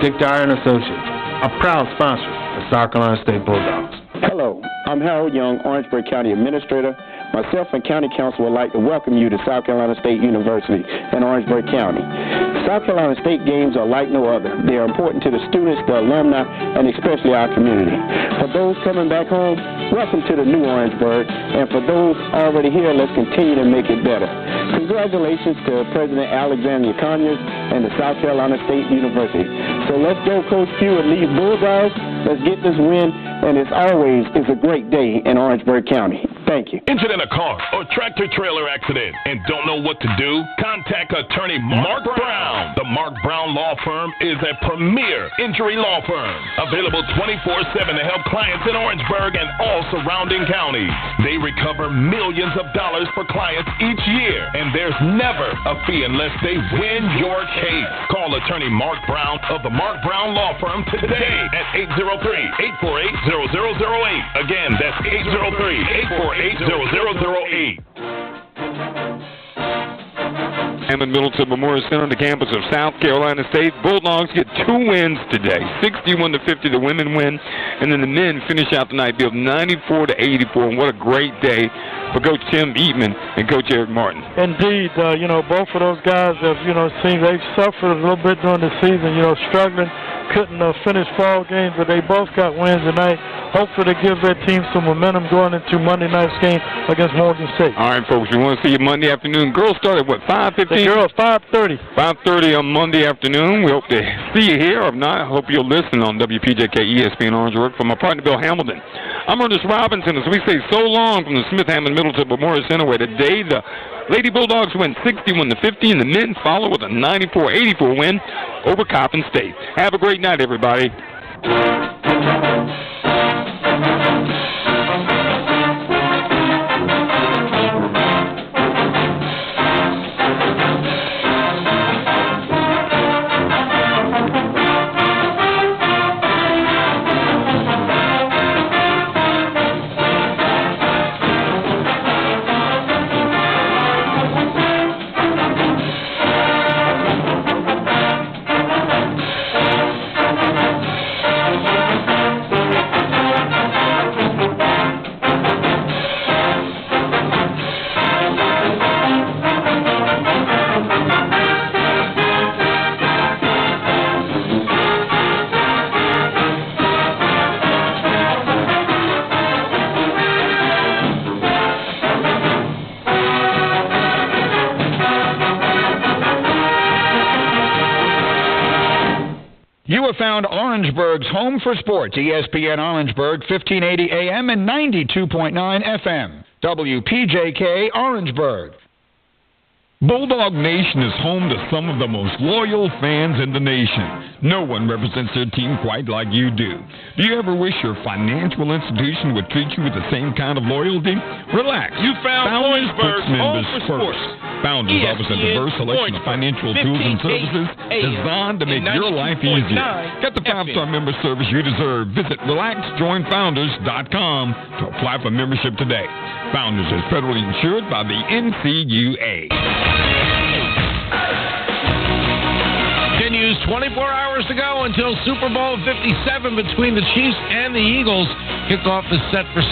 Dick Dyer and Associates, a proud sponsor of South Carolina State Bulldogs. Hello, I'm Harold Young, Orangeburg County Administrator. Myself and County Council would like to welcome you to South Carolina State University in Orangeburg County. South Carolina State games are like no other. They are important to the students, the alumni, and especially our community. For those coming back home, welcome to the new Orangeburg. And for those already here, let's continue to make it better. Congratulations to President Alexander Conyers and the South Carolina State University. So let's go, Coach Pugh, and lead Bulldogs. Let's get this win. And as always, it's a great day in Orangeburg County. Thank you. Injured in a car or tractor-trailer accident and don't know what to do? Contact attorney Mark Brown. The Mark Brown Law Firm is a premier injury law firm, available 24/7 to help clients in Orangeburg and all surrounding counties. They recover millions of dollars for clients each year, and there's never a fee unless they win your case. Call attorney Mark Brown of the Mark Brown Law Firm today at 803-848-0008. Again, that's 803-848-0008. Hammond Middleton Memorial Center on the campus of South Carolina State. Bulldogs get 2 wins today, 61-50 the women win, and then the men finish out the night build 94-84. And what a great day for Coach Tim Eatman and Coach Eric Martin. Indeed, both of those guys have, seen they've suffered a little bit during the season, struggling, couldn't finish ball games, but they both got wins tonight. Hopefully to give their team some momentum going into Monday night's game against Morgan State. All right, folks, we want to see you Monday afternoon. Girls start at what, 5:15? The girls, 5:30. 5:30 on Monday afternoon. We hope to see you here. If not, I hope you'll listen on WPJK ESPN Orangeburg. From my partner, Bill Hamilton, I'm Ernest Robinson. As we say so long from the Smith-Hammond Middleton Memorial Center, where today the Lady Bulldogs win 61-50, and the men follow with a 94-84 win over Coppin State. Have a great night, everybody. Orangeburg's home for sports, ESPN Orangeburg, 1580 AM and 92.9 FM. WPJK Orangeburg. Bulldog Nation is home to some of the most loyal fans in the nation. No one represents their team quite like you do. Do you ever wish your financial institution would treat you with the same kind of loyalty? Relax. You found Orangeburg's home for sports. Founders offers a diverse selection of financial tools and services designed to make your life easier. Get the 5-star member service you deserve. Visit RelaxJoinFounders.com to apply for membership today. Founders is federally insured by the NCUA. Continues 24 hours to go until Super Bowl 57 between the Chiefs and the Eagles. Kickoff is set for 6.